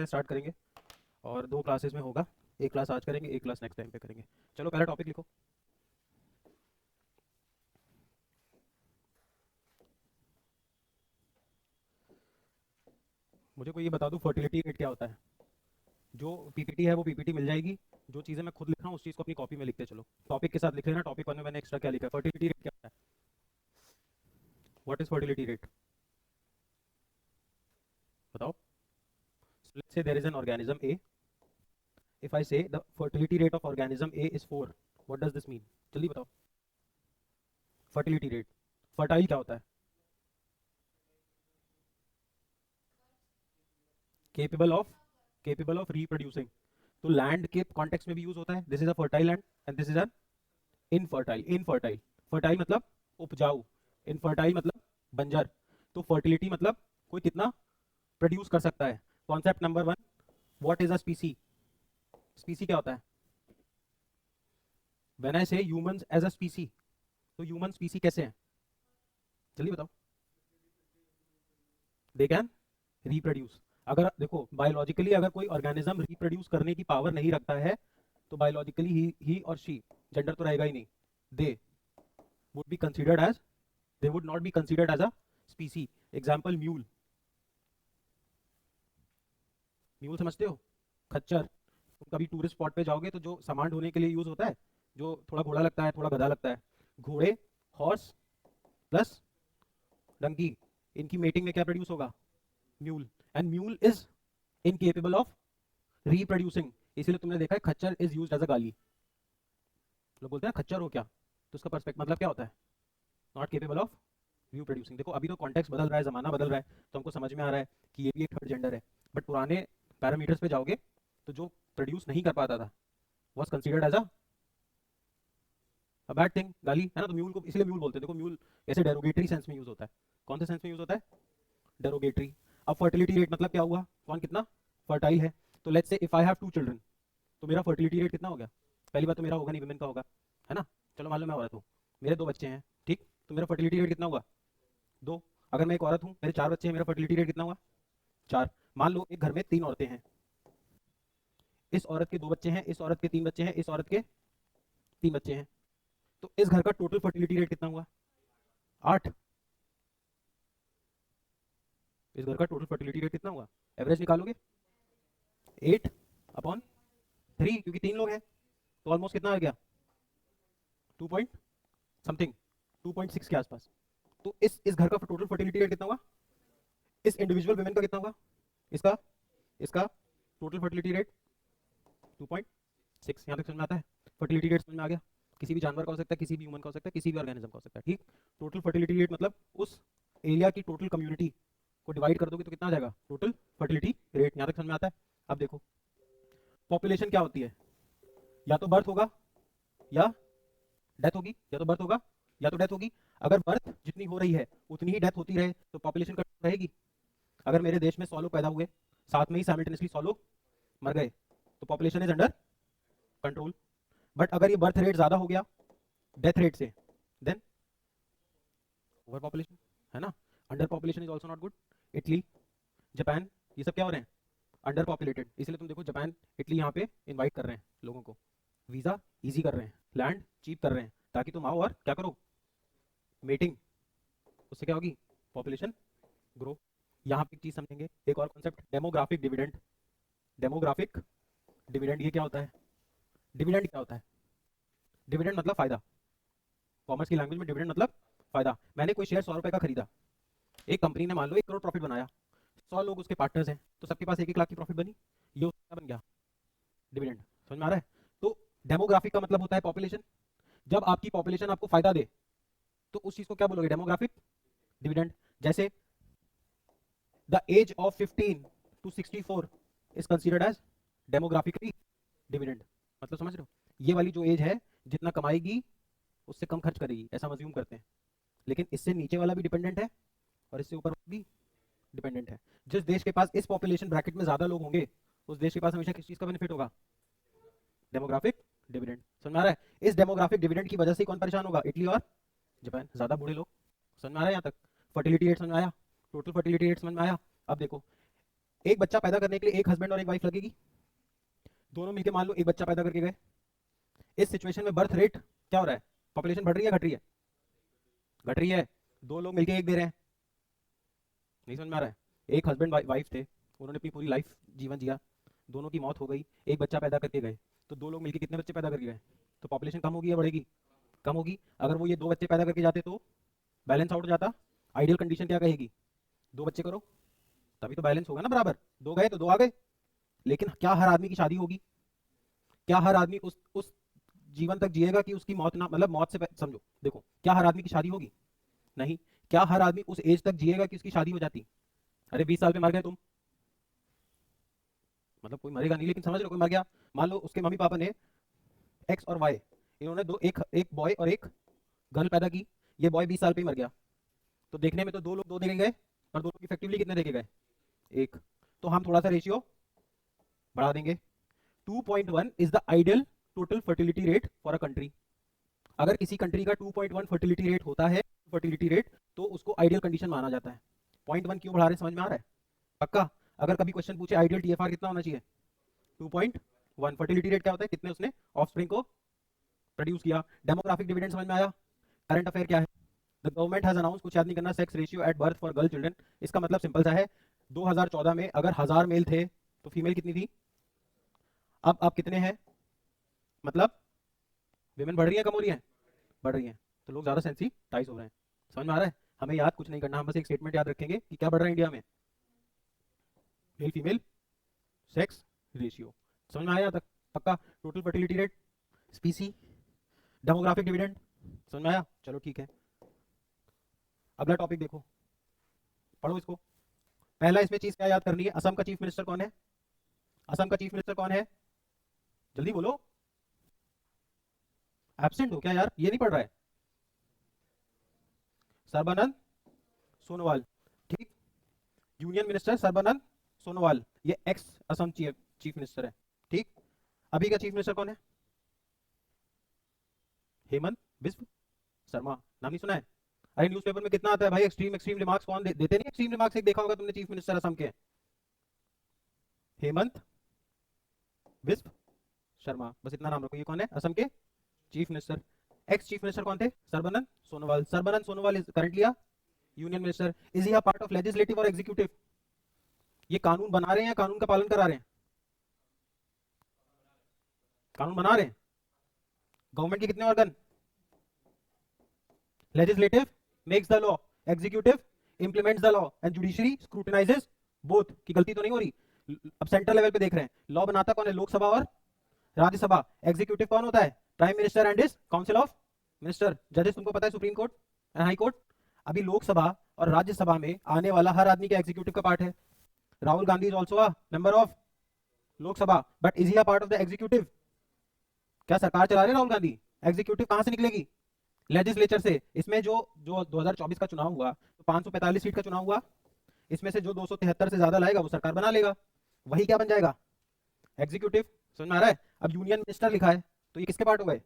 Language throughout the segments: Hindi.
पे स्टार्ट करेंगे और 2 क्लासेस में होगा। एक क्लास आज करेंगे, एक क्लास नेक्स्ट टाइम पे करेंगे। चलो पहला टॉपिक लिखो। मुझे कोई ये बता दो फर्टिलिटी रेट क्या होता है। जो पीपीटी है वो पीपीटी मिल जाएगी। जो चीज़ें मैं खुद लिख रहा हूँ उस चीज़ को अपनी कॉपी में लिखते चलो। टॉपिक के साथ लिख लेना। टॉपिक 1 में मैंने एक्स्ट्रा क्या लिखा है, फर्टिलिटी रेट क्या होता है। व्हाट इज फर्टिलिटी रेट, बताओ। Let's say there is an organism A. If I say the fertility rate of organism A is 4, what does this mean? जल्दी बताओ। फर्टिलिटी रेट, फर्टाइल क्या होता है? Capable of reproducing. तो लैंड के कॉन्टेक्स्ट में भी यूज होता है। This is a fertile land and this is an infertile. Infertile, fertile मतलब उपजाऊ, इनफर्टाइल मतलब बंजर। तो फर्टिलिटी मतलब कोई कितना प्रोड्यूस कर सकता है। Concept number 1, what is a स्पीसी? स्पीसी क्या होता है? व्हेन आई से ह्यूमंस एज अ स्पीसी, तो ह्यूमन स्पीसी कैसे हैं? जल्दी बताओ। They can reproduce. अगर देखो बायोलॉजिकली अगर कोई ऑर्गेनिज्म रिप्रोड्यूस करने की पावर नहीं रखता है तो बायोलॉजिकली ही और शी, जेंडर तो रहेगा ही नहीं, they would be considered as, they would not be considered as a species. Example mule. Mule समझते हो? खच्चर। तुम कभी टूरिस्ट स्पॉट पे जाओगे तो जो सामान ढोने के लिए यूज होता है, जो थोड़ा घोड़ा लगता है थोड़ा गधा लगता है, घोड़े, हॉर्स प्लस डंकी, इनकी मेटिंग में क्या प्रोड्यूस होगा? Mule. And mule is incapable of reproducing. इसीलिए तुमने देखा है खच्चर इज यूज्ड एज अ गाली। लोग बोलते हैं खच्चर हो क्या, तो उसका पर्सपेक्ट मतलब क्या होता है? Not capable of reproducing. देखो अभी तो कॉन्टेक्स्ट बदल रहा है, जमाना बदल रहा है, तो हमको समझ में आ रहा है कि ये भी एक थर्ड जेंडर है। बट पुराने पैरामीटर्स पे जाओगे तो जो प्रोड्यूस नहीं कर पाता था was considered as a bad thing, गाली है ना। तो म्यूल को इसलिए म्यूल बोलते हैं। देखो म्यूल ऐसे डेरोगेटरी सेंस में यूज होता है। कौन से सेंस में यूज होता है? डेरोगेटरी। अब फर्टिलिटी रेट मतलब क्या हुआ? कौन कितना फर्टाइल है। तो let's say if I have 2 children, तो मेरा फर्टिलिटी रेट कितना हो गया? पहली बात तो मेरा होगा नहीं, वुमेन का होगा, है ना। चलो मान लो मैं औरत हूँ, मेरे 2 बच्चे हैं, ठीक। तो मेरा फर्टिलिटी रेट कितना हुआ? 2। अगर मैं एक औरत हूँ, मेरे 4 बच्चे हैं, मेरा फर्टिलिटी रेट कितना हुआ? 4। मान लो एक घर में 3 औरतें हैं, इस औरत के 2 बच्चे हैं, इस औरत के 3 बच्चे हैं, इस औरत के 3 बच्चे हैं। तो इस घर का टोटल फर्टिलिटी रेट कितना हुआ? 8। इस घर का टोटल फर्टिलिटी रेट कितना हुआ? एवरेज निकालोगे? 8 अपॉन 3, क्योंकि 3 लोग हैं, तो ऑलमोस्ट कितना आ गया? 2 पॉइंट समथिंग, 2.6 के आसपास। तो इस घर का टोटल फर्टिलिटी रेट कितना हुआ? इस इंडिविजुअल वुमेन का कितना होगा? इसका इसका टोटल फर्टिलिटी रेट 2.6। यहाँ तक समझ में आता है? फर्टिलिटी रेट समझ में आ गया? किसी भी जानवर का हो सकता है, किसी भी ह्यूमन का हो सकता है, किसी भी ऑर्गेनिज्म का हो सकता है, ठीक। टोटल फर्टिलिटी रेट मतलब उस एरिया की टोटल कम्युनिटी को डिवाइड कर दोगे तो कितना आ जाएगा टोटल फर्टिलिटी रेट। यहाँ तक समझ में आता है? अब देखो पॉपुलेशन क्या होती है? या तो बर्थ होगा या डेथ होगी, या तो बर्थ होगा या तो डेथ होगी। अगर बर्थ जितनी हो रही है उतनी ही डेथ होती रहे तो पॉपुलेशन कंट्रोल रहेगी। अगर मेरे देश में 100 लोग पैदा हुए, साथ में ही साइमल्टेनियसली 100 लोग मर गए, तो population is under control. But अगर ये बर्थ रेट ज्यादा हो गया डेथ रेट से, देन ओवर पॉपुलेशन, है ना। Under population is also not good. Italy, Japan, ये सब क्या हो रहे हैं? Under populated. इसलिए तुम देखो जापान, इटली यहाँ पे इन्वाइट कर रहे हैं लोगों को, वीजा इजी कर रहे हैं, लैंड चीप कर रहे हैं, ताकि तुम आओ और क्या करो? मेटिंग। उससे क्या होगी? Population grow. यहाँ पे एक चीज समझेंगे, एक और concept, demographic dividend. Demographic dividend ये क्या होता है? डिविडेंड क्या होता है? डिविडेंड मतलब फायदा। कॉमर्स की लैंग्वेज में डिविडेंड मतलब फायदा। मैंने कोई शेयर 100 रुपए का खरीदा, एक कंपनी ने मान लो 1 करोड़ प्रॉफिट बनाया, 100 लोग उसके पार्टनर्स हैं, तो सबके पास 1-1 लाख की प्रॉफिट बनी, ये उसका बन गया डिविडेंड। समझ में आ रहा है? तो डेमोग्राफिक का मतलब होता है पॉपुलेशन। जब आपकी पॉपुलेशन आपको फायदा दे तो उस चीज को क्या बोलोगे? Demographic dividend. जैसे the age of 15 to 64 is considered as demographically dividend. मतलब समझ रहे हो? ये वाली जो एज है जितना कमाएगी उससे कम खर्च करेगी, ऐसा मज्यूम करते हैं। लेकिन इससे नीचे वाला भी डिपेंडेंट है और इससे ऊपर भी डिपेंडेंट है। जिस देश के पास इस पॉपुलेशन ब्रैकेट में ज्यादा लोग होंगे उस देश के पास हमेशा किस चीज का बेनिफिट होगा? Demographic dividend. समझ में आ रहा है? इस डेमोग्राफिक डिविडेंड की वजह से कौन परेशान होगा? इटली और जापान, ज्यादा बूढ़े लोग। समझ में आ रहा है? यहाँ तक फर्टिलिटी रेट समझ में आया? टोटल फर्टिलिटी रेट समझ में आया? अब देखो एक बच्चा पैदा करने के लिए एक हस्बैंड और एक वाइफ लगेगी, दोनों मिलकर मान लो एक बच्चा पैदा करके गए। इस सिचुएशन में बर्थ रेट क्या हो रहा है? पॉपुलेशन बढ़ रही है घट रही है? घट रही है। दो लोग मिलके एक दे रहे हैं, नहीं समझ में आ रहा है? एक हस्बैंड वाइफ थे, उन्होंने अपनी पूरी लाइफ जीवन जिया, दोनों की मौत हो गई, एक बच्चा पैदा करके गए, तो दो लोग मिलके कितने बच्चे पैदा करके गए? तो पॉपुलेशन कम होगी या बढ़ेगी? कम होगी। अगर वो ये दो बच्चे पैदा करके जाते तो बैलेंस आउट हो जाता। आइडियल कंडीशन क्या कहेगी? दो बच्चे करो तभी तो बैलेंस होगा ना बराबर। दो गए तो दो आ गए। लेकिन क्या हर आदमी की शादी होगी? क्या हर आदमी उस जीवन तक जिएगा कि उसकी मौत ना, मतलब मौत से समझो, देखो, क्या हर आदमी की शादी होगी? नहीं। क्या हर आदमी उस एज तक जिएगा कि उसकी शादी हो जाती? अरे 20 साल पे मर गए तुम, मतलब कोई मरेगा नहीं, लेकिन समझ लो कोई मर गया, मान लो उसके मम्मी पापा ने एक्स और वाई, इन्होंने दो, एक बॉय और एक गर्ल पैदा की, ये बॉय 20 साल पे ही मर गया, तो देखने में तो दो लोग दो देखे गए, और दो लोग इफेक्टिवली कितने देखे गए? एक। तो हम थोड़ा सा रेशियो बढ़ा देंगे। 2.1 is the ideal total fertility rate for a country. अगर किसी कंट्री का 2.1 फर्टिलिटी रेट होता है, फर्टिलिटी रेट, तो उसको आइडियल कंडीशन माना जाता है। 0.1 क्यों बढ़ा रहे हैं, समझ में आ रहा है? पक्का? अगर कभी क्वेश्चन पूछे आइडियल टीएफआर कितना होना चाहिए? 2.1। फर्टिलिटी रेट क्या होता है? कितने उसने ऑफस्प्रिंग को प्रोड्यूस किया। डेमोग्राफिक डिविडेंड समझ में आया? करंट अफेयर क्या है? द गवर्नमेंट हैज अनाउंस, कुछ याद नहीं करना, sex ratio at birth for girl children. इसका मतलब सिंपल सा है, 2014 में अगर 1000 मेल थे तो फीमेल कितनी थी? अब कितने हैं? मतलब विमेन बढ़ रही है कम हो रही है? बढ़ रही है। तो लोग ज्यादा सेंसिटाइज हो रहे हैं। समझ में आ रहा है? हमें याद कुछ नहीं करना, हम बस एक स्टेटमेंट याद रखेंगे कि क्या बढ़ रहा है इंडिया में, मेल फीमेल सेक्स रेशियो। समझ में आया यहाँ तक? पक्का? Total fertility rate, स्पीसी, demographic dividend, समझ में आया? चलो ठीक है, अगला टॉपिक देखो, पढ़ो इसको। पहला इसमें चीज क्या याद करनी है? असम का चीफ मिनिस्टर कौन है? असम का चीफ मिनिस्टर कौन है? जल्दी बोलो। एब्सेंट हो क्या यार, ये नहीं पढ़ रहा है? सर्बानंद सोनोवाल, ठीक। यूनियन मिनिस्टर सर्बानंद सोनोवाल, ये x Assam chief chief minister है, ठीक। अभी का चीफ मिनिस्टर कौन है? हेमंत बिस्व शर्मा, नाम नहीं सुना है? अरे न्यूज़पेपर में कितना आता है भाई, एक्सट्रीम एक्सट्रीम रिमार्क्स कौन देते नहीं? एक्सट्रीम रिमार्क्स एक देखा होगा तुमने, चीफ मिनिस्टर असम के हेमंत बिस्व शर्मा, बस इतना नाम रखो। ये कौन है असम के chief minister? Ex chief minister कौन थे? Sarbananda Sonowal. Sarbananda Sonowal is currently union minister. Is he a part of legislative और एग्जीक्यूटिव? ये कानून बना रहे हैं, कानून का पालन करा रहे हैं? कानून बना रहे हैं। गवर्नमेंट के कितने organ? Legislative makes the law, executive implements the law, and judiciary scrutinises both. की गलती तो नहीं हो रही? अब सेंट्रल लेवल पे देख रहे हैं, लॉ बनाता कौन है? लोकसभा और राज्यसभा। एग्जीक्यूटिव कौन होता है? Prime minister and his council of minister. जजेस तुमको पता है, supreme court and high court. अभी लोकसभा और राज्यसभा में आने वाला हर आदमी के एग्जीक्यूटिव का पार्ट है। Rahul Gandhi is also a member of Lok Sabha, but is he a part of the executive? क्या सरकार चला रहे हैं राहुल गांधी? एग्जीक्यूटिव कहां से निकलेगी? लेजिस्लेचर से। इसमें जो जो 2024 का चुनाव हुआ, तो 545 सीट का चुनाव हुआ, इसमें से जो 273 से ज्यादा लाएगा वो सरकार बना लेगा, वही क्या बन जाएगा? एग्जीक्यूटिव। समझ में आ रहा है? अब यूनियन मिनिस्टर लिखा है, तो ये किसके पार्ट हो गए?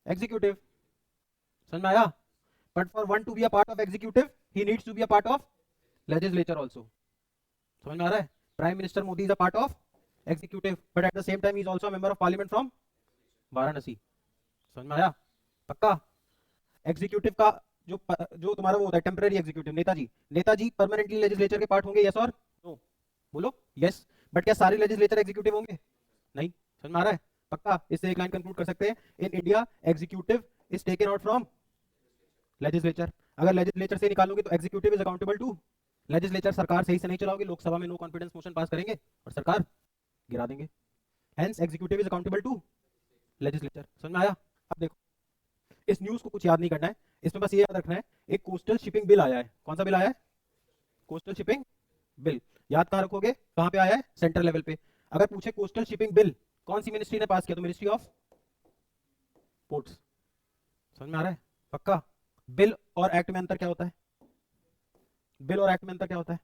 एग्जीक्यूटिव। समझ में आया? But for one to be a part of executive, he needs to be a part of legislature also. समझ में आ रहा है? Prime minister Modi is a part of executive, but at the same time he is also member of parliament from Varanasi. समझ में आया? पक्का? एग्जीक्यूटिव का जो तुम्हारा वो होता है temporary executive, Netaji, Netaji permanently legislature के पार्ट होंगे, यस और नो? बोलो यस। बट क्या सारे लेजिस्लेचर एग्जीक्यूटिव होंगे? नहीं। समझ में आ रहा है? पक्का? इससे एक लाइन कंक्लूड कर सकते हैं, in India executive is taken out from legislature. अगर लेजिस्लेचर से निकालोगे तो executive is accountable to legislature. सरकार सही से नहीं चलाओगे, लोकसभा में नो कॉन्फिडेंस मोशन पास करेंगे और सरकार गिरा देंगे। Hence executive is accountable to legislature. समझ में आया? अब देखो, इस न्यूज को कुछ याद नहीं करना है, इसमें बस ये याद रखना है, एक कोस्टल शिपिंग बिल आया है। कौन सा बिल आया है? Coastal shipping bill. याद कहाँ रखोगे? कहाँ पे आया है? सेंट्रल लेवल पे। अगर पूछे कोस्टल शिपिंग बिल कौन सी मिनिस्ट्री ने पास किया, तो मिनिस्ट्री ऑफ पोर्ट्स। समझ में आ रहा है? पक्का? बिल और एक्ट में अंतर क्या होता है? बिल और एक्ट में अंतर क्या होता है?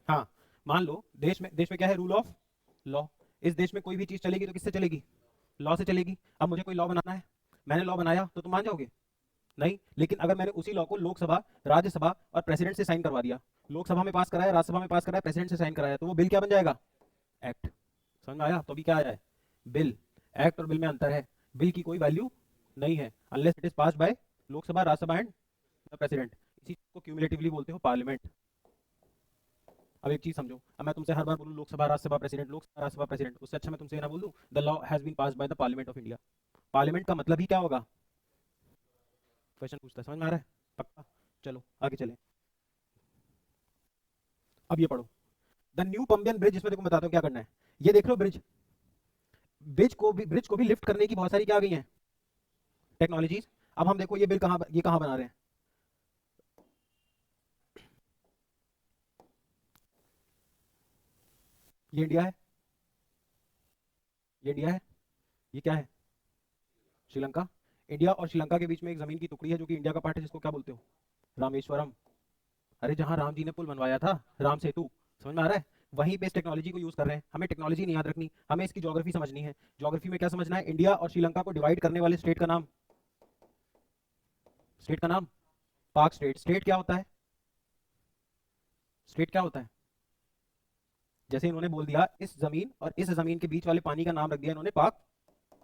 हाँ, मान लो देश में क्या है? Rule of law. इस देश में कोई भी चीज चलेगी तो किससे चलेगी? लॉ से चलेगी। अब मुझे कोई लॉ बनाना है, मैंने लॉ बनाया तो तुम मान जाओगे? नहीं, लेकिन अगर मैंने उसी लॉ को लोकसभा, राज्यसभा और प्रेसिडेंट से साइन करवा दिया, लोकसभा में पास कराया, राज्यसभा में पास कराया, प्रेसिडेंट से साइन कराया, तो वो बिल क्या बन जाएगा? एक्ट। समझ में आया? तो अभी क्या आया है? बिल। एक्ट और बिल में अंतर है, बिल की कोई वैल्यू नहीं है unless it is pass by Lok Sabha, Rajya Sabha and the president. इसी को क्यूमुलेटिवली बोलते हो पार्लियामेंट। अब एक चीज समझो, अब मैं तुमसे हर बार बोलूं लोकसभा राज्यसभा प्रेसिडेंट, लोकसभा राज्यसभा प्रेसिडेंट, उससे अच्छा मैं तुमसे ये ना बोल दूं the law has been passed by the parliament of India. Parliament का मतलब ही क्या होगा? क्वेश्चन पूछता है, समझ में आ रहा है? पक्का? चलो आगे चलें। अब ये पढ़ो, द न्यू पंबियन ब्रिज, इसमें देखो बताता हूँ क्या करना है। ये देख लो ब्रिज, ब्रिज को भी लिफ्ट करने की बहुत सारी क्या आ गई हैं? टेक्नोलॉजीज। अब हम देखो ये बिल कहाँ, ये कहाँ बना रहे हैं? ये इंडिया है, ये इंडिया है, ये क्या है? श्रीलंका। इंडिया और श्रीलंका के बीच में एक जमीन की टुकड़ी है जो कि इंडिया का पार्ट है, जिसको क्या बोलते हो? रामेश्वरम। अरे जहां राम जी ने पुल बनवाया था, राम सेतु। समझ में आ रहा है? वहीं पे इस टेक्नोलॉजी को यूज कर रहे हैं। हमें टेक्नोलॉजी नहीं याद रखनी, हमें इसकी ज्योग्राफी समझनी है। ज्योग्राफी में क्या समझना है? इंडिया और श्रीलंका को डिवाइड करने वाले स्टेट का नाम, स्टेट का नाम पाक स्टेट। स्टेट क्या होता है? स्टेट क्या होता है? जैसे इन्होंने बोल दिया इस जमीन और इस जमीन के बीच वाले पानी का नाम रख दिया इन्होंने पाक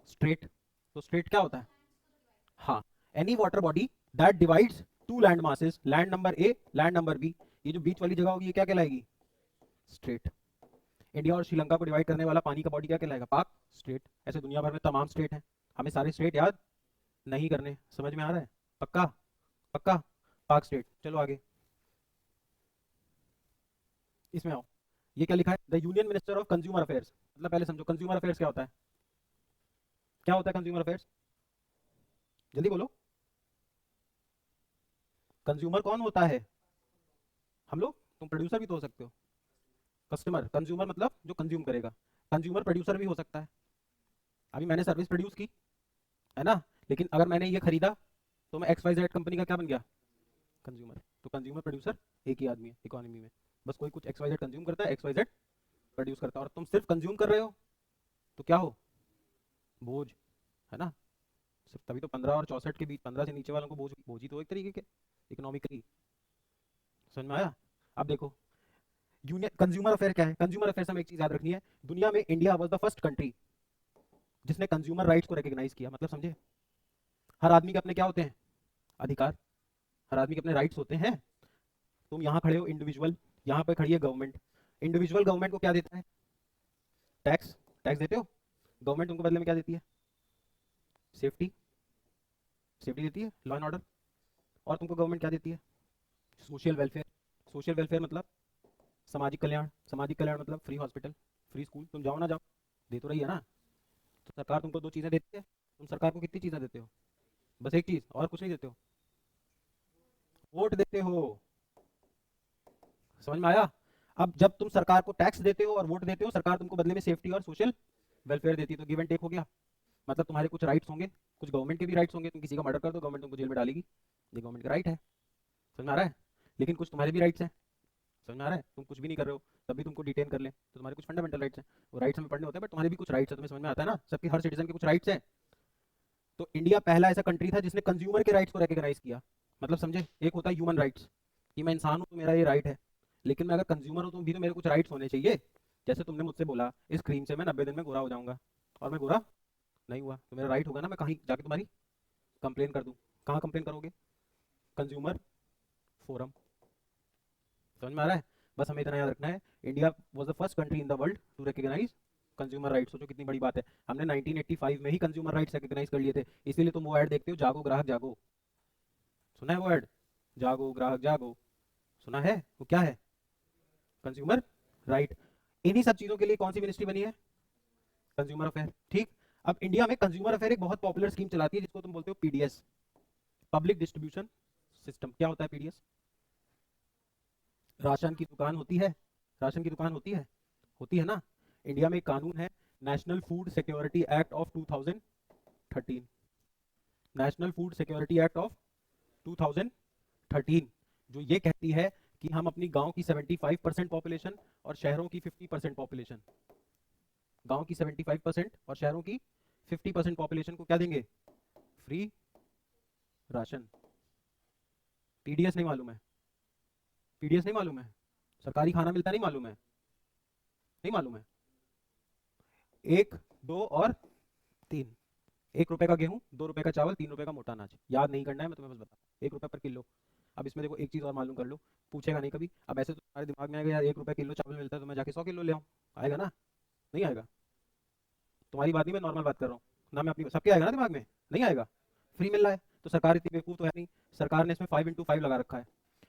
स्ट्रेट, तो स्ट्रेट क्या होता है? हाँ, any water body that divides two land masses, land number A, land number B, ये जो बीच वाली जगह होगी ये क्या कहलाएगी? स्ट्रेट। इंडिया और श्रीलंका को डिवाइड करने वाला पानी का बॉडी क्या कहलाएगा? पाक स्ट्रेट। ऐसे दुनिया भर में तमाम स्टेट हैं, हमें सारे स्टेट याद नहीं करने। समझ में आ रहा है? पक्का? पक्का? पाक स्टेट। चलो आगे, इसमें आओ। ये क्या लिखा है? The union minister of consumer affairs. मतलब पहले समझो कंज्यूमर अफेयर्स क्या होता है? क्या होता है कंज्यूमर अफेयर्स? जल्दी बोलो। कंज्यूमर कौन होता है? हम लोग। तुम प्रोड्यूसर भी तो हो सकते हो। कस्टमर, कंज्यूमर मतलब जो कंज्यूम करेगा। कंज्यूमर प्रोड्यूसर भी हो सकता है। अभी मैंने सर्विस प्रोड्यूस की, है ना, लेकिन अगर मैंने ये खरीदा तो मैं एक्स वाई जेड कंपनी का क्या बन गया? कंज्यूमर। तो कंज्यूमर प्रोड्यूसर एक ही आदमी है इकोनॉमी में। बस कोई कुछ एक्स वाई जेड कंज्यूम करता है, एक्स वाई जेड प्रोड्यूस करता है, और तुम सिर्फ कंज्यूम कर रहे हो तो क्या हो? बोझ, है ना। सिर्फ तभी तो 15 और 64 के बीच 15 से नीचे वालों को बोझ, बोझ ही तो एक तरीके के इकोनॉमिकली। समझ में आया? अब देखो यूनियन कंज्यूमर अफेयर क्या है? कंज्यूमर अफेयर से हमें एक चीज याद रखनी है, दुनिया में India was the first country जिसने कंज्यूमर राइट्स को रिकॉग्नाइज किया। मतलब समझे? हर आदमी के अपने क्या होते हैं? अधिकार। हर आदमी के अपने राइट्स होते हैं। तुम यहाँ खड़े हो इंडिविजुअल, यहाँ पे खड़ी है गवर्नमेंट। इंडिविजुअल गवर्नमेंट को क्या देता है? टैक्स। टैक्स देते हो? गवर्नमेंट तुमको बदले में क्या देती है? सेफ्टी। सेफ्टी देती है, लॉ एंड ऑर्डर। और तुमको गवर्नमेंट क्या देती है? Social welfare. सोशल वेलफेयर मतलब सामाजिक कल्याण। सामाजिक कल्याण मतलब फ्री हॉस्पिटल, फ्री स्कूल। तुम जाओ ना जाओ, दे तो रही है ना। तो सरकार तुमको दो चीजें देती है। तुम सरकार को कितनी चीजें देते हो? बस एक चीज, और कुछ नहीं देते हो? वोट देते हो। समझ में आया? अब जब तुम सरकार को टैक्स देते हो और वोट देते हो, सरकार तुमको बदले में सेफ्टी और सोशल वेलफेयर देती है, तो गिव एंड टेक हो गया। मतलब तुम्हारे कुछ राइट्स होंगे, कुछ गवर्नमेंट के भी राइट्स होंगे। तुम किसी का मर्डर कर दो, गवर्नमेंट तुमको जेल में डालेगी, ये गवर्नमेंट का राइट है। समझ में आ रहा है? लेकिन कुछ तुम्हारे भी राइट्स हैं। समझ में आ रहा है? तुम कुछ भी नहीं कर रहे हो तब भी तुमको डिटेन कर लें तो तुम्हारे कुछ फंडामेंटल राइट्स हैं। वो राइट्स हमें पढ़ने होते हैं, बट तुम्हारे भी कुछ राइट्स हैं। तुम्हें समझ में आता है ना? सबके, हर सिटीजन के कुछ राइट्स हैं। तो इंडिया पहला ऐसा कंट्री था जिसने कंज्यूमर के राइट्स को रिकॉग्नाइज किया। मतलब समझे? एक होता है ह्यूमन राइट्स, कि मैं इंसान हूँ तो मेरा ये राइट है, लेकिन मैं अगर कंज्यूमर हूँ तो भी तो मेरे कुछ राइट्स होने चाहिए। जैसे तुमने मुझसे बोला इस क्रीम से मैं 90 दिन में गोरा हो जाऊंगा, और मैं गोरा नहीं हुआ, तो मेरा राइट होगा ना मैं कहीं जाके तुम्हारी कंप्लेन कर दूं। कहाँ कंप्लेन करोगे? Consumer forum. समझ में आ रहा है? बस हमें इतना याद रखना है, India was the first country in the world to recognise consumer rights. सोचो कितनी बड़ी बात है, हमने 1985 में ही कंज्यूमर राइट्स रिकॉग्नाइज कर लिए थे। इसीलिए तुम वो ऐड देखते हो, जागो ग्राहक जागो। सुना है वो ऐड? जागो ग्राहक जागो, सुना है? वो क्या है? Consumer right. इन्हीं सब चीजों के लिए कौन सी मिनिस्ट्री बनी है? Consumer affair. ठीक। अब इंडिया में कंज्यूमर अफेयर एक बहुत पॉपुलर स्कीम चलाती है जिसको तुम बोलते हो पीडीएस, पब्लिक डिस्ट्रीब्यूशन सिस्टम। क्या होता है पीडीएस? राशन की दुकान होती है, राशन की दुकान होती है ना। इंडिया में एक कानून है, national food security act of 2013। National food security act of 2013, जो ये कहती है कि हम अपनी गांव की 75% पॉपुलेशन और शहरों की 50% पॉपुलेशन, गांव की 75% और शहरों की 50% पॉपुलेशन को क्या देंगे? Free ration. पीडीएस नहीं मालूम है? पीडीएस नहीं मालूम है? सरकारी खाना मिलता नहीं मालूम है? नहीं मालूम है? एक, दो और तीन। 1 रुपए का गेहूं, 2 रुपए का चावल, 3 रुपए का मोटा अनाज। याद नहीं करना है, मैं तुम्हें बस बता, 1 रुपए पर किलो। अब इसमें देखो एक चीज और मालूम कर लो, पूछेगा नहीं कभी। अब ऐसे तो तुम्हारे दिमाग में आएगा यार 1 रुपए किलो चावल मिलता है तो मैं जाके 100 किलो ले आऊँ। आएगा ना? नहीं आएगा। तुम्हारी बात नहीं, मैं नॉर्मल बात कर रहा हूँ ना, मैं अपनी सबके आएगा ना दिमाग में? नहीं आएगा। फ्री मिल रहा है तो सरकार इतनी बेवकूफ तो है नहीं। सरकार ने इसमें 5x5 लगा रखा है।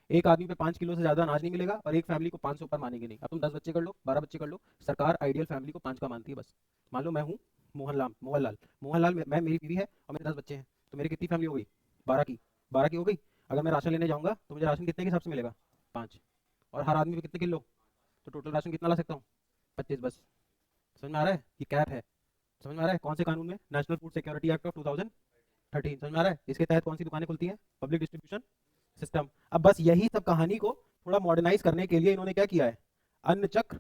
एक आदमी पे 5 किलो से ज्यादा अनाज नहीं मिलेगा और एक फैमिली को 500 पर मानेंगे नहीं। अब तुम 10 बच्चे कर लो, 12 बच्चे कर लो, सरकार आइडियल फैमिली को 5 का मानती है बस। मान लो मैं हूँ मोहनलाल मैं, मेरी बीवी है और मेरे 10 बच्चे हैं, तो मेरी कितनी फैमिली हो गई? 12 की। 12 की हो गई। अगर मैं राशन लेने जाऊंगा तो मुझे राशन कितने के हिसाब से मिलेगा? 5। और हर आदमी पे कितने किलो? तो टोटल राशन कितना ला सकता हूँ? 25 बस। समझ में आ रहा है? ये कैप है। समझ में आ रहा है? कौन से कानून में? National food security act of 2013। समझ में आ रहा है? इसके तहत कौन सी दुकानें खुलती हैं? Public distribution system. अब बस यही सब कहानी को थोड़ा मॉडर्नाइज करने के लिए इन्होंने क्या किया है? अन्न चक्र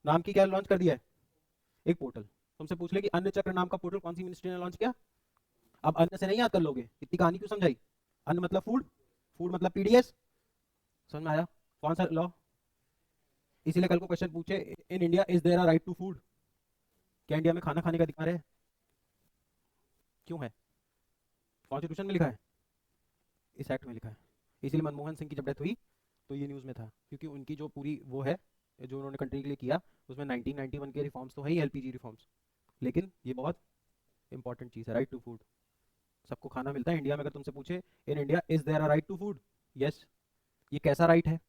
नाम की क्या लॉन्च कर दिया है? एक पोर्टल। तुमसे पूछ ले कि अन्न चक्र नाम का पोर्टल कौन सी मिनिस्ट्री ने लॉन्च किया? अब अन्न से नहीं याद कर लोगे, इतनी कहानी क्यों समझाई? अन्न मतलब फूड, फूड मतलब पीडीएस। समझ में आया? कौन सा लॉ? इसीलिए कल को क्वेश्चन पूछे, in India is there a right to food? क्या इंडिया में खाना खाने का अधिकार है? क्यों है? कॉन्स्टिट्यूशन में लिखा है, इस एक्ट में लिखा है। इसीलिए मनमोहन सिंह की जब डेथ हुई तो ये न्यूज़ में था, क्योंकि उनकी जो पूरी वो है, जो उन्होंने कंट्री के लिए किया, उसमें 1991 के रिफॉर्म्स तो है ही, एलपीजी रिफॉर्म्स, लेकिन ये बहुत इंपॉर्टेंट चीज़ है, राइट टू फूड। सबको खाना मिलता है इंडिया में। अगर तुमसे पूछे in India is there a right to food, yes, ये कैसा राइट है?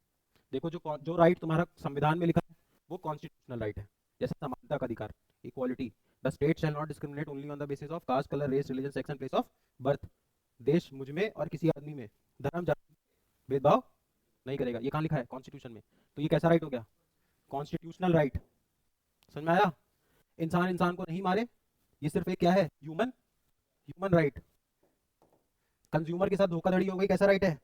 देखो जो राइट तुम्हारा संविधान में लिखा है वो कॉन्स्टिट्यूशनल राइट है। जैसे समानता का अधिकार, equality, the state shall not discriminate only on the basis of caste, colour, race, religion, sex and place of birth. देश मुझ में और किसी आदमी में धर्म जाति भेदभाव नहीं करेगा। ये कहाँ लिखा है? कॉन्स्टिट्यूशन में। तो ये कैसा राइट हो गया? Constitutional right. समझ में आया? इंसान इंसान को नहीं मारे, ये सिर्फ एक क्या है? Human human right. कंज्यूमर के साथ धोखाधड़ी हो गई, कैसा राइट है?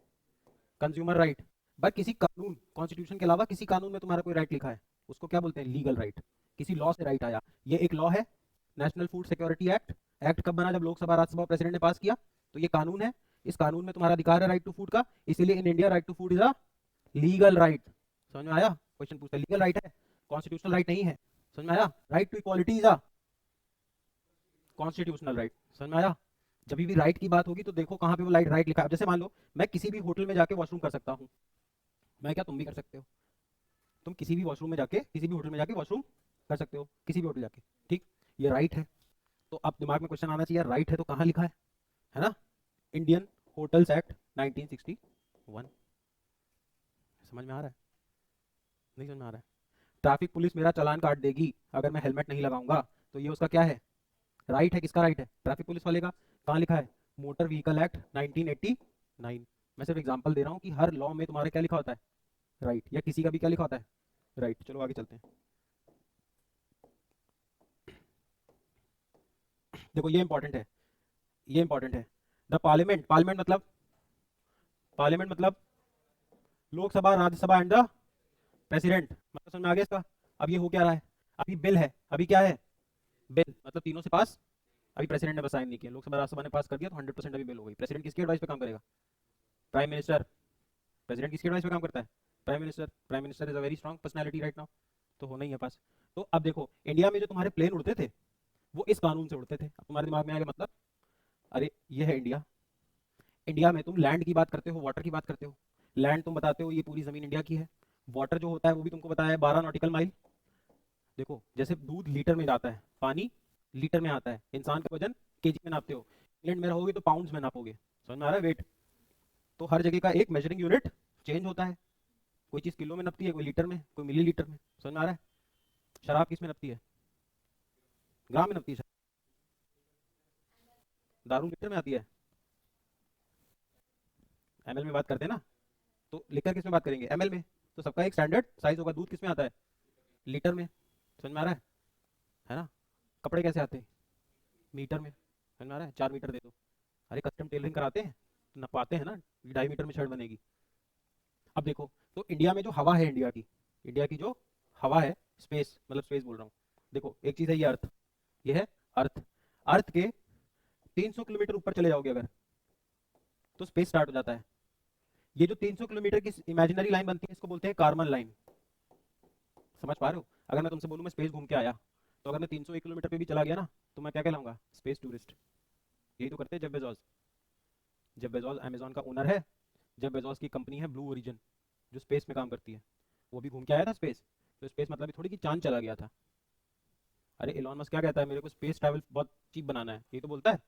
Consumer right. बट किसी कानून, कॉन्स्टिट्यूशन के अलावा किसी कानून में तुम्हारा कोई राइट लिखा है, उसको क्या बोलते हैं? Legal right. किसी लॉ से राइट आया, ये एक लॉ है, national food security act. Act कब बना? जब लोकसभा राज्यसभा प्रेसिडेंट ने पास किया। तो ये कानून है, इस कानून में तुम्हारा अधिकार है राइट टू फूड का, इसीलिए in India right to food is a legal right. समझ में आया? क्वेश्चन पूछता है, लीगल राइट है, कॉन्स्टिट्यूशनल राइट नहीं है। समझ में आया? Right to equality is a constitutional right. समझ में आया? जब भी राइट की बात होगी तो देखो कहाँ पे वो राइट लिखा है। अब जैसे मान लो मैं किसी भी होटल में जाके वॉशरूम कर सकता हूँ, मैं क्या, तुम भी कर सकते हो। तुम किसी भी वॉशरूम में जाके, किसी भी होटल में जाके वॉशरूम कर सकते हो, किसी भी होटल जाके, ठीक? ये राइट है। तो अब दिमाग में क्वेश्चन आना चाहिए, राइट है तो कहाँ लिखा है ना? Indian hotels act 1961। समझ में आ रहा है? नहीं समझ में आ रहा है? ट्रैफिक पुलिस मेरा चालान काट देगी अगर मैं हेलमेट नहीं लगाऊंगा, तो ये उसका क्या है? राइट है। किसका राइट है? ट्रैफिक पुलिस वाले का। कहाँ लिखा है? Motor vehicle act 1989। मैं सिर्फ एग्जांपल दे रहा हूँ कि हर लॉ में तुम्हारे क्या लिखा होता है? राइट। या किसी का भी क्या लिखा होता है? राइट। चलो आगे चलते हैं। देखो ये इंपॉर्टेंट है, ये इंपॉर्टेंट है। द पार्लियामेंट, पार्लियामेंट मतलब Lok Sabha, Rajya Sabha and the president. मतलब समझ में आ गया इसका? अब ये हो क्या रहा है? अभी बिल है, अभी क्या है? बिल मतलब तीनों से पास। अभी प्रेसिडेंट ने बस साइन नहीं किया, लोकसभा राज्यसभा ने पास कर दिया तो 100% अभी बिल हो गई। प्रेसिडेंट किसकी एडवाइस पे काम करेगा? Prime minister. प्रेसिडेंट किसकी एडवाइस पे काम करता है? Prime minister. Prime minister is a very strong personality right now, तो होना ही है पास। तो अब देखो इंडिया में जो तुम्हारे प्लेन उड़ते थे वो इस कानून से उड़ते थे। अब तुम्हारे दिमाग में आएगा मतलब, अरे ये है इंडिया। इंडिया में तुम लैंड की बात करते हो, वाटर की बात करते हो। लैंड तुम बताते हो ये पूरी जमीन इंडिया की है। वाटर जो होता है वो भी तुमको बताया है 12 नॉटिकल माइल। देखो जैसे दूध लीटर में जाता है, पानी लीटर में आता है, इंसान का वजन केजी में नापते हो, इंग्लैंड में रहोगे तो पाउंड्स में नापोगे। समझ में आ रहा है? वेट। तो हर जगह का एक मेजरिंग यूनिट चेंज होता है। कोई चीज़ किलो में नपती है, कोई लीटर में, कोई मिली लीटर में। समझ में आ रहा है? शराब किस में नपती है? ग्राम में नपती है। दारू लीटर में आती है। एमएल में बात करते हैं ना, तो लिटर किस में बात करेंगे? एमएल में। तो सबका एक स्टैंडर्ड साइज होगा। दूध किस में आता है? लीटर में। समझ में आ रहा है ना? कपड़े कैसे आते हैं? मीटर में। समझ में आ रहा है? 4 मीटर दे दो। अरे कस्टम टेलरिंग कराते हैं तो नपाते हैं ना, 2.5 मीटर में शर्ट बनेगी। अब देखो, तो इंडिया में जो हवा है, इंडिया की जो हवा है, स्पेस मतलब स्पेस बोल रहा हूँ। देखो एक चीज़ है ये अर्थ, ये है अर्थ। अर्थ के 300 किलोमीटर ऊपर चले जाओगे अगर, तो स्पेस स्टार्ट हो जाता है। ये जो 300 किलोमीटर की इमेजिनरी लाइन बनती है इसको बोलते हैं कार्मन लाइन। समझ पा रहे हो? अगर मैं तुमसे बोलूँ मैं स्पेस घूम के आया, तो अगर मैं 301 किलोमीटर पे भी चला गया ना, तो मैं क्या कहलाऊंगा? Space tourist. यही तो करते हैं Jeff Bezos. Jeff Bezos Amazon का ओनर है। जेफ बेजोस की कंपनी है ब्लू ओरिजिन, जो स्पेस में काम करती है। वो भी घूम के आया था स्पेस। तो स्पेस मतलब ये थोड़ी कि चांद चला गया था। अरे एलॉन मस्क क्या कहता है, मेरे को स्पेस ट्रैवल बहुत चीप बनाना है, यही तो बोलता है।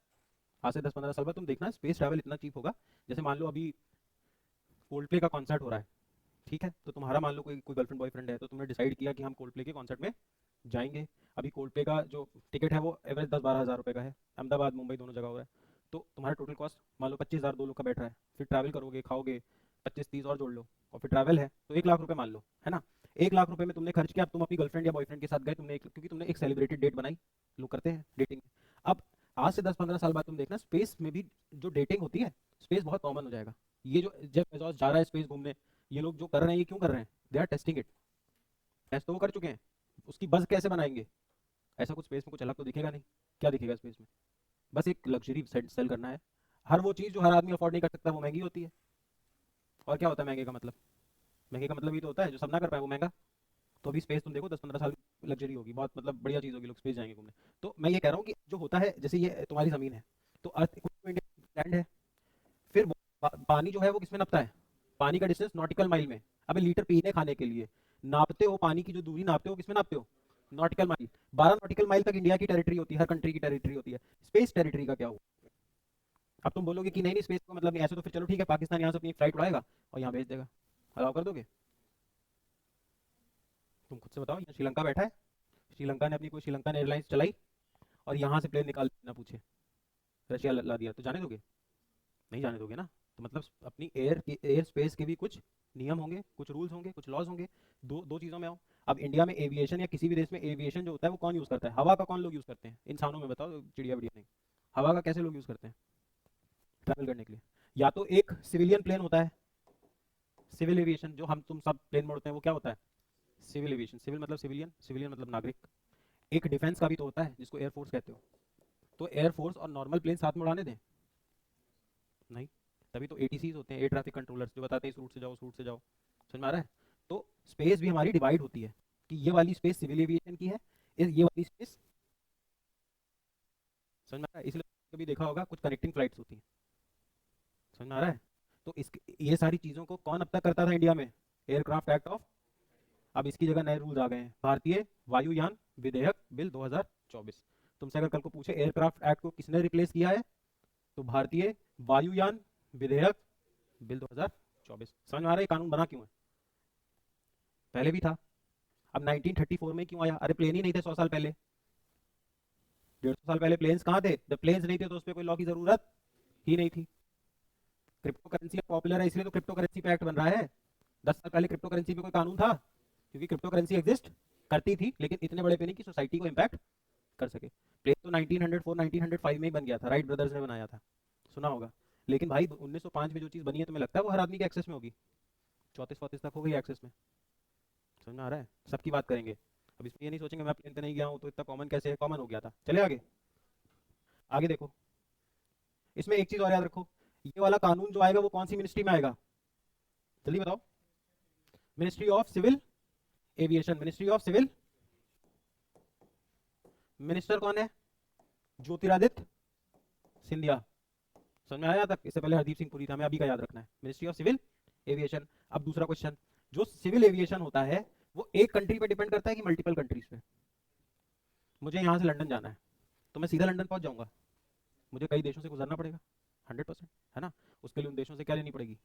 आज से 10-15 साल बाद तुम देखना स्पेस ट्रैवल इतना चीप होगा। जैसे मान लो अभी कोल्ड प्ले का कॉन्सर्ट हो रहा है, ठीक है? तो तुम्हारा मान लो कोई कोई गर्लफ्रेंड बॉयफ्रेंड है, तो तुमने डिसाइड किया कि हम कोल्ड प्ले के कॉन्सर्ट में जाएंगे। अभी कोल्ड प्ले का जो टिकट है वो एवरेज 10-12 हज़ार रुपये का है। अहमदाबाद मुंबई दोनों जगह हो रहा है। तो तुम्हारा टोटल कॉस्ट मान लो 25 हज़ार, 2 लोग का बैठ रहा है। फिर ट्रैवल करोगे, खाओगे, 25-30 और जोड़ लो, और फिर ट्रैवल है तो 1 लाख रुपये मान लो, है ना? 1 लाख रुपये में तुमने खर्च किया। अब तुम अपनी गर्लफ्रेंड या बॉयफ्रेंड के साथ गए, तुमने क्योंकि तुमने एक सेलिब्रेटेड डेट बनाई। लोग करते हैं डेटिंग। अब आज से 10-15 साल बाद तुम देखना स्पेस में भी जो डेटिंग होती है, स्पेस बहुत कॉमन हो जाएगा। ये जो जेफ बेजोस जा रहा है स्पेस घूमने, ये लोग जो कर रहे हैं ये क्यों कर रहे हैं? They are testing it. Test तो वो कर चुके हैं, उसकी बस कैसे बनाएंगे? ऐसा कुछ स्पेस में कुछ अलग तो दिखेगा नहीं। क्या दिखेगा स्पेस में? बस एक लग्जरी सेल करना है। हर वो चीज़ जो हर आदमी अफोर्ड नहीं कर सकता वो महंगी होती है। और क्या होता है महंगे का मतलब? महंगे का मतलब ये तो होता है जो सब ना कर पाए वो महंगा। तो अभी स्पेस तुम देखो 10-15 साल लग्जरी होगी, बहुत मतलब बढ़िया चीज़ होगी, लोग स्पेस जाएंगे घूमने। तो मैं ये कह रहा हूँ कि जो होता है, जैसे ये तुम्हारी ज़मीन है, तो अर्थ इंडिया लैंड है। फिर वो पानी जो है वो किसमें नापता है? पानी का डिस्टेंस नॉटिकल माइल में। अबे लीटर पीने खाने के लिए नापते हो, पानी की जो दूरी नापते हो किसमें नापते हो? Nautical mile. 12 नॉटिकल माइल तक इंडिया की टेरिटरी होती है, हर कंट्री की टेरिटरी होती है। स्पेस टेरिटरी का क्या हुआ? अब तुम बोलोगे कि नहीं नहीं स्पेस को मतलब नहीं, ऐसे तो फिर चलो ठीक है, पाकिस्तान यहाँ से अपनी फ्लाइट उड़ाएगा और यहाँ भेज देगा। अलाउ कर दोगे? तुम खुद से बताओ, यहाँ श्रीलंका बैठा है, श्रीलंका ने अपनी कोई श्रीलंकन एयरलाइंस चलाई और यहाँ से प्लेन निकाल बिना पूछे रशिया ला दिया, तो जाने दोगे? नहीं जाने दोगे ना। तो मतलब अपनी एयर स्पेस के भी कुछ नियम होंगे, कुछ रूल्स होंगे, कुछ लॉज होंगे। दो दो चीज़ों में आओ। अब इंडिया में एविएशन या किसी भी देश में एविएशन जो होता है वो कौन यूज़ करता है? हवा का कौन लोग यूज़ करते हैं इंसानों में? बताओ, चिड़िया विड़िया नहीं। हवा का कैसे लोग यूज़ करते हैं ट्रैवल करने के लिए? या तो एक सिविलियन प्लेन होता है, सिविल एविएशन, जो हम तुम सब प्लेन में उड़ते हैं वो क्या होता है? Civil aviation. सिविल मतलब सिविलियन, सिविलियन मतलब नागरिक। एक डिफेंस का भी तो होता है जिसको एयरफोर्स कहते हो। तो एयरफोर्स और नॉर्मल प्लेन साथ में उड़ाने दें? नहीं। तभी तो एटीसीज होते हैं, एयर ट्रैफिक कंट्रोलर्स, जो बताते हैं इस रूट से जाओ, उस रूट से जाओ। समझ में आ रहा है? तो स्पेस भी हमारी डिवाइड होती है कि ये वाली स्पेस सिविल एविएशन की है, ये वाली स्पेस। समझ में आ रहा है? इसलिए कभी देखा होगा कुछ कनेक्टिंग फ्लाइट्स होती हैं। समझ में आ रहा है? तो इस ये सारी चीज़ों को कौन अब तक करता था इंडिया में? Aircraft act of. अब इसकी जगह नए रूल्स आ गए हैं, भारतीय वायुयान विधेयक बिल 2024। तुमसे अगर कल को पूछे एयरक्राफ्ट एक्ट को किसने रिप्लेस किया है, तो भारतीय वायुयान विधेयक बिल 2024। समझ में आ रहा है ये कानून बना क्यों है? पहले भी था। अब 1934 में क्यों आया? अरे प्लेन ही नहीं थे 100 साल पहले। 150 साल पहले प्लेन्स कहाँ थे? जब प्लेन्स नहीं थे तो उस पर कोई लॉ की जरूरत ही नहीं थी। क्रिप्टो करेंसी पॉपुलर है इसलिए तो क्रिप्टो करेंसी पे एक्ट बन रहा है। 10 साल पहले क्रिप्टो करेंसी पे कोई कानून था? क्योंकि क्रिप्टो करेंसी एग्जिस्ट करती थी, लेकिन इतने बड़े पे नहीं कि सोसाइटी को इम्पैक्ट कर सके। प्लेन तो 1904 1905 में ही बन गया था, राइट ब्रदर्स ने बनाया था, सुना होगा। लेकिन भाई 1905 में जो चीज़ बनी है, तुम्हें लगता है वो हर आदमी के एक्सेस में होगी? 34-34 तक हो गई एक्सेस में। समझ में आ रहा है? सबकी बात करेंगे। अब इसमें ये नहीं सोचेंगे मैं प्लेन पे नहीं गया हूँ तो इतना कॉमन कैसे है, कॉमन हो गया था। चले आगे। आगे देखो, इसमें एक चीज़ और याद रखो, ये वाला कानून जो आएगा वो कौन सी मिनिस्ट्री में आएगा? जल्दी बताओ। Ministry of civil aviation. Ministry of civil. Minister कौन है? ज्योतिरादित्य सिंधिया। समझ में आया तक? इससे पहले हरदीप सिंह पुरी था, हमें अभी का याद रखना है, मिनिस्ट्री ऑफ सिविल एविएशन। अब दूसरा क्वेश्चन, जो सिविल एविएशन होता है वो एक कंट्री पे डिपेंड करता है कि मल्टीपल कंट्रीज पे? मुझे यहाँ से लंदन जाना है, तो मैं सीधा लंदन पहुंच जाऊंगा? मुझे कई देशों से गुजरना पड़ेगा, 100%, है ना? उसके लिए उन देशों से क्या लेनी पड़ेगी?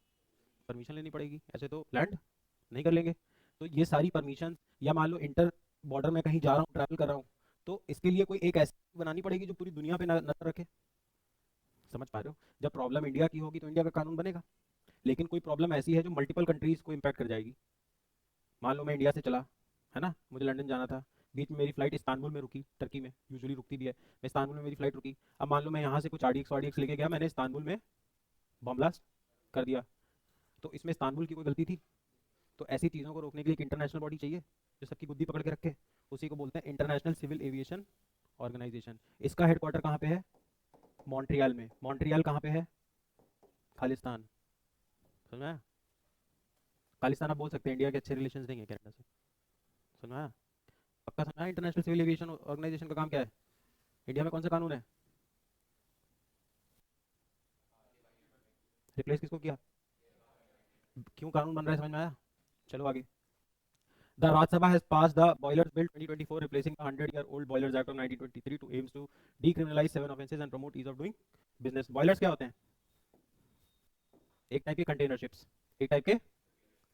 परमिशन लेनी पड़ेगी, ऐसे तो लैंड नहीं कर लेंगे। तो ये सारी परमिशन, या मान लो इंटर बॉर्डर में कहीं जा रहा हूँ, ट्रैवल कर रहा हूँ, तो इसके लिए कोई एक ऐसी बनानी पड़ेगी जो पूरी दुनिया पे नजर रखे। समझ पा रहे हो? जब प्रॉब्लम इंडिया की होगी तो इंडिया का कानून बनेगा। लेकिन कोई प्रॉब्लम ऐसी है जो मल्टीपल कंट्रीज को इम्पैक्ट कर जाएगी। मान लो मैं इंडिया से चला, है ना, मुझे लंदन जाना था, बीच में मेरी फ्लाइट इस्तांबुल में रुकी, टर्की में यूजुअली रुकती भी है, मैं इस्तांबुल में मेरी फ्लाइट रुकी। अब मान लो मैं यहाँ से कुछ आरडीएक्स लेके गया, मैंने इस्तांबुल में बम ब्लास्ट कर दिया, तो इसमें इस्तांबुल की कोई गलती थी? तो ऐसी चीज़ों को रोकने के लिए एक इंटरनेशनल बॉडी चाहिए जो सबकी बुद्धि पकड़ के रखे। उसी को बोलते हैं इंटरनेशनल सिविल एविएशन ऑर्गेनाइजेशन। इसका हेडक्वार्टर कहाँ पे है? मॉन्ट्रियल में। मॉन्ट्रियल कहाँ पे है? खालिस्तान। समझ में आया? खालिस्तान आप बोल सकते हैं, इंडिया के अच्छे रिलेशन नहीं है कनाडा से। सुना है? पक्का सुना है? इंटरनेशनल सिविल एविएशन ऑर्गेनाइजेशन का काम क्या है? इंडिया में कौन सा कानून है? रिप्लेस किसको किया? क्यों कानून बन रहा है, समझ में आया? चलो आगे। The Rajya Sabha has passed the Boilers Bill 2024, replacing the 100-year-old Boilers Act of 1923 to aims to decriminalize 7 offences and promote ease of doing business. Boilers क्या होते हैं? एक टाइप के कंटेनर शिप्स, एक टाइप के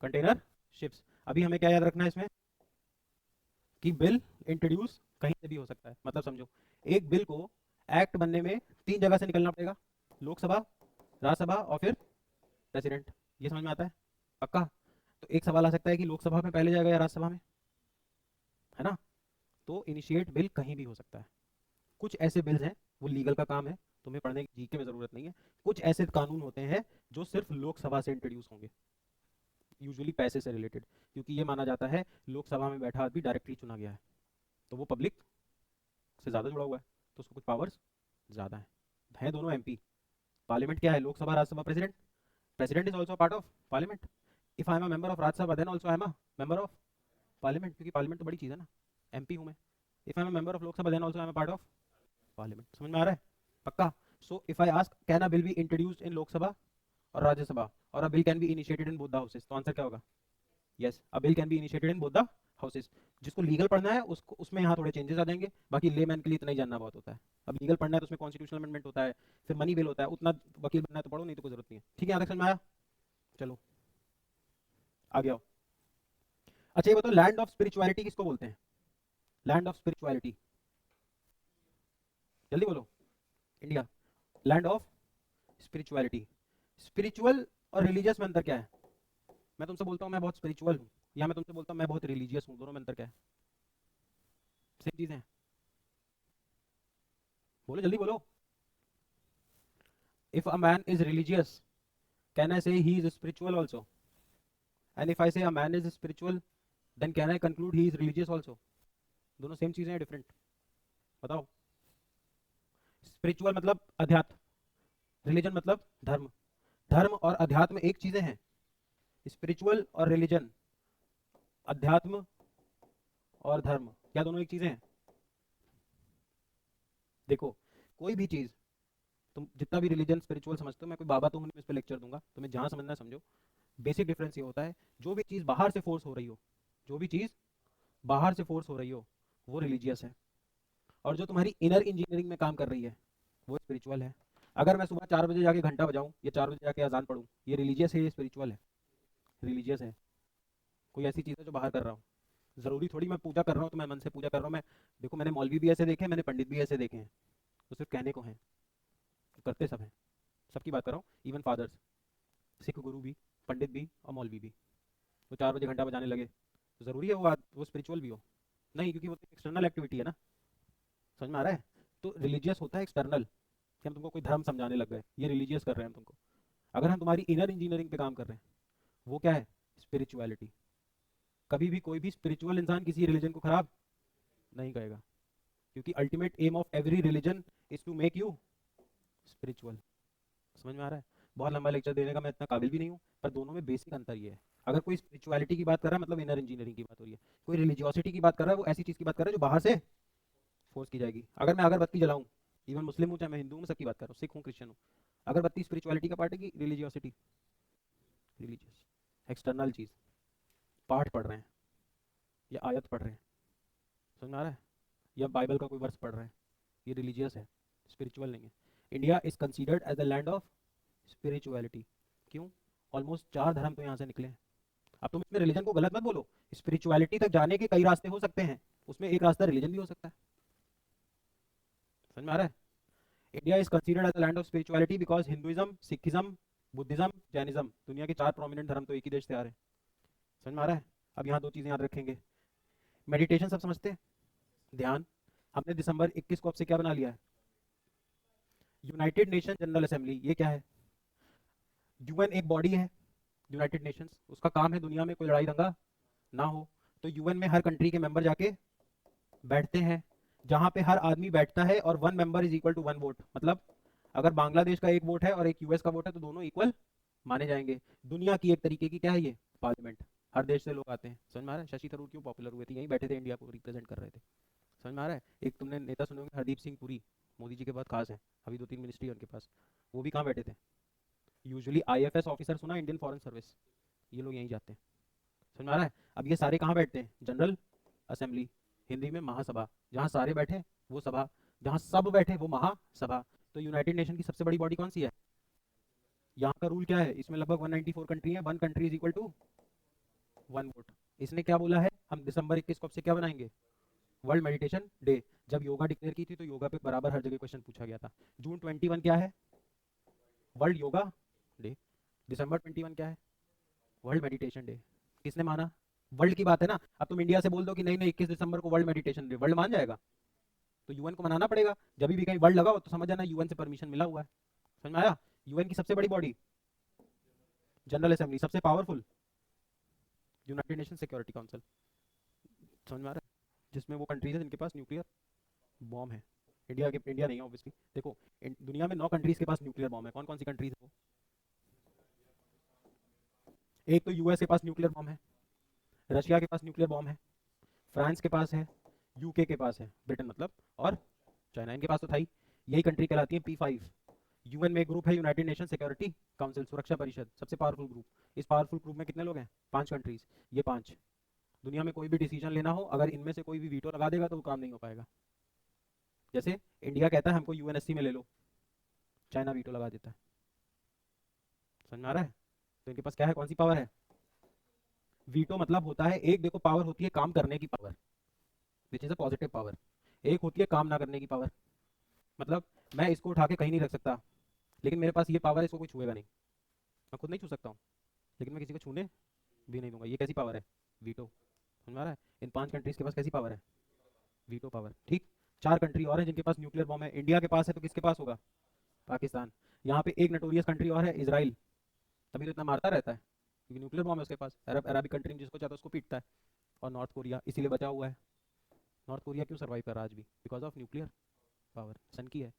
कंटेनर शिप्स। अभी हमें क्या याद रखना है इसमें कि बिल इंट्रोड्यूस कहीं से भी हो सकता है। मतलब समझो, एक बिल को एक्ट बनने में 3 जगह से निकलना पड़ेगा, लोकसभा, राज्यसभा और फिर प्रेसिडेंट। ये समझ में आता है? पक्का? तो एक सवाल आ सकता है कि लोकसभा में पहले जाएगा या राज्यसभा में, है ना? तो इनिशिएट बिल कहीं भी हो सकता है। कुछ ऐसे बिल्स हैं, वो लीगल का काम है, तुम्हें पढ़ने की जीके में जरूरत नहीं है। कुछ ऐसे कानून होते हैं जो सिर्फ लोकसभा से इंट्रोड्यूस होंगे, यूजुअली पैसे से रिलेटेड, क्योंकि ये माना जाता है लोकसभा में बैठा आदमी डायरेक्टली चुना गया है, तो वो पब्लिक से ज़्यादा जुड़ा हुआ है, तो उसको कुछ पावर्स ज़्यादा है दोनों एमपी। पार्लियामेंट क्या है? Lok Sabha, Rajya Sabha, president. President is also part of parliament. If I am a member of Rajya Sabha then also I am a member of parliament, क्योंकि पार्लियामेंट तो बड़ी चीज़ है ना, एमपी हूँ मैं। If I am a member of Lok Sabha then also I am a part of parliament. समझ में आ रहा है? पक्का? So if I ask can a bill be introduced in Lok Sabha और राज्यसभा और अ bill can be initiated in both the houses, तो आंसर क्या होगा? Yes, a bill can be initiated in both the houses. जिसको लीगल पढ़ना है उसको, उसमें यहाँ थोड़े चेंजेस आ जाएंगे, बाकी लेमैन के लिए इतना ही जानना बहुत होता है। अब लीगल पढ़ना है तो उसमें कॉन्स्टिट्यूशनल अमेंडमेंट होता है, फिर मनी बिल होता है, उतना वकील बनना है तो पढ़ो, नहीं तो कोई जरूरत नहीं है। ठीक है, यहाँ तक समझ में आया? चलो आगे आओ। अच्छा ये बताओ, लैंड ऑफ स्पिरिचुअलिटी किसको बोलते हैं? लैंड ऑफ स्पिरिचुअलिटी, जल्दी बोलो। India. Land of spirituality. Spiritual और रिलीजियस में अंतर क्या है? मैं तुमसे बोलता हूँ मैं बहुत स्पिरिचुअल हूँ, या मैं तुमसे बोलता हूँ मैं बहुत रिलीजियस हूँ, दोनों में अंतर क्या है? सेम चीजें हैं? बोलो जल्दी बोलो। If a man is religious, can I say he is spiritual also? And if I say a man is spiritual, then can I conclude he is religious also? दोनों सेम चीजें हैं, डिफरेंट? बताओ। स्पिरिचुअल मतलब अध्यात्म, रिलीजन मतलब धर्म। धर्म और अध्यात्म एक चीजें हैं। स्पिरिचुअल और रिलीजन, अध्यात्म और धर्म, क्या दोनों एक चीजें हैं? देखो, कोई भी चीज, तुम जितना भी रिलीजन स्पिरिचुअल समझते हो, मैं कोई बाबा तो हूं नहीं, मैं इस पे लेक्चर दूंगा, तुम्हें जहां समझना है समझो। बेसिक डिफरेंस ये होता है, जो भी चीज बाहर से फोर्स हो रही हो, जो भी चीज बाहर से फोर्स हो रही हो वो रिलीजियस है, और जो तुम्हारी इनर इंजीनियरिंग में काम कर रही है वो स्पिरिचुअल है। अगर मैं सुबह 4 बजे जाके घंटा बजाऊं या 4 बजे जाके अजान पढ़ूं, ये रिलीजियस है, ये स्पिरिचुअल है? रिलीजियस है। कोई ऐसी चीज़ है जो बाहर कर रहा हूँ, ज़रूरी थोड़ी मैं पूजा कर रहा हूँ तो मैं मन से पूजा कर रहा हूँ। मैं, देखो मैंने मौलवी भी ऐसे देखे हैं, मैंने पंडित भी ऐसे देखे हैं, तो सिर्फ कहने को हैं, तो करते सब हैं। सबकी बात कर रहा हूँ, इवन फादर्स, सिख गुरु भी, पंडित भी और मौलवी भी। वो 4 बजे घंटा बजाने लगे तो ज़रूरी है वो स्पिरिचुअल भी हो? नहीं, क्योंकि वो तो एक्सटर्नल एक्टिविटी है ना। समझ में आ रहा है? तो रिलीजियस होता है एक्सटर्नल, कि हम तुमको कोई धर्म समझाने लग गए, ये रिलीजियस कर रहे हैं हम तुमको। अगर हम तुम्हारी इनर इंजीनियरिंग पे काम कर रहे हैं, वो क्या है? स्पिरिचुअलिटी। कभी भी कोई भी स्पिरिचुअल इंसान किसी रिलीजन को खराब नहीं कहेगा, क्योंकि ultimate aim of every religion is to make you spiritual. समझ में आ रहा है? बहुत लंबा लेक्चर देने का मैं इतना काबिल भी नहीं हूँ, पर दोनों में बेसिक अंतर ये है। अगर कोई स्पिरिचुअलिटी की बात कर रहा है मतलब इनर इंजीनियरिंग की बात हो रही है, कोई रिलीजियोसिटी की बात कर रहा है वो ऐसी चीज़ की बात कर रहा है जो बाहर से फोर्स की जाएगी। अगर मैं अगरबत्ती जलाऊं, इवन मुस्लिम हूँ चाहे मैं हिंदू हूँ, मैं सबकी बात कर रहा हूँ, सिख हूँ क्रिश्चियन हूँ, अगरबत्ती स्पिरिचुअलिटी का पार्ट है कि रिलीजियोसिटी? रिलीजियस। एक्सटर्नल चीज़, पाठ पढ़ रहे हैं या आयत पढ़ रहे हैं, समझ में आ रहा है, या बाइबल का कोई वर्स पढ़ रहे हैं, ये रिलीजियस है, स्पिरिचुअल नहीं है। India is considered as the land of spirituality. क्यों? ऑलमोस्ट 4 धर्म तो यहाँ से निकले हैं। अब तुम इसमें रिलीजन को गलत मत बोलो, स्पिरिचुअलिटी तक जाने के कई रास्ते हो सकते हैं, उसमें एक रास्ता रिलीजन भी हो सकता है। समझ में आ रहा है? India is considered as the land of spirituality because Hinduism, Sikhism, Buddhism, Jainism, दुनिया के 4 प्रोमिनेंट धर्म तो एक ही देश से आ रहे हैं। समझ में आ रहा है? अब यहाँ 2 चीज़ें याद रखेंगे। मेडिटेशन सब समझते हैं, ध्यान। हमने दिसंबर 21 को आपसे क्या बना लिया है? United nation general assembly. ये क्या है? यूएन एक बॉडी है, यूनाइटेड नेशंस, उसका काम है दुनिया में कोई लड़ाई दंगा ना हो। तो यूएन में हर कंट्री के मेंबर जाके बैठते हैं, जहां पे हर आदमी बैठता है और 1 member is equal to 1 vote. मतलब अगर बांग्लादेश का 1 वोट है और एक यूएस का वोट है तो दोनों इक्वल माने जाएंगे। दुनिया की एक तरीके की क्या है ये पार्लियामेंट, हर देश से लोग आते हैं। समझ में आ रहा है? शशि थरूर क्यों पॉपुलर हुए थे? यहीं बैठे थे, इंडिया को रिप्रेजेंट कर रहे थे। समझ में आ रहा है? एक तुमने नेता सुने होंगे हरदीप सिंह पुरी, मोदी जी के बाद खास है, अभी 2-3 मिनिस्ट्री है उनके पास, वो भी कहाँ बैठे थे? यूजुअली आईएफएस ऑफिसर सुना, इंडियन फॉरेन सर्विस, ये लोग यहीं जाते हैं। समझ में आ रहा है? अब ये सारे कहाँ बैठते हैं? जनरल असेंबली, हिंदी में महासभा। जहाँ सारे बैठे वो सभा, जहाँ सब बैठे वो महासभा। तो यूनाइटेड नेशन की सबसे बड़ी बॉडी कौन सी है? यहाँ का रूल क्या है? इसमें लगभग 194 कंट्री है, 1 country is equal to 1 vote. इसने क्या बोला है? हम दिसंबर 21 को अब से क्या बनाएंगे? World meditation day. जब योगा डिक्लेयर की थी तो योगा पे बराबर हर जगह क्वेश्चन पूछा गया था। जून 21 क्या है? World yoga day. दिसंबर 21 क्या है? World meditation day. किसने माना? वर्ल्ड की बात है ना। अब तुम इंडिया से बोल दो कि नहीं नहीं 21 दिसंबर को वर्ल्ड मेडिटेशन डे, वर्ल्ड मान जाएगा? तो यूएन को मनाना पड़ेगा। जब भी कहीं वर्ल्ड लगा हो तो समझ जाना यूएन से परमिशन मिला हुआ है। समझ में आया? यूएन की सबसे बड़ी बॉडी जनरल असेंबली, सबसे powerful United nation security council. समझ में आ रहा है? जिसमें वो कंट्रीज है जिनके पास न्यूक्लियर बॉम्ब है। इंडिया नहीं है ऑब्वियसली। देखो दुनिया में 9 कंट्रीज के पास न्यूक्लियर बॉम्ब है। कौन कौन सी कंट्रीज है वो? एक तो यूएस के पास न्यूक्लियर बॉम्ब है, रशिया के पास न्यूक्लियर बॉम्ब है, फ्रांस के पास है, यूके के पास है, ब्रिटेन मतलब, और चाइना, इनके पास तो था ही। यही कंट्री कहलाती है P5। यूएन में एक ग्रुप है यूनाइटेड नेशन सिक्योरिटी काउंसिल, सुरक्षा परिषद, सबसे पावरफुल ग्रुप। इस पावरफुल ग्रुप में कितने लोग हैं? 5 कंट्रीज। ये 5 दुनिया में कोई भी डिसीजन लेना हो, अगर इनमें से कोई भी वीटो लगा देगा तो वो काम नहीं हो पाएगा। जैसे इंडिया कहता है हमको यूएनएससी में ले लो, चाइना वीटो लगा देता है। समझ में आ रहा है? तो इनके पास क्या है? कौन सी पावर है? वीटो मतलब होता है, एक देखो पावर होती है काम करने की power, which is a positive power. एक होती है काम ना करने की पावर। मतलब मैं इसको उठा के कहीं नहीं रख सकता, लेकिन मेरे पास ये पावर है, इसको कोई छुएगा नहीं। मैं खुद नहीं छू सकता हूँ, लेकिन मैं किसी को छूने भी नहीं दूंगा। ये कैसी पावर है? वीटो। समझ में आ रहा है? इन 5 कंट्रीज के पास कैसी पावर है? Veto power. ठीक। 4 कंट्री और हैं जिनके पास न्यूक्लियर बॉम्ब है। इंडिया के पास है तो किसके पास होगा? पाकिस्तान। यहाँ पे एक नटोरियस कंट्री और है, इसराइल। तभी तो इतना मारता रहता है, क्योंकि न्यूक्लियर बॉम्ब है उसके पास। अरबिक कंट्री जिसको चाहता है उसको पीटता है। और नॉर्थ कोरिया इसीलिए बचा हुआ है। नॉर्थ कोरिया क्यों सर्वाइव कर रहा है आज भी? Because of nuclear power. Sun की है।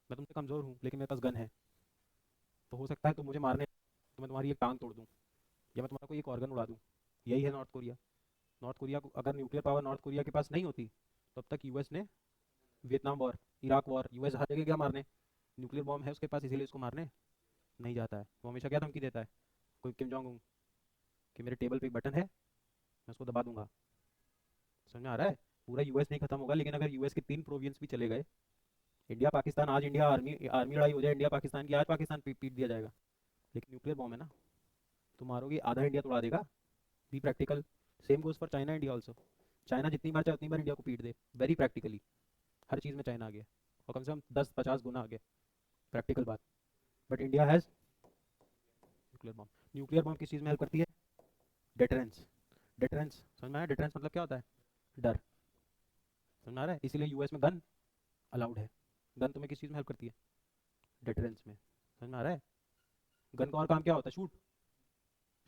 मैं तुमसे कमजोर हूँ लेकिन मेरे पास गन है, तो हो सकता है तुम मुझे मारने तो मैं तुम्हारी एक टांग तोड़ दूँ, या मैं तुम्हारा कोई एक ऑर्गन उड़ा दूँ। यही है नॉर्थ कोरिया। नॉर्थ कोरिया को अगर न्यूक्लियर पावर नॉर्थ कोरिया के पास नहीं होती तो अब तक यूएस ने Vietnam war, Iraq war, US हर जगह क्या मारने? न्यूक्लियर बॉम्ब है उसके पास, इसीलिए उसको मारने नहीं जाता है। वो हमेशा क्या धमकी देता है? कोई किम जोंग उन, कि मेरे टेबल पे एक बटन है, मैं उसको दबा दूंगा। समझ में आ रहा है? पूरा यूएस नहीं खत्म होगा, लेकिन अगर यूएस के 3 प्रोविंस भी चले गए, इंडिया पाकिस्तान, आज इंडिया आर्मी आर्मी लड़ाई हो जाए इंडिया पाकिस्तान की, आज पाकिस्तान पीट दिया जाएगा। लेकिन न्यूक्लियर बॉम्ब है ना, तुम मारोगे आधा इंडिया तोड़ा देगा। Be practical. Same goes for China, India also. China जितनी बार चाहे उतनी बार इंडिया को पीट दे, वेरी प्रैक्टिकली। हर चीज़ में चाइना आ गया, और कम से कम 10-50 गुना आ गया, प्रैक्टिकल बात। But India has nuclear bomb. Nuclear bomb किस चीज़ में हेल्प करती है? डिटरेंस। डिटरेंस समझ में आया? डिटरेंस मतलब क्या होता है? डर। समझ में आ रहा है? इसीलिए यूएस में गन अलाउड है। गन तुम्हें किस चीज़ में हेल्प करती है? डिटरेंस में। समझ में आ रहा है? गन का और काम क्या होता है? शूट।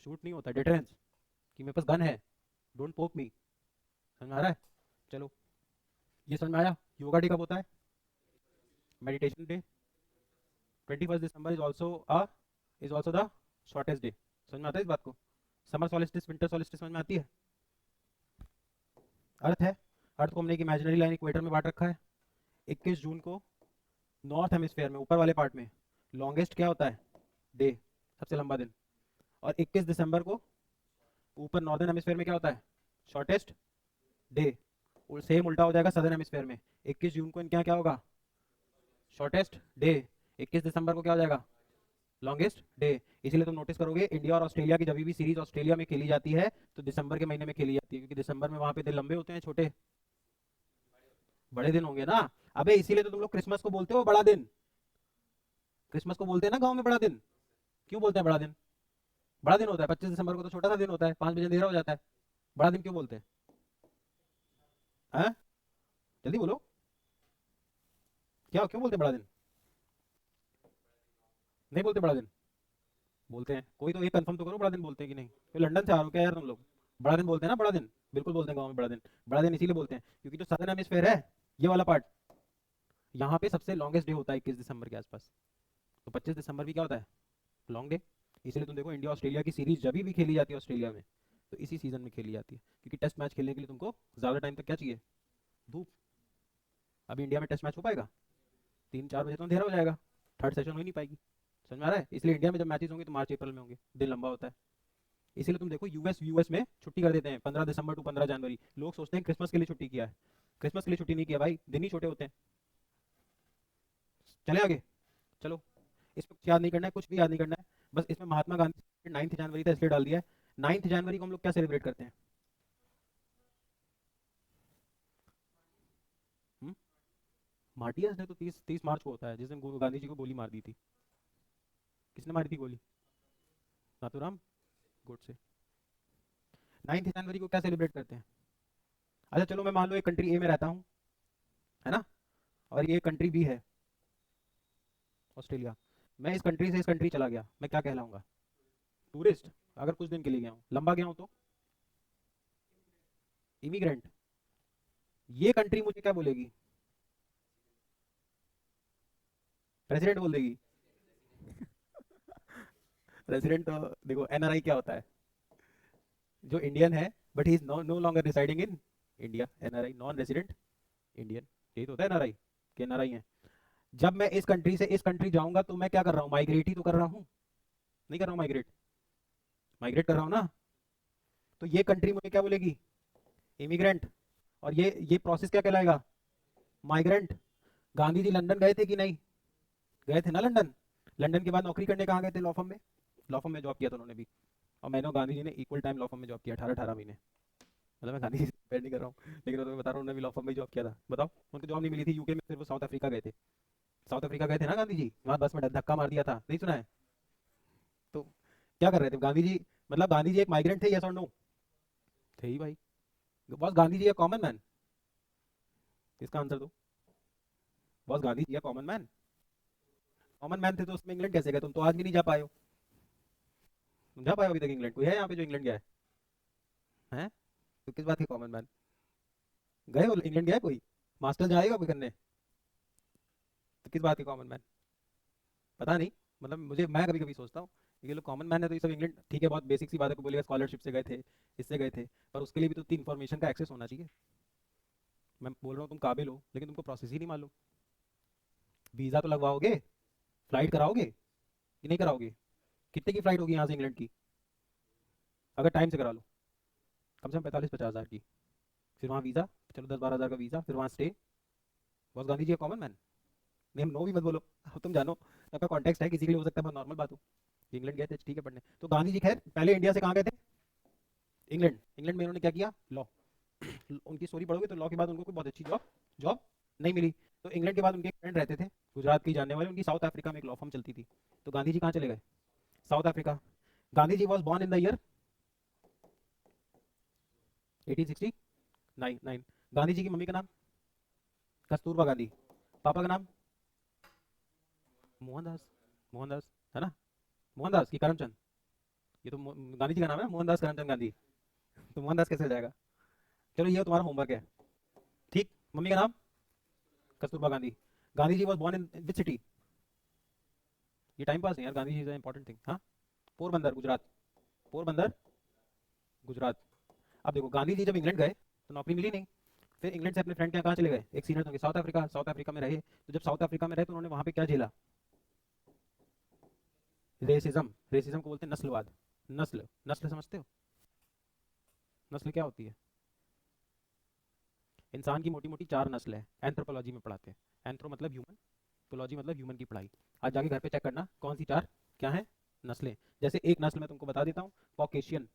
शूट नहीं होता, डिटरेंस, कि मेरे पास गन है, डोंट पोक मी। समझ में आ रहा है? चलो, ये समझ में आया? योगा डे कब होता है? Meditation day 21 December is also the shortest day. समझ में आता है इस बात को? समर सॉलिस्टिस, विंटर सॉलिस्टिस समझ में आती है? अर्थ है, अर्थ को हमने एक इमेजिनरी लाइन इक्वेटर में बांट रखा है। 21 जून को नॉर्थ हेमिस्फेयर में ऊपर वाले पार्ट में लॉन्गेस्ट क्या होता है? डे, सबसे लंबा दिन। और 21 दिसंबर को ऊपर नॉर्दर्न हेमिस्फेयर में क्या होता है? Shortest day. सेम उल्टा हो जाएगा सदर्न हेमिस्फेयर में। 21 जून को इनके यहाँ क्या होगा? Shortest day. 21 दिसंबर को क्या हो जाएगा? Longest day. इसीलिए तुम नोटिस करोगे इंडिया और ऑस्ट्रेलिया की जब भी सीरीज ऑस्ट्रेलिया में खेली जाती है तो दिसंबर के महीने में खेली जाती है, क्योंकि दिसंबर में वहां पे दिन लंबे होते हैं, छोटे बड़े दिन होंगे ना। अबे इसीलिए तो तुम लोग क्रिसमस को बोलते हो बड़ा दिन। क्रिसमस को बोलते हैं ना गाँव में बड़ा दिन। क्यों बोलते हैं बड़ा दिन? बड़ा दिन होता है। 25 दिसंबर को तो छोटा सा दिन होता है, 5 बजे अंधेरा हो जाता है। बड़ा दिन क्यों बोलते हैं? हैं? जल्दी बोलो, क्या क्यों बोलते हैं बड़ा दिन? नहीं बोलते बड़ा दिन? बोलते हैं। कोई तो ये कंफर्म तो करो, बड़ा दिन बोलते हैं कि नहीं? तो लंदन से आ रहे हो क्या यार तुम लोग? बड़ा दिन बोलते हैं ना, बड़ा दिन बिल्कुल बोलते हैं गाँव में बड़ा दिन। बड़ा दिन इसीलिए बोलते हैं क्योंकि जो सदर्न हेमिस्फेयर है, ये वाला पार्ट, यहाँ पे सबसे लॉन्गेस्ट डे होता है 21 दिसंबर के आसपास। तो 25 दिसंबर भी क्या होता है? Long day. इसलिए तुम देखो इंडिया ऑस्ट्रेलिया की सीरीज जब भी खेली जाती है ऑस्ट्रेलिया में तो इसी सीजन में खेली जाती है, क्योंकि टेस्ट मैच खेलने के लिए तुमको ज़्यादा टाइम तक क्या चाहिए, धूप। अभी इंडिया में टेस्ट मैच हो पाएगा? 3-4 बजे तो अंधेरा हो जाएगा, थर्ड सेशन हो ही नहीं पाएगी। समझ में आ रहा है? इसलिए इंडिया में जब मैचेस होंगे तो मार्च अप्रैल में होंगे, दिन लंबा होता है। इसीलिए तुम देखो यूएस में छुट्टी कर देते हैं 15 दिसंबर टू 15 जनवरी। लोग सोचते हैं क्रिसमस के लिए छुट्टी किया है, क्रिसमस के लिए छुट्टी नहीं किया भाई, दिन ही छोटे होते हैं। चले आगे, चलो। इसमें कुछ याद नहीं करना है, कुछ भी याद नहीं करना है। बस इसमें महात्मा गांधी 9 जनवरी था इसलिए डाल दिया है। 9 जनवरी को हम लोग क्या सेलिब्रेट करते हैं? हम्म? मार्टियर्स डे तो 30 मार्च को होता है, जिस दिन गांधी जी को गोली मार दी थी। किसने मारी थी गोली? नाथूराम गोडसे। 9 जनवरी को क्या सेलिब्रेट करते हैं? अच्छा चलो, मैं मान लो एक कंट्री ए में रहता हूँ, है ना, और ये कंट्री बी है, ऑस्ट्रेलिया। मैं इस कंट्री से इस कंट्री चला गया, मैं क्या कहलाऊंगा? टूरिस्ट। अगर कुछ दिन के लिए गया हूँ, लंबा गया हूँ तो इमिग्रेंट। ये कंट्री मुझे क्या बोलेगी? प्रेसिडेंट बोल देगी। रेसिडेंट तो देखो एनआरआई क्या होता है? जो इंडियन है but he is no longer residing in India, NRI non resident Indian. यही तो होता है एनआरआई, कि एनआरआई है। जब मैं इस कंट्री से इस कंट्री जाऊंगा तो मैं क्या कर रहा हूँ? माइग्रेट ही तो कर रहा हूँ, नहीं कर रहा हूँ माइग्रेट? माइग्रेट कर रहा हूँ ना। तो ये कंट्री मुझे क्या बोलेगी? इमिग्रेंट। और ये प्रोसेस क्या कहलाएगा? माइग्रेंट। गांधी जी लंदन गए थे कि नहीं? गए थे ना लंदन। लंदन के बाद नौकरी करने कहाँ गए थे? लॉ फर्म में। लॉ फर्म में जॉब किया था उन्होंने भी। और मैंने और गांधी जी ने इक्वल टाइम लॉ फर्म में जॉब किया, 18-18 महीने। मतलब मैं गांधी जी से कंपेयर नहीं कर रहा हूँ, लेकिन मैं तुम्हें बता रहा हूँ उन्होंने भी लॉ फर्म में जॉब किया था। बताओ, उनको जॉब नहीं मिली थी यूके में, फिर वो साउथ अफ्रीका गए थे। साउथ अफ्रीका गए थे ना गांधी जी, वहाँ बस में धक्का मार दिया था, नहीं सुना है? तो क्या कर रहे थे गांधी जी? मतलब गांधी जी एक माइग्रेंट थे, यस और नो? थे ही भाई। बॉस गांधी जी है कॉमन मैन? इसका आंसर दो। बॉस गांधी जी है कॉमन मैन? कॉमन मैन थे तो उसमें इंग्लैंड कैसे गए? तुम तो आज भी नहीं जा पाए हो। तुम जा पाए हो अभी तक इंग्लैंड? कोई है यहाँ पे जो इंग्लैंड गया है? तो किस बात के कॉमन मैन? गए हो इंग्लैंड? गया है कोई? मास्टर जाएगा कोई करने? तो किस बात के कॉमन मैन? पता नहीं। मतलब मुझे, मैं कभी कभी सोचता हूँ ये लोग कॉमन मैन है तो ये सब इंग्लैंड ठीक है, बहुत बेसिक सी बात है, को बोलेगा स्कॉलरशिप से गए थे, इससे गए थे। पर उसके लिए भी तो इन्फॉर्मेशन का एक्सेस होना चाहिए। मैं बोल रहा हूँ तुम काबिल हो लेकिन तुमको प्रोसेस ही नहीं मालूम। वीज़ा तो लगवाओगे, फ्लाइट कराओगे कि नहीं कराओगे? कितने की फ्लाइट होगी यहाँ से इंग्लैंड की, अगर टाइम से करा लो? कम से कम 45-50 हज़ार की। फिर वहाँ वीज़ा, चलो 10-12 हज़ार का वीज़ा, फिर वहाँ स्टे। बॉस गांधी जी है कॉमन मैन? नेम नो भी मत बोलो, अब तुम जानो सबका कॉन्टेक्स्ट है, किसी के लिए हो सकता है बहुत नॉर्मल बात हो। इंग्लैंड गए थे ठीक है पढ़ने, तो गांधी जी खैर पहले इंडिया से कहाँ गए थे? इंग्लैंड। इंग्लैंड में इन्होंने क्या किया? लॉ। उनकी स्टोरी पढ़ोगे तो लॉ के बाद उनको कोई बहुत अच्छी जॉब जॉब नहीं मिली। तो इंग्लैंड के बाद उनके एक फ्रेंड रहते थे गुजरात के ही जानने वाले, उनकी साउथ अफ्रीका में एक लॉ फर्म चलती थी। तो गांधी जी कहाँ चले गए? South Africa. Gandhi ji was born in the year 1869। Gandhi ji की मम्मी का नाम कस्तूरबा गांधी, पापा का नाम मोहनदास। मोहनदास है ना? मोहनदास की करमचंद। ये तो गांधी जी का नाम है ना, मोहनदास करमचंद गांधी। तो मोहनदास कैसे हो जाएगा? चलो ये तुम्हारा होमवर्क है। ठीक, मम्मी का नाम Kasturba Gandhi. Gandhi ji was born in which city? ये टाइम पास नहीं यार, Gandhi ji is important thing. हाँ, पोरबंदर गुजरात। पोरबंदर गुजरात। अब देखो गांधी जी जब इंग्लैंड गए तो नौकरी मिली नहीं, फिर इंग्लैंड से अपने फ्रेंड के यहाँ कहाँ चले गए? एक सीनियर थे साउथ अफ्रीका। साउथ अफ्रीका में रहे, तो जब साउथ अफ्रीका में रहे तो उन्होंने वहाँ पे क्या झेला? रेसिज्म। रेसिज्म को बोलते हैं नस्लवाद। नस्ल, नस्ल समझते हो? नस्ल क्या होती है? इंसान की मोटी मोटी 4 नस्ल है, एंथ्रोपोलॉजी में पढ़ाते हैं। एंथ्रो मतलब ह्यूमन, पोलॉजी मतलब ह्यूमन की पढ़ाई। आज जाके घर पे चेक करना कौन सी 4 क्या है नस्लें। जैसे एक नस्ल मैं तुमको बता देता हूँ, कॉकेशियन।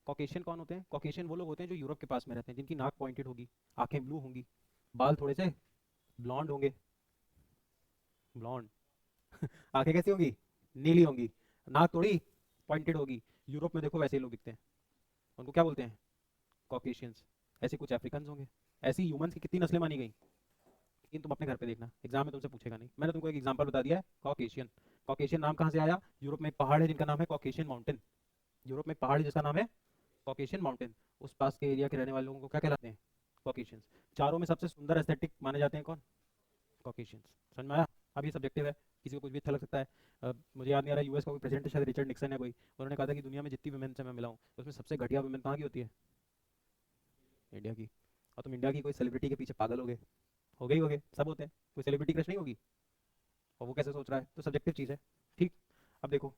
कॉकेशियन कौन होते हैं? कॉकेशियन वो लोग होते हैं जो यूरोप के पास में रहते हैं, जिनकी नाक पॉइंटेड होगी, आंखें ब्लू होंगी, बाल थोड़े से ब्लॉन्ड होंगे। ब्लॉन्ड। आंखें कैसी होंगी? नीली होंगी। नाक थोड़ी पॉइंटेड होगी। यूरोप में देखो वैसे ही लोग दिखते हैं, उनको क्या बोलते हैं? कॉकेशियंस। ऐसे कुछ अफ्रीकन होंगे। ऐसी ह्यूमंस की कितनी नस्लें मानी गई? लेकिन तुम अपने घर पे देखना, एग्जाम में तुमसे पूछेगा नहीं। मैंने तुमको एक एग्जांपल बता दिया है, कॉकेशियन। कॉकेशियन नाम कहाँ से आया? यूरोप में एक पहाड़ है जिनका नाम है कॉकेशियन माउंटेन। यूरोप में एक पहाड़ है जिसका नाम है कॉकेशियन माउंटेन। उस पास के एरिया के रहने वाले लोगों को क्या कहलाते हैं? कॉकेशियंस। चारों में सबसे सुंदर एस्थेटिक माने जाते हैं कौन? कॉकेशियंस। समझ में आया? अब ये सब्जेक्टिव है किसी को कुछ भी अच्छा लग सकता है। मुझे याद नहीं आ रहा, यूएस का कोई प्रेसिडेंट शायद रिचर्ड निक्सन है कोई, उन्होंने कहा था कि दुनिया में जितनी वुमेन से मैं मिला हूँ उसमें सबसे घटिया वुमेन कहाँ की होती है? इंडिया की। और तुम इंडिया की कोई सेलिब्रिटी के पीछे पागल हो गए ही हो गए, सब होते हैं, कोई सेलिब्रिटी क्रश नहीं होगी? और वो कैसे सोच रहा है? तो सब्जेक्टिव चीज़ है। ठीक। अब देखो,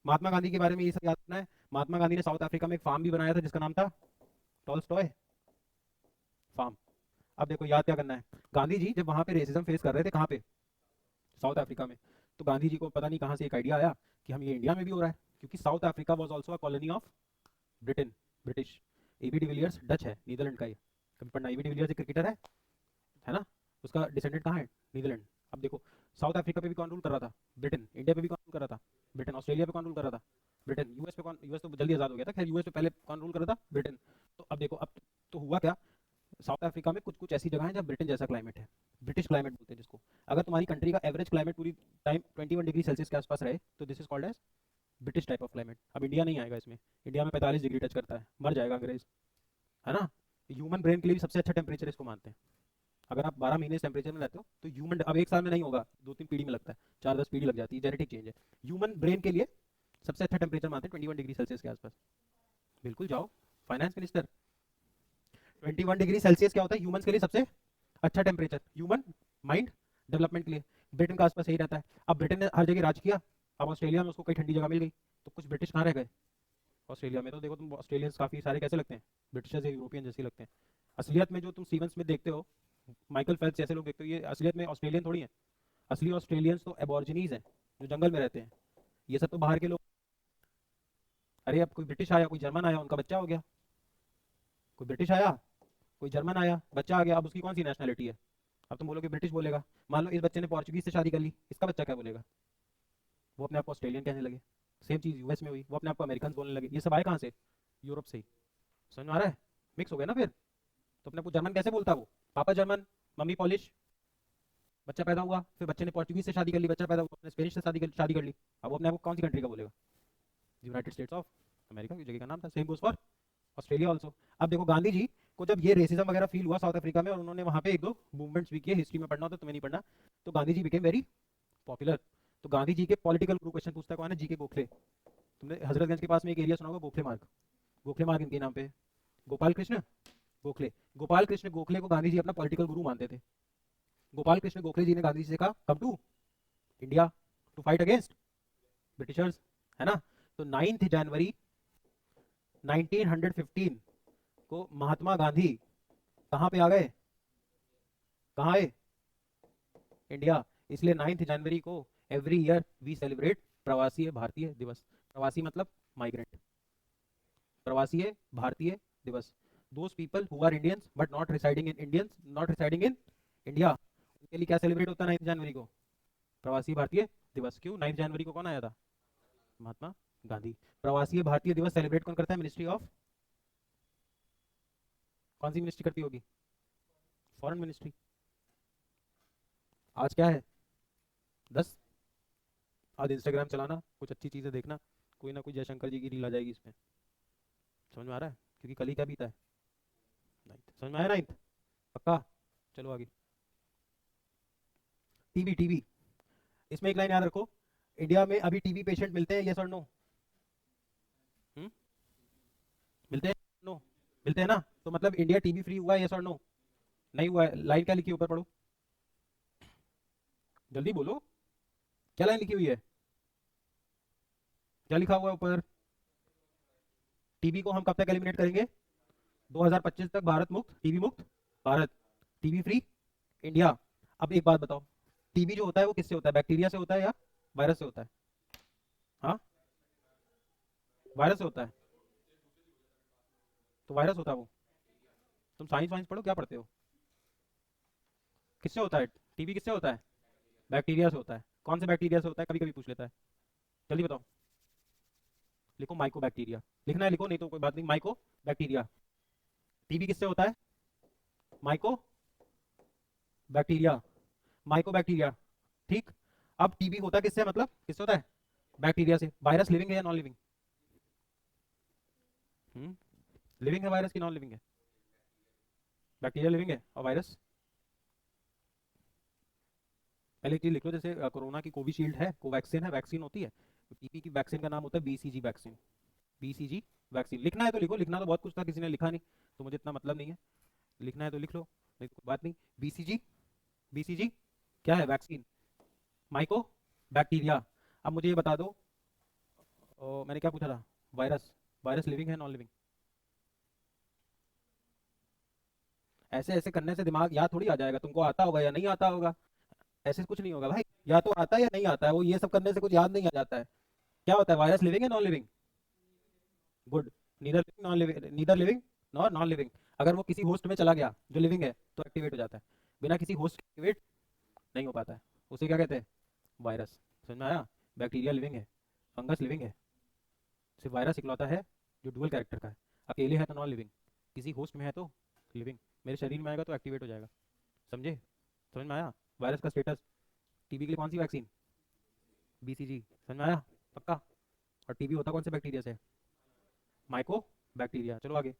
महात्मा गांधी के बारे में ये सब याद रखना है। महात्मा गांधी ने साउथ अफ्रीका में एक फार्म भी बनाया था जिसका नाम था टॉलस्टॉय फार्म। अब देखो याद क्या करना है, गांधी जी जब वहां पे रेसिज्म फेस कर रहे थे, कहाँ पे? साउथ अफ्रीका में। तो गांधी जी को पता नहीं कहाँ से एक आइडिया आया कि हम ये इंडिया में भी हो रहा है, क्योंकि South Africa was also a colony of Britain, British. AB de Villiers Dutch है, नीदरलैंड का ये। कभी पढ़ना, एबी डिविलियर्स एक क्रिकेटर है ना, उसका डिसेंडेंट कहाँ है? नीदरलैंड। अब देखो, साउथ अफ्रीका पे भी कौन रूल कर रहा था? ब्रिटेन। इंडिया पे भी कौन रूल कर रहा था? ब्रिटेन। ऑस्ट्रेलिया पे कौन रूल कर रहा था? ब्रिटेन। यूएस पे कौन, यूएस तो जल्दी आजाद हो गया था, खैर यूएस पे पहले कौन रूल कर रहा था? ब्रिटेन। तो अब देखो, अब तो हुआ क्या, साउथ अफ्रीका में कुछ कुछ ऐसी जगह है जहाँ ब्रिटेन जैसा क्लाइमेट है, ब्रिटिश क्लाइमेट बोलते हैं जिसको। अगर तुम्हारी कंट्री का एवरेज क्लाइमेट पूरी टाइम 21 डिग्री सेल्सियस के आसपास रहे तो this is called as British type of climate. अब इंडिया नहीं आएगा इसमें, इंडिया में 45 डिग्री टच करता है, मर जाएगा अंग्रेज, है ना। ह्यूमन ब्रेन के लिए भी सबसे अच्छा टेम्परेचर इसको मानते हैं। अगर आप 12 महीने इस टेम्परेचर में रहते हो तो ह्यूमन, अब एक साल में नहीं होगा, 2-3 पीढ़ी में लगता है, 4-10 पीढ़ी लग जाती है, जेनेटिक चेंज है। ह्यूमन ब्रेन के लिए सबसे अच्छा टेम्परेचर मानते हैं 21 डिग्री सेल्सियस के आसपास। बिल्कुल जाओ, फाइनेंस मिनिस्टर। 21 डिग्री सेल्सियस क्या होता है ह्यूमन के लिए सबसे अच्छा टेम्परेचर, ह्यूमन माइंड डेवलपमेंट के लिए। ब्रिटेन का आसपास सही रहता है। अब ब्रिटेन ने हर जगह राज किया, अब ऑस्ट्रेलिया में उसको कई ठंडी जगह मिल गई, तो कुछ ब्रिटिश कहाँ रह गए? ऑस्ट्रेलिया में। तो देखो तुम, ऑस्ट्रेलियंस काफी सारे कैसे लगते हैं? ब्रिटिशर्स या यूरोपियन जैसे लगते हैं। असलियत में जो तुम स्टीवन स्मिथ देखते हो, माइकल फेल्प्स जैसे लोग देखते हो, ये असलियत में ऑस्ट्रेलियन थोड़ी है। असली ऑस्ट्रेलियंस तो एबॉर्जिनीज हैं, जो जंगल में रहते हैं। ये सब तो बाहर के लोग। अरे अब कोई ब्रिटिश आया, कोई जर्मन आया, उनका बच्चा हो गया। कोई ब्रिटिश आया, कोई जर्मन आया, बच्चा आ गया, अब उसकी कौन सी नेशनलिटी है? अब तुम बोलोगे ब्रिटिश बोलेगा। मान लो इस बच्चे ने पोर्चुगीज से शादी कर ली, इसका बच्चा क्या बोलेगा? वो अपने आप को ऑस्ट्रेलियन कहने लगे। सेम चीज़ यूएस में हुई, वो अपने आप को अमेरिकन बोलने लगे। ये सब आए कहाँ से? यूरोप से ही। समझ में आ रहा है? मिक्स हो गया ना फिर। तो अपने को जर्मन कैसे बोलता वो? पापा जर्मन, मम्मी पॉलिश। बच्चा पैदा हुआ, फिर बच्चे ने पोर्चुगीज से शादी कर ली, बच्चा पैदा हुआ, उसने स्पेनिश से शादी कर ली। अब वो अपने आप को कौन सी कंट्री का बोलेगा? यूनाइटेड स्टेट्स ऑफ अमेरिका की जगह का नाम था। Same goes for Australia also. अब देखो, गांधी जी को जब ये रेसिज्म वगैरह फील हुआ साउथ अफ्रीका में, और उन्होंने वहां पे एक दो मूवमेंट्स भी किए, हिस्ट्री में पढ़ना होता, तुम्हें नहीं पढ़ना, तो Gandhi ji became very popular. तो गांधी जी के पॉलिटिकल गुरु, क्वेश्चन पूछता है कौन है? जी के गोखले। तुमने हजरतगंज के पास में एक एरिया सुना होगा, गोखले मार्ग। गोखले मार्ग इनके नाम पे है। गोपाल कृष्ण गोखले। गोपाल कृष्ण गोखले को गांधी जी अपना पॉलिटिकल गुरु मानते थे। गोपाल कृष्ण गोखले जी ने गांधी जी से कहा, come to India to fight against Britishers, है ना। तो 9 जनवरी 1915 को महात्मा गांधी कहाँ पे आ गए? कहाँ आए? इंडिया। इसलिए 9 जनवरी को एवरी ईयर वी सेलिब्रेट प्रवासी भारतीय दिवस। प्रवासी मतलब migrant, Pravasi Bharatiya Divas. Those people who are Indians but not residing in Indians, not residing in India, उनके लिए क्या सेलिब्रेट होता है 9 जनवरी को? प्रवासी भारतीय दिवस। क्यों? 9 जनवरी को कौन आया था? महात्मा गांधी। प्रवासी भारतीय दिवस सेलिब्रेट कौन करता है? मिनिस्ट्री ऑफ, कौन सी मिनिस्ट्री करती होगी? Foreign ministry. आज क्या है? 10। आज इंस्टाग्राम चलाना, कुछ अच्छी चीज़ें देखना, कोई ना कोई जयशंकर जी की रील आ जाएगी इसमें। समझ में आ रहा है? क्योंकि कल ही क्या बीता है? 9th। समझ में आया? 9th पक्का। चलो आगे। TB, TB. इसमें एक लाइन याद रखो, इंडिया में अभी टीबी पेशेंट मिलते हैं, यस और नो? मिलते हैं? नो? मिलते हैं ना, तो मतलब इंडिया टीबी फ्री हुआ है, यस और नो? नहीं हुआ है। लाइन क्या लिखी है ऊपर, पढ़ो, जल्दी बोलो, क्या लाइन लिखी हुई है? क्या लिखा हुआ है ऊपर? टीबी को हम कब तक एलिमिनेट करेंगे? 2025 तक भारत मुक्त, टीबी मुक्त भारत, टीबी फ्री इंडिया। अब एक बात बताओ, टीबी जो होता है वो किससे होता है? बैक्टीरिया से होता है या वायरस से होता है? हाँ, वायरस से होता है। तो वायरस होता है वो। तुम साइंस वाइंस पढ़ो, क्या पढ़ते हो? किससे होता है टीबी? किससे होता है? बैक्टीरिया से होता है। कौन से बैक्टीरिया से होता है? कभी कभी पूछ लेता है, जल्दी बताओ। लिखो माइको बैक्टीरिया, लिखना है लिखो, नहीं तो कोई बात नहीं। Micro bacteria. टीबी किससे होता है? Mycobacteria, mycobacteria. ठीक। अब टीबी होता किससे, मतलब किससे होता है? बैक्टीरिया से। वायरस लिविंग है या नॉन लिविंग? लिविंग है वायरस की नॉन लिविंग है? बैक्टीरिया लिविंग है और वायरस पहले एक चीज लिख लो, जैसे कोरोना की कोविशील्ड है, कोवैक्सीन है, वैक्सीन होती है, तो टीबी की वैक्सीन का नाम होता है बीसीजी वैक्सीन। बीसीजी वैक्सीन लिखना है तो लिखो, लिखना तो बहुत कुछ था, किसी ने लिखा नहीं तो मुझे इतना मतलब नहीं है, लिखना है तो लिख लो, नहीं तो कोई बात नहीं। बीसीजी, बीसीजी क्या है? Vaccine, mycobacteria. अब मुझे ये बता दो, मैंने क्या पूछा था? वायरस, वायरस लिविंग है नॉन लिविंग? ऐसे ऐसे करने से दिमाग याद थोड़ी आ जाएगा, तुमको आता होगा या नहीं आता होगा, ऐसे कुछ नहीं होगा भाई, या तो आता है या नहीं आता है, वो ये सब करने से कुछ याद नहीं आ जाता है। क्या होता है? वायरस लिविंग है non living? Good. Neither living non living, neither living nor non living. अगर वो किसी होस्ट में चला गया जो लिविंग है तो एक्टिवेट हो जाता है, बिना किसी होस्ट के एक्टिवेट नहीं हो पाता है, उसे क्या कहते हैं? वायरस। समझ में आया? बैक्टीरिया लिविंग है, फंगस लिविंग है, सिर्फ वायरस इकलौता है जो डुअल कैरेक्टर का है, अकेले है तो नॉन लिविंग, किसी होस्ट में है तो लिविंग, मेरे शरीर में आएगा तो एक्टिवेट हो जाएगा। समझे? समझ में आया? वायरस का स्टेटस। टीबी के लिए कौन सी वैक्सीन? बीसीजी। समझ में आया? पक्का? और टीबी होता कौन से बैक्टीरिया से? Mycobacteria. चलो आगे।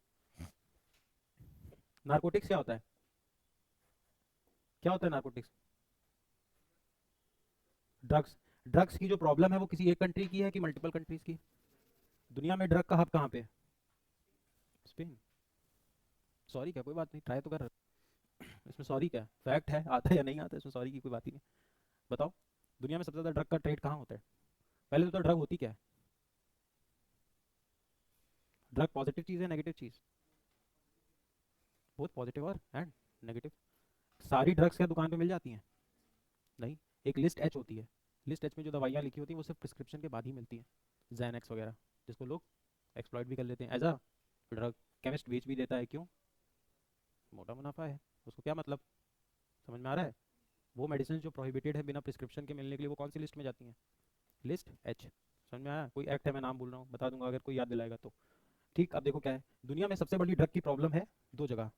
नारकोटिक्स क्या होता है? क्या होता है नारकोटिक्स? ड्रग्स। ड्रग्स की जो प्रॉब्लम है वो किसी एक कंट्री की है कि मल्टीपल कंट्रीज की? दुनिया में ड्रग का हब कहाँ पे है? स्पेन। सॉरी क्या? कोई बात नहीं, ट्राई तो कर। इसमें सॉरी क्या? फैक्ट है, आता है या नहीं आता है, इसमें सॉरी की कोई बात ही नहीं। बताओ, दुनिया में सबसे ज़्यादा ड्रग का ट्रेड कहाँ होता है? पहले तो ड्रग होती क्या है? ड्रग पॉजिटिव चीज़ है नेगेटिव चीज़? बहुत पॉजिटिव और एंड नेगेटिव। सारी ड्रग्स क्या दुकान पे मिल जाती हैं? नहीं। एक लिस्ट एच होती है, लिस्ट एच में जो दवाइयाँ लिखी होती हैं वो सिर्फ प्रिस्क्रिप्शन के बाद ही मिलती हैं, जैनएक्स वगैरह, जिसको लोग एक्सप्लॉइट भी कर लेते हैं एज अ ड्रग। केमिस्ट बेच भी देता है, क्यों? मोटा मुनाफा है, उसको क्या मतलब? समझ में आ रहा है? वो मेडिसिन जो प्रोहिबिटेड है बिना प्रिस्क्रिप्शन के मिलने के लिए, वो कौन सी लिस्ट में जाती हैं? List H. समझ में आया? कोई एक्ट है, मैं नाम बोल रहा हूँ, बता दूंगा अगर कोई याद दिलाएगा तो। ठीक, अब देखो क्या है, दुनिया में सबसे बड़ी ड्रग की प्रॉब्लम है दो जगह।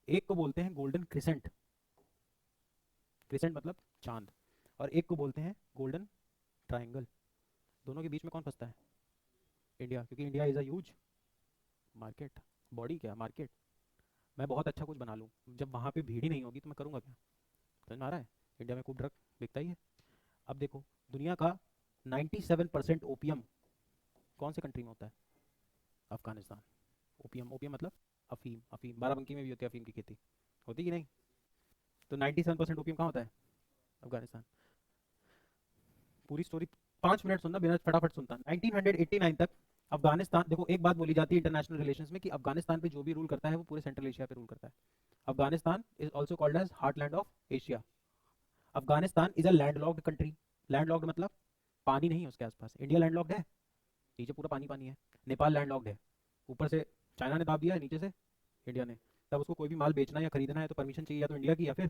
एक को बोलते हैं गोल्डन क्रिसेंट, क्रिसेंट मतलब चांद, और एक को बोलते हैं गोल्डन ट्रायंगल। दोनों के बीच में कौन फंसता है? इंडिया, क्योंकि India is a huge market. Body क्या मार्केट? मैं बहुत अच्छा कुछ बना लूँ, जब वहाँ पे भीड़ ही नहीं होगी तो मैं करूँगा क्या? समझ में आ रहा है? इंडिया में खूब ड्रग बिकता ही है। अब देखो, दुनिया का 97% ओपियम कौन से कंट्री में होता है? अफगानिस्तान। ओपियम, ओपियम मतलब अफीम, अफीम बाराबंकी में भी होती है अफीम की खेती, होती कि नहीं? तो 97% ओपियम कहाँ होता है? अफगानिस्तान। पूरी स्टोरी 5 मिनट सुनना, बिना फटाफट सुनता। 1989 तक अफगानिस्तान, देखो एक बात बोली जाती है इंटरनेशनल रिलेशंस में कि अफगानिस्तान पे जो भी रूल करता है वो पूरे सेंट्रल एशिया पे रूल करता है। Afghanistan is also called as heartland of Asia. Afghanistan is a landlocked country. Landlocked मतलब पानी नहीं है उसके आसपास। इंडिया लैंडलॉक्ड है, नीचे पूरा पानी पानी है। नेपाल लैंडलॉक्ड है, ऊपर से चाइना ने दाब दिया है, नीचे से इंडिया ने। तब उसको कोई भी माल बेचना या खरीदना है तो परमिशन चाहिए, या तो इंडिया की या फिर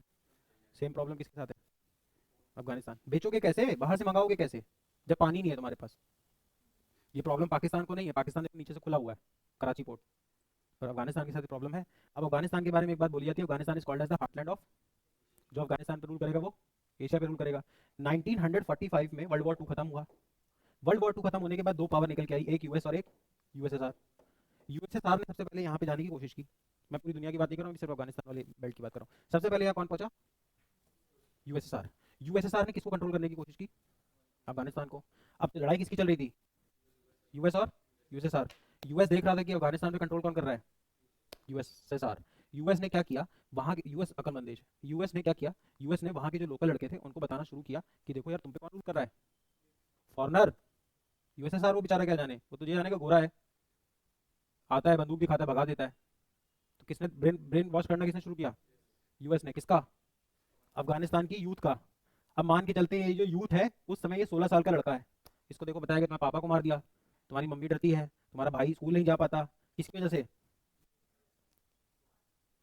सेम प्रॉब्लम किसके साथ है? अफगानिस्तान। बेचोगे कैसे, बाहर से मंगाओगे कैसे जब पानी नहीं है तुम्हारे पास? ये प्रॉब्लम पाकिस्तान को नहीं है, पाकिस्तान के नीचे से खुला हुआ है कराची पोर्ट, और अफगानिस्तान के साथ प्रॉब्लम है। अब अफगानिस्तान के बारे में एक बात बोली जाती है, Afghanistan is called as the heartland of. जो अफगानिस्तान पर रूल करेगा वो एशिया पे रूल करेगा। 1945 में वर्ल्ड वॉर टू खत्म हुआ। वर्ल्ड वॉर टू खत्म होने के बाद दो पावर निकल के आई, एक यूएस और एक यूएसएसआर। यूएसएसआर ने सबसे पहले यहाँ पे जाने की कोशिश की। मैं पूरी दुनिया की बात नहीं कर रहा हूँ, सिर्फ अफगानिस्तान वाले बेल्ट की बात कर रहा हूँ। सबसे पहले यहाँ कौन पहुंचा? यूएसएसआर। यूएसएसआर ने किसको कंट्रोल करने की कोशिश की? अफगानिस्तान को। अब लड़ाई किसकी चल रही थी? यूएस और यूएसएसआर। यूएस देख रहा था कि अफगानिस्तान पे कंट्रोल कौन कर रहा है? यूएसएसआर। यूएस ने क्या किया, वहाँ के यूएस अकलमंद देश, यूएस ने क्या किया, यूएस ने वहाँ के जो लोकल लड़के थे उनको बताना शुरू किया कि देखो यार तुम पे कौन रूल कर रहा है? फॉरनर। यूएसएसआर वो बेचारा क्या जाने, वो तो ये जाने का गोरा है, आता है बंदूक भी खाता है भगा देता है। तो किसने ब्रेन ब्रेन वॉश करना किसने शुरू किया? यूएस ने। किसका? अफगानिस्तान की यूथ का। अब मान के चलते हैं ये जो यूथ है, उस समय ये 16 साल का लड़का है, इसको देखो बताया कि तुम्हारे पापा को मार दिया, तुम्हारी मम्मी डरती है, तुम्हारा भाई स्कूल नहीं जा पाता, किसकी वजह से?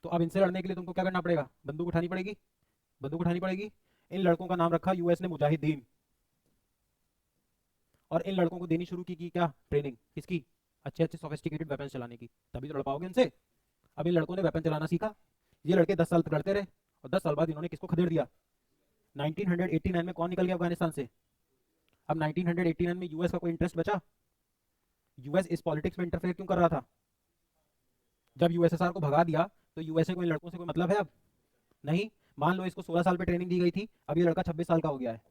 तो अब इनसे लड़ने के लिए तुमको क्या करना पड़ेगा? बंदूक उठानी पड़ेगी, बंदूक उठानी पड़ेगी। इन लड़कों का नाम रखा यूएस ने मुजाहिदीन, और इन लड़कों को देनी शुरू की क्या ट्रेनिंग, किसकी? अच्छे अच्छे सोफिस्टिकेटेड वेपन चलाने की, तभी तो लड़ पाओगे इनसे। अब इन लड़कों ने वेपन चलाना सीखा, ये लड़के 10 साल तक लड़ते रहे, और 10 साल बाद इन्होंने किसको खदेड़ दिया? 1989 में कौन निकल गया अफगानिस्तान से? अब 1989 में यूएस का कोई इंटरेस्ट बचा? यूएस इस पॉलिटिक्स में इंटरफेयर क्यों कर रहा था? जब यूएसएसआर को भगा दिया तो यूएसए को इन लड़कों से कोई मतलब है अब? नहीं। मान लो इसको 16 साल पे ट्रेनिंग दी गई थी, अब ये लड़का 26 साल का हो गया है।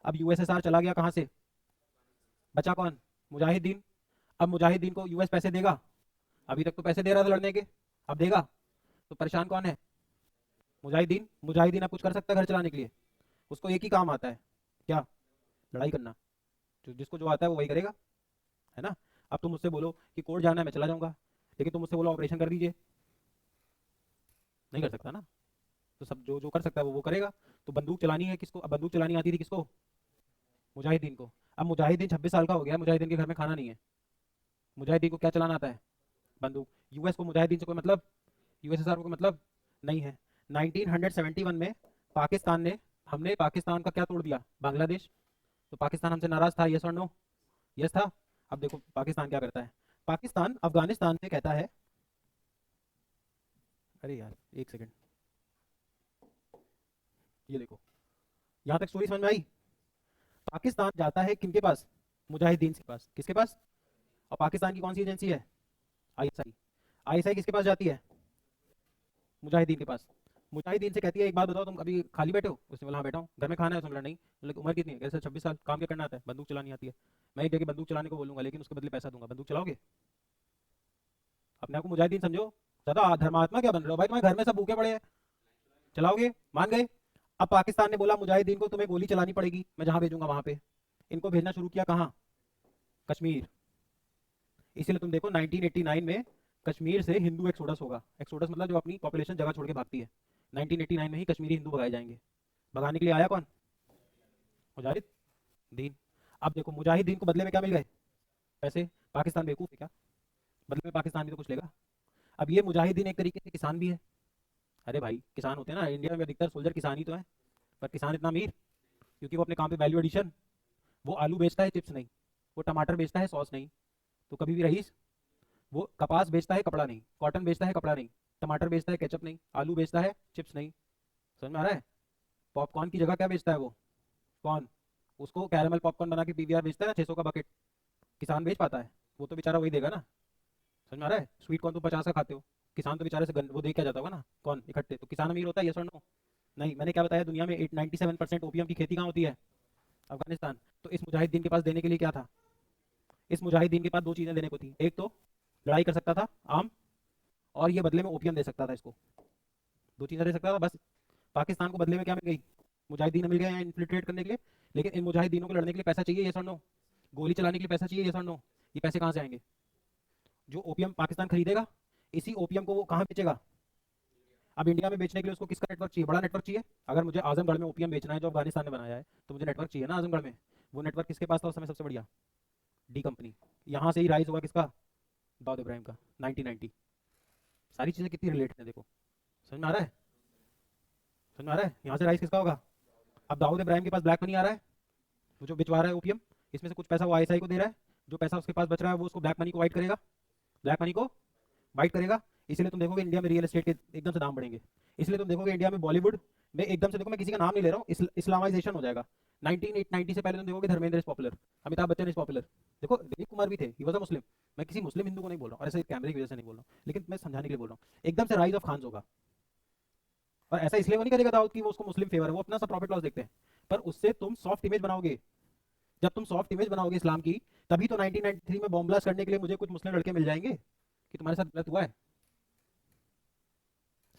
अब यूएसएसआर चला गया, कहाँ से बचा कौन? मुजाहिदीन। अब मुजाहिदीन को यूएस पैसे देगा? अभी तक तो पैसे दे रहा था लड़ने के, अब देगा? तो परेशान कौन है? मुजाहिदीन। मुजाहिदीन अब कुछ कर सकता है घर चलाने के लिए? उसको एक ही काम आता है, क्या? लड़ाई करना। जो जिसको जो आता है वो वही करेगा, है ना? अब तुम मुझसे बोलो कि कोर्ट जाना है, मैं चला जाऊंगा, लेकिन तुम मुझसे बोलो ऑपरेशन कर दीजिए, नहीं कर सकता ना। तो सब जो जो कर सकता है वो करेगा। तो बंदूक चलानी है किसको? अब बंदूक चलानी आती थी किसको? मुजाहिदीन को। अब मुजाहिदीन 26 साल का हो गया, मुजाहिदीन के घर में खाना नहीं है, मुजाहिदीन को क्या चलाना आता है? बंदूक। यूएस को मुजाहिदीन से कोई मतलब, यूएसएसआर को कोई मतलब नहीं है। 1971 में पाकिस्तान ने, हमने पाकिस्तान का क्या तोड़ दिया? बांग्लादेश। तो पाकिस्तान हमसे नाराज था, यस और नो? यस था। अब देखो पाकिस्तान क्या करता है, पाकिस्तान अफगानिस्तान से कहता है, अरे यार एक सेकंड, ये देखो, यहाँ तक स्टोरी समझ में आई? पाकिस्तान जाता है किनके पास? मुजाहिदीन के पास। किसके पास? और पाकिस्तान की कौन सी एजेंसी है? आईएसआई। आईएसआई किसके पास जाती है? मुजाहिदीन के पास। मुजाहिदीन से कहती है एक बात बताओ, तुम अभी खाली बैठे हो? उसने बोला हाँ बैठा हूँ। घर में खाना है? उसने बोला नहीं। बोले उम्र कितनी है? कैसे 26 साल। काम क्या करना आता है? बंदूक चलानी आती है। मैं एक जगह बंदूक चलाने को बोलूंगा, लेकिन उसके बदले पैसा दूंगा, बंदूक चलाओगे? अपने आप को मुजाहिदीन समझो, ज्यादा धर्मात्मा क्या बन रहे हो भाई? तुम्हारे घर में सब भूखे पड़े हैं, चलाओगे? मान गए। अब पाकिस्तान ने बोला मुजाहिदीन को तुम्हें गोली चलानी पड़ेगी, मैं जहां भेजूंगा वहां पे। इनको भेजना शुरू किया कहाँ? कश्मीर। इसीलिए तुम देखो 1989 में कश्मीर से हिंदू एक्सोडस होगा। एक्सोडस मतलब जो अपनी पॉपुलेशन जगह छोड़ के भागती है। 1989 में ही कश्मीरी हिंदू भगाए जाएंगे। भगाने के लिए आया कौन? मुजाहिदीन। अब देखो मुजाहिदीन को बदले में क्या मिल गए? पैसे। पाकिस्तान बेवकूफ है क्या? बदले में पाकिस्तान भी तो कुछ लेगा। अब ये मुजाहिदीन एक तरीके से किसान भी है। अरे भाई किसान होते हैं ना, इंडिया में अधिकतर सोल्जर किसान ही तो है। पर किसान इतना अमीर क्योंकि वो अपने काम पे वैल्यू एडिशन, वो आलू बेचता है चिप्स नहीं, वो टमाटर बेचता है सॉस नहीं। तो कभी भी रईस, वो कपास बेचता है कपड़ा नहीं, कॉटन बेचता है कपड़ा नहीं, टमाटर बेचता है केचप नहीं, आलू बेचता है चिप्स नहीं। समझ में आ रहा है? पॉपकॉर्न की जगह क्या बेचता है वो? कौन? उसको कैरेमल पॉपकॉर्न बना के पीवीआर बेचता है ना, 600 का बकेट। किसान बेच पाता है? वो तो बेचारा वही देगा ना। समझ में आ रहा है? स्वीट कॉर्न तो 50 का खाते हो, किसान तो बेचारे से वो दे क्या जाता होगा ना कौन इकट्ठे। तो किसान अमीर होता है, यस और नो? नहीं। मैंने क्या बताया, दुनिया में 97% ओपीएम की खेती कहाँ होती है? अफगानिस्तान। तो इस मुजाहिदीन के पास देने के लिए क्या था? इस मुजाहिदीन के पास दो चीजें देने को थी, एक तो लड़ाई कर सकता था आम, और ये बदले में ओपीएम दे सकता था इसको। दो चीजें दे सकता था बस। पाकिस्तान को बदले में क्या मिल गई? मुजाहिदीन मिल गए हैं इन्फिल्ट्रेट करने के लिए, लेकिन इन मुजाहिदीनों को लड़ने के लिए पैसा चाहिए, यस और नो? गोली चलाने के लिए पैसा चाहिए, यस और नो? ये पैसे कहाँ से आएंगे? जो ओपीएम पाकिस्तान खरीदेगा, इसी ओपीएम को वो कहाँ बेचेगा? अब इंडिया में बेचने के लिए उसको किसका नेटवर्क चाहिए? बड़ा नेटवर्क चाहिए। अगर मुझे आजमगढ़ में ओपीएम बेचना है जो अफगानिस्तान ने बनाया है, तो मुझे नेटवर्क चाहिए ना आजमगढ़ में। वो नेटवर्क किसके पास था उस समय सबसे बढ़िया? D company. यहाँ से ही राइज हुआ किसका? दाऊद इब्राहिम का, 1990। सारी चीज़ें कितनी रिलेटेड है देखो। समझ में आ रहा है? समझ में आ रहा है? यहाँ से राइज किसका होगा? अब दाऊद इब्राहिम के पास ब्लैक मनी आ रहा है, वो जो बिचवा रहा है ओपीएम, इसमें से कुछ पैसा वो आईएसआई को दे रहा है, जो पैसा उसके पास बच रहा है वो उसको ब्लैक मनी को वाइट करेगा, ब्लैक मनी को वाइट करेगा। इसलिए तुम देखोगे इंडिया में रियल एस्टेट के एकदम से दाम बढ़ेंगे। इसलिए तुम देखोगे इंडिया में बॉलीवुड में एकदम से, देखो मैं किसी का नाम नहीं ले रहा हूँ, इस्लामाइजेशन हो जाएगा। 1990 से पहले तुम देखोगे Dharmendra is popular, Amitabh Bachchan is popular, देखो दिलीप कुमार भी थे, ही वाज अ मुस्लिम। मैं किसी मुस्लिम हिंदू को नहीं बोल रहा हूँ, और ऐसे कैमरे की वजह से नहीं बोल रहा हूँ, लेकिन मैं समझाने के लिए बोल रहा हूँ। एकदम से राइज ऑफ खान होगा। और ऐसा इसलिए वो नहीं करेगा दाऊद की वो उसको मुस्लिम फेवर है, वो अपना सब प्रॉफिट लॉस देखते हैं। पर उससे तुम सॉफ्ट इमेज बनाओगे। जब तुम सॉफ्ट इमेज बनाओगे इस्लाम की, तभी तो 1993 में बॉम्ब ब्लास्ट करने के लिए मुझे कुछ मुस्लिम लड़के मिल जाएंगे कि तुम्हारे साथ गलत हुआ है।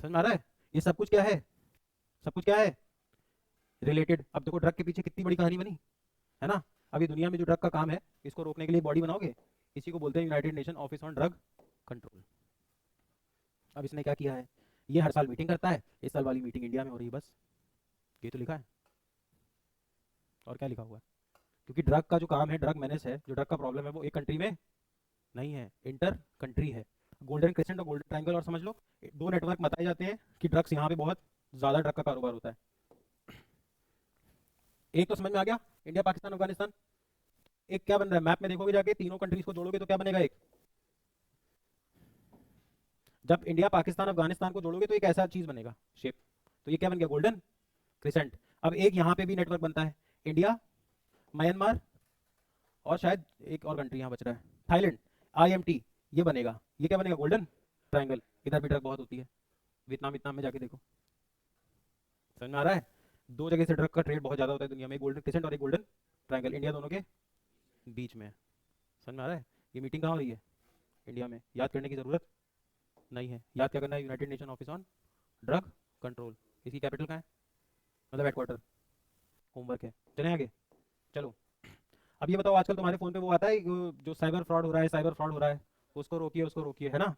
समझ में आ रहा है? ये सब कुछ क्या है? सब कुछ क्या है? रिलेटेड। अब देखो ड्रग के पीछे कितनी बड़ी कहानी बनी, है ना? अभी दुनिया में जो ड्रग का काम है, इसको रोकने के लिए बॉडी बनाओगे, इसी को बोलते हैं United nation office on drug control. अब इसने क्या किया है, ये हर साल मीटिंग करता है, इस साल वाली मीटिंग इंडिया में हो रही है बस। ये तो लिखा है, और क्या लिखा हुआ है? क्योंकि ड्रग का जो काम है, ड्रग मैनेज है, जो ड्रग का प्रॉब्लम है वो एक कंट्री में नहीं है, इंटर कंट्री है। गोल्डन क्रिसेंट और गोल्डन ट्रायंगल, और समझ लो दो नेटवर्क बताए जाते हैं कि ड्रग्स यहाँ पे बहुत ज़्यादा ड्रग का कारोबार होता है। एक तो समझ में आ गया, इंडिया पाकिस्तान अफगानिस्तान। एक क्या बन रहा है मैप में देखोगे जाके, तीनों कंट्रीज को जोड़ोगे तो क्या बनेगा? एक, जब इंडिया पाकिस्तान अफगानिस्तान को जोड़ोगे तो एक ऐसा चीज बनेगा शेप। तो ये क्या बन गया? Golden crescent. अब एक यहाँ पे भी नेटवर्क बनता है, इंडिया, म्यांमार, और शायद एक और कंट्री यहाँ बच रहा है, थाईलैंड, आईएमटी। ये बनेगा, ये क्या बनेगा? Golden triangle. इधर भी ड्रग बहुत होती है, वियतनाम वियतनाम में जाके देखो। समझ में आ रहा है? दो जगह से ड्रग का ट्रेड बहुत ज़्यादा होता है दुनिया में, गोल्डन क्रिसेंट और एक गोल्डन ट्रायंगल, इंडिया दोनों के बीच में है। समझ में आ रहा है? ये मीटिंग कहाँ हो रही है? इंडिया में। याद करने की ज़रूरत नहीं है। याद क्या करना है? United nation office on drug control. इसकी कैपिटल कहाँ है? मतलब हेडक्वार्टर। होमवर्क है। चलें आगे। चलो, अब ये बताओ, आजकल तुम्हारे फ़ोन पे वो आता है जो साइबर फ्रॉड हो रहा है, साइबर फ्रॉड हो रहा है, उसको रोकिए, है ना?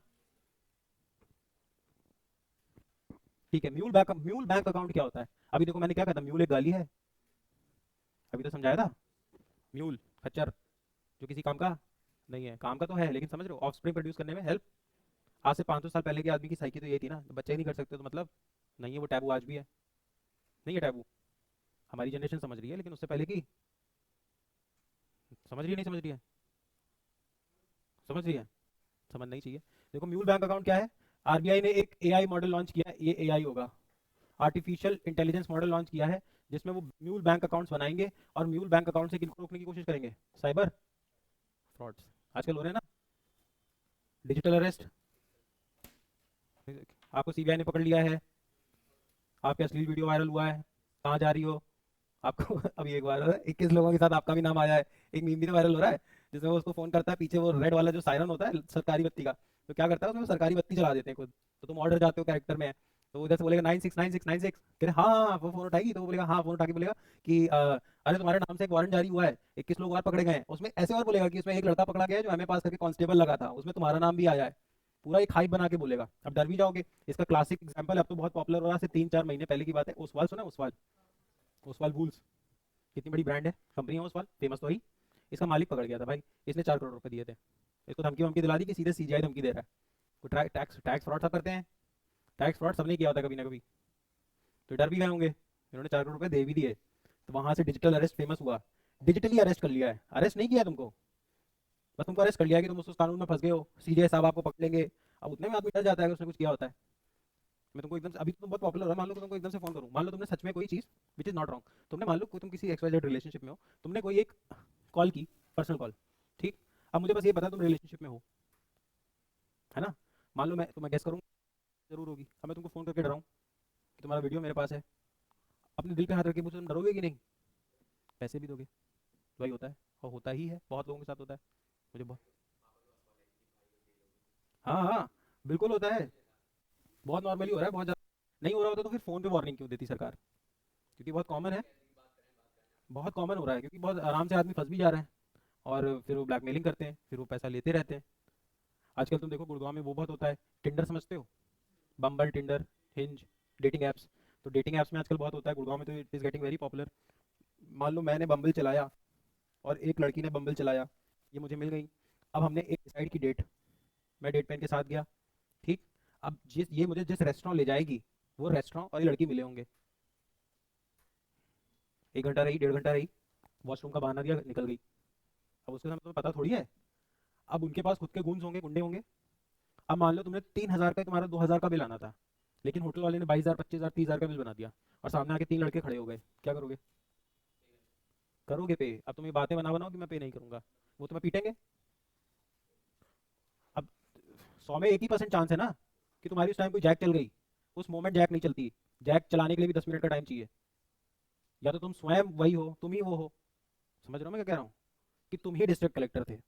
ठीक है। म्यूल बैंक अकाउंट क्या होता है? अभी देखो मैंने क्या कहा था, म्यूल एक गाली है, अभी तो समझाया था। म्यूल, खच्चर, जो किसी काम का नहीं है। काम का तो है, लेकिन समझ रहे हो, ऑफस्प्रिंग प्रोड्यूस करने में हेल्प। आज से 500 साल पहले के आदमी की साइकी तो यही थी ना, तो बच्चे ही नहीं कर सकते तो मतलब नहीं है वो टैबू, आज भी है। नहीं है टैबू। हमारी जनरेशन समझ रही है, लेकिन उससे पहले की समझ रही है, नहीं समझ रही है? समझ रही है? समझना ही चाहिए। देखो, म्यूल बैंक अकाउंट क्या है? आरबीआई ने एक एआई मॉडल लॉन्च किया है, ये एआई होगा, आर्टिफिशियल इंटेलिजेंस मॉडल लॉन्च किया है, जिसमें वो म्यूल बैंक अकाउंट्स बनाएंगे और म्यूल बैंक अकाउंट से किनको रोकने की कोशिश करेंगे? Cyber frauds. आजकल हो रहे हैं ना, डिजिटल अरेस्ट। आपको सीबीआई ने पकड़ लिया है, आपके अश्लील वीडियो वायरल हुआ है, कहाँ जा रही हो आपको? अभी एक बार 21 लोगों के साथ आपका भी नाम आया है। एक मीम भी तो वायरल हो रहा है, जिसमें वो उसको फोन करता है, पीछे वो रेड वाला जो सायरन होता है सरकारी बत्ती का, तो क्या करता है उसमें वो सरकारी बत्ती चला देते हैं खुद। तो तुम ऑर्डर जाते हो कैरेक्टर में, तो वो इधर से बोलेगा 969696, कह रहे हाँ हाँ हाँ, वो फोन उठाएगी तो वो बोलेगा हाँ, फोन उठा के बोलेगा कि अरे तुम्हारे नाम से एक वारंट जारी हुआ है, 21 लोग और पकड़े गए हैं। उसमें ऐसे और बोलेगा कि उसमें एक लड़का पकड़ा गया है जो एमए पास करके कांस्टेबल लगा था, उसमें तुम्हारा नाम भी आया है। पूरा एक हाइप बना के बोलेगा, अब डर भी जाओगे। इसका क्लासिक एग्जांपल अब तो बहुत पॉपुलर हो रहा है, से 3-4 महीने पहले की बात है, ओसवाल सुना? ओसवाल, ओसवाल वूल्स, कितनी बड़ी ब्रांड है, कंपनी है ओसवाल, फेमस तो ही। इसका मालिक पकड़ गया था भाई, इसने 4 करोड़ रुपए दिए थे। इसको धमकी वमकी दिला दी कि सीधे सीजीआई धमकी दे रहा है। कोई टैक्स टैक्स फ्रॉड सब करते हैं, टैक्स फ्रॉड सबने किया होता है कभी ना कभी, तो डर भी गए होंगे, इन्होंने 4 करोड़ रुपए दे भी दिए। तो वहां से डिजिटल अरेस्ट फेमस हुआ, डिजिटली अरेस्ट कर लिया है, अरेस्ट नहीं किया तुमको, बस तुमको अरेस्ट कर लिया कि तुम उस कानून में फंस गए हो, सीजीआई साहब आपको पकड़ लेंगे। अब उतने में आदमी डर जाता है कि उसने कुछ किया होता है। मैं तुमको एकदम से, अभी तो तुम बहुत पॉपुलर हो रहा है, मान लो कि तुमको एकदम से फोन करूं, मान लो तुमने सच में कोई चीज विच इज नॉट रॉन्ग, तुमने मान लो तुम किसी एक्सवाइजेड रिलेशनशिप में हो, तुमने कोई एक कॉल की, पर्सनल कॉल, ठीक? अब मुझे बस ये पता तुम रिलेशनशिप में हो, है ना? मान लो मैं गेस करूँ, जरूर होगी। अब मैं तुमको फोन करके डराऊं कि तुम्हारा वीडियो मेरे पास है, अपने दिल पे हाथ रख के मुझे तुम डरोगे कि नहीं? पैसे भी दोगे? वही होता है, और होता ही है, बहुत लोगों के साथ होता है। मुझे बहुत, हाँ हाँ, बिल्कुल होता है, बहुत नॉर्मली हो रहा है, बहुत ज़्यादा। नहीं हो रहा होता तो फिर फ़ोन पे वार्निंग क्यों देती सरकार? क्योंकि बहुत कॉमन है, बहुत कॉमन हो रहा है, क्योंकि बहुत आराम से आदमी फंस भी जा रहे हैं, और फिर वो ब्लैकमेलिंग करते हैं, फिर वो पैसा लेते रहते हैं। आजकल तुम देखो गुड़गांव में वो बहुत होता है, टिंडर समझते हो? बम्बल, टिंडर, हिंज, डेटिंग एप्स। तो डेटिंग एप्स में आजकल बहुत होता है गुड़गांव में, तो it is getting very popular. मान लो मैंने बम्बल चलाया और एक लड़की ने बम्बल चलाया, ये मुझे मिल गई। अब हमने एक डिसाइड की डेट, मैं डेट पेन के साथ गया, ठीक? अब ये मुझे जिस रेस्टोरेंट ले जाएगी, वो रेस्टोरेंट और ये लड़की मिले होंगे। 1 घंटा रही, 1.5 घंटा रही, वॉशरूम का बहाना दिया, निकल गई। अब उसके सामने तुम्हें पता थोड़ी है, अब उनके पास खुद के गुन्स होंगे, गुंडे होंगे। अब मान लो तुमने 3,000 का, तुम्हारा 2,000 का बिल आना था, लेकिन होटल वाले ने 22,000, 25,000, 30,000 का बिल बना दिया, और सामने आके 3 लड़के खड़े हो गए, क्या करोगे? करोगे पे? अब तुम ये बातें बना बनाओ कि मैं पे नहीं करूंगा, वो तुम्हें पीटेंगे। अब 100 में 1 ही % चांस है ना कि तुम्हारी उस टाइम कोई जैक चल गई, उस मोमेंट जैक नहीं चलती। जैक चलाने के लिए भी 10 मिनट का टाइम चाहिए, या तो तुम स्वयं वही हो, तुम ही वो हो। समझ रहे हो मैं क्या कह रहा हूँ? कि तुम ही डिस्ट्रिक्ट कलेक्टर थे।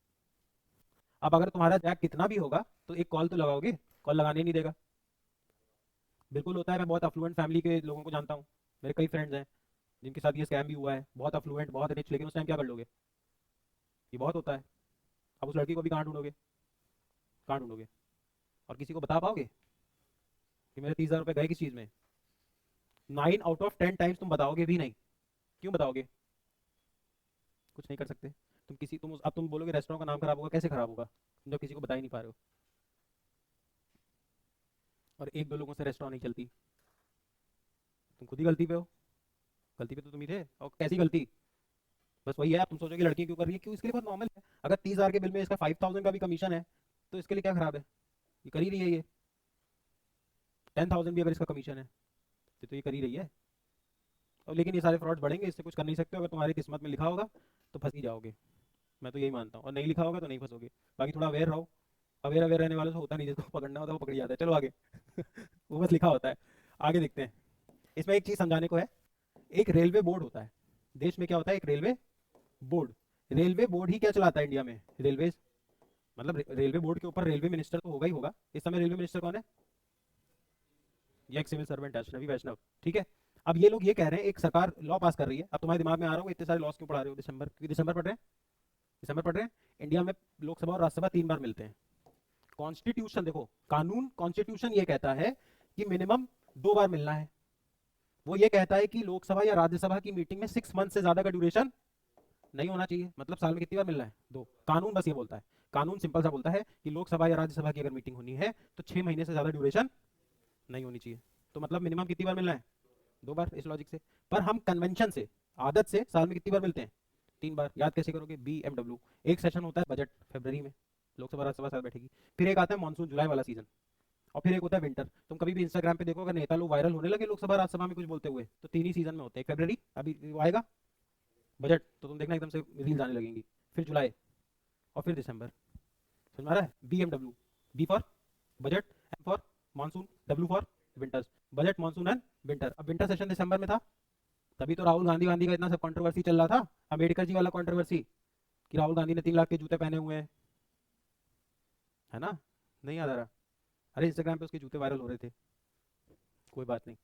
अब अगर तुम्हारा जैक कितना भी होगा, तो एक कॉल तो लगाओगे, कॉल लगाने ही नहीं देगा। बिल्कुल होता है, मैं बहुत अफ्लुएंट फैमिली के लोगों को जानता हूँ, मेरे कई फ्रेंड्स हैं जिनके साथ ये स्कैम भी हुआ है, बहुत अफ्लुएंट, बहुत रिच, लेकिन उस टाइम क्या कर लोगे? ये बहुत होता है। अब उस लड़की को भी कहाँ ढूंढोगे? कहाँ ढूंढोगे? और किसी को बता पाओगे कि मेरे 30,000 रुपये गए किस चीज़ में? 9 आउट ऑफ 10 टाइम्स तुम बताओगे भी नहीं। क्यों बताओगे? कुछ नहीं कर सकते। अब तुम बोलोगे रेस्टोरेंट का नाम खराब होगा, कैसे खराब होगा जब किसी को बता ही नहीं पा रहे हो? और 1-2 लोगों से रेस्टोरेंट नहीं चलती, तुम खुद ही गलती पे हो। गलती पे तो तुम ही थे, और कैसी गलती? बस वही है, अब तुम सोचोगे लड़की क्यों कर रही है, क्यों? इसके लिए बहुत नॉर्मल है। अगर 30,000 के बिल में इसका 5,000 का भी कमीशन है, तो इसके लिए क्या खराब है? ये कर ही रही है ये। 10,000 भी अगर इसका कमीशन है, तो ये कर ही रही है। और लेकिन ये सारे फ्रॉड्स बढ़ेंगे, इससे कुछ कर नहीं सकते हो। अगर तुम्हारी किस्मत में लिखा होगा तो फंस ही जाओगे, मैं तो यही मानता हूँ, और नहीं लिखा होगा तो नहीं फंसोगे। बाकी थोड़ा अवेयर रहो, अवेयर अवेयर रहने वालों से होता नहीं, जिसको पकड़ना होता है वो पकड़ जाता है। चलो आगे। वो बस लिखा होता है। आगे देखते हैं। इसमें एक चीज समझाने को है, एक रेलवे बोर्ड होता है देश में, क्या होता है, एक रेलवे बोर्ड। रेलवे बोर्ड ही क्या चलाता है इंडिया में, रेलवे, मतलब रेलवे बोर्ड के ऊपर रेलवे मिनिस्टर तो होगा ही होगा। इस समय रेलवे मिनिस्टर कौन है, ये एक सिविल सर्वेंट है, अश्विनी वैष्णव, ठीक है। अब ये लोग ये कह रहे हैं, एक सरकार लॉ पास कर रही है। अब तुम्हारे दिमाग में आ रहा होगा इतने सारे लॉस क्यों पढ़ा रहे हो, दिसंबर, क्योंकि दिसंबर पढ़ रहे हैं, दिसंबर पढ़ रहे हैं। इंडिया में लोकसभा और राज्यसभा 3 बार मिलते हैं। कॉन्स्टिट्यूशन देखो, कानून, कॉन्स्टिट्यूशन ये कहता है कि मिनिमम 2 बार मिलना है। वो ये कहता है कि लोकसभा या राज्यसभा की मीटिंग में 6 मंथ से ज्यादा का ड्यूरेशन नहीं होना चाहिए। मतलब साल में कितनी बार मिलना है, 2। कानून बस ये बोलता है, कानून सिंपल सा बोलता है कि लोकसभा या राज्यसभा की अगर मीटिंग होनी है तो 6 महीने से ज्यादा ड्यूरेशन नहीं होनी चाहिए। तो मतलब मिनिमम कितनी बार मिलना है, 2 बार, इस लॉजिक से। पर हम कन्वेंशन से, आदत से साल में कितनी बार मिलते हैं, 3 बार। याद कैसे करोगे, BMW। एक सेशन होता है बजट, फरवरी में लोकसभा राज्यसभा साथ बैठेगी। फिर एक आता है मानसून, जुलाई वाला सीजन। और फिर एक होता है विंटर। तुम कभी भी इंस्टाग्राम पे देखो, अगर नेता लोग वायरल होने लगे लोकसभा राज्यसभा में कुछ बोलते हुए, तो 3 ही सीजन में होते हैं। एक फरवरी, अभी वो आएगा बजट, तो तुम देखना एकदम से रील्स आने लगेंगी। फिर जुलाई, और फिर दिसंबर। समझ में आ रहा है, BMW, B for budget, M for monsoon, W for winters. Budget, monsoon and winter. अब विंटर सेशन दिसंबर में था, तभी तो राहुल गांधी गांधी का इतना सब कंट्रोवर्सी चल रहा था, अम्बेडकर जी वाला कंट्रोवर्सी, कि राहुल गांधी ने 3 लाख के जूते पहने हुए हैं, है ना, नहीं याद आ रहा। अरे इंस्टाग्राम पे उसके जूते वायरल हो रहे थे, कोई बात नहीं।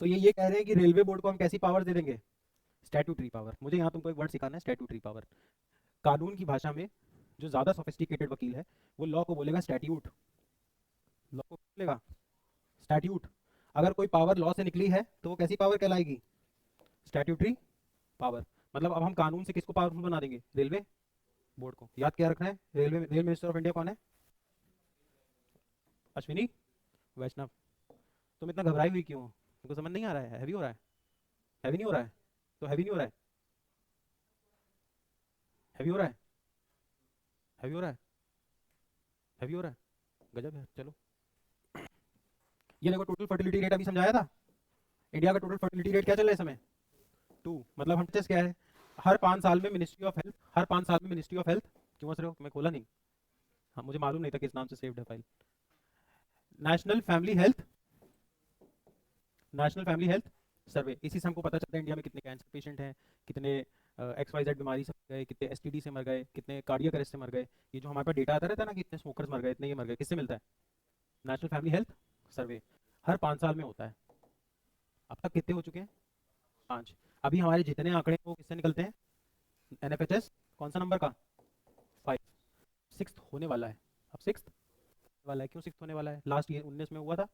तो ये कह रहे हैं कि रेलवे बोर्ड को हम कैसी पावर दे देंगे, स्टैट्यूटरी पावर। मुझे यहाँ तुमको एक वर्ड सिखाना है, स्टैट्यूटरी पावर। कानून की भाषा में जो ज्यादा सोफिस्टिकेटेड वकील है वो लॉ को बोलेगा स्टैट्यूट। लॉ को बोलेगा स्टैट्यूट। अगर कोई पावर लॉ से निकली है तो वो कैसी पावर कहलाएगी, स्टैट्यूटरी पावर। मतलब अब हम कानून से किसको पावरफुल बना देंगे, रेलवे बोर्ड को। याद क्या रखना है, railway, rail minister of India कौन है, अश्विनी वैष्णव। तुम इतना घबराई हुई क्यों, तुमको समझ नहीं आ रहा है, हैवी हो रहा है, हैवी नहीं हो रहा है, तो हैवी नहीं हो रहा है, हैवी हो रहा है, हैवी हो रहा है, हैवी हो रहा है, गजब है। चलो, ये देखो टोटल फर्टिलिटी रेट अभी समझाया था। इंडिया का टोटल फर्टिलिटी रेट क्या चल रहा है इस समय, 2। मतलब हम टेस्ट क्या है, हर 5 साल में मिनिस्ट्री ऑफ हेल्थ, हर 5 साल में मिनिस्ट्री ऑफ हेल्थ, क्यों हंस रहे हो, मैं खोला नहीं, हाँ मुझे मालूम नहीं था किस नाम से सेव्ड है file. National family health, national family health survey. इसी से हमको पता चलता है इंडिया में कितने कैंसर पेशेंट हैं, कितने XYZ बीमारी से मर गए, कितने STD से मर गए, कितने कार्डियक अरेस्ट से मर गए। ये जो हमारे पास डेटा आता रहता है ना कि इतने स्मोकर्स मर गए, इतने ये मर गए, किससे मिलता है, नेशनल फैमिली हेल्थ सर्वे। हर 5 साल में होता है। अब तक कितने हो चुके हैं, 5। अभी हमारे जितने आंकड़े वो किससे निकलते हैं, NFHS, कौन सा नंबर का, 5। 6th होने वाला है, अब 6th वाला है। क्यों 6th होने वाला है, लास्ट ईयर 19 में हुआ था,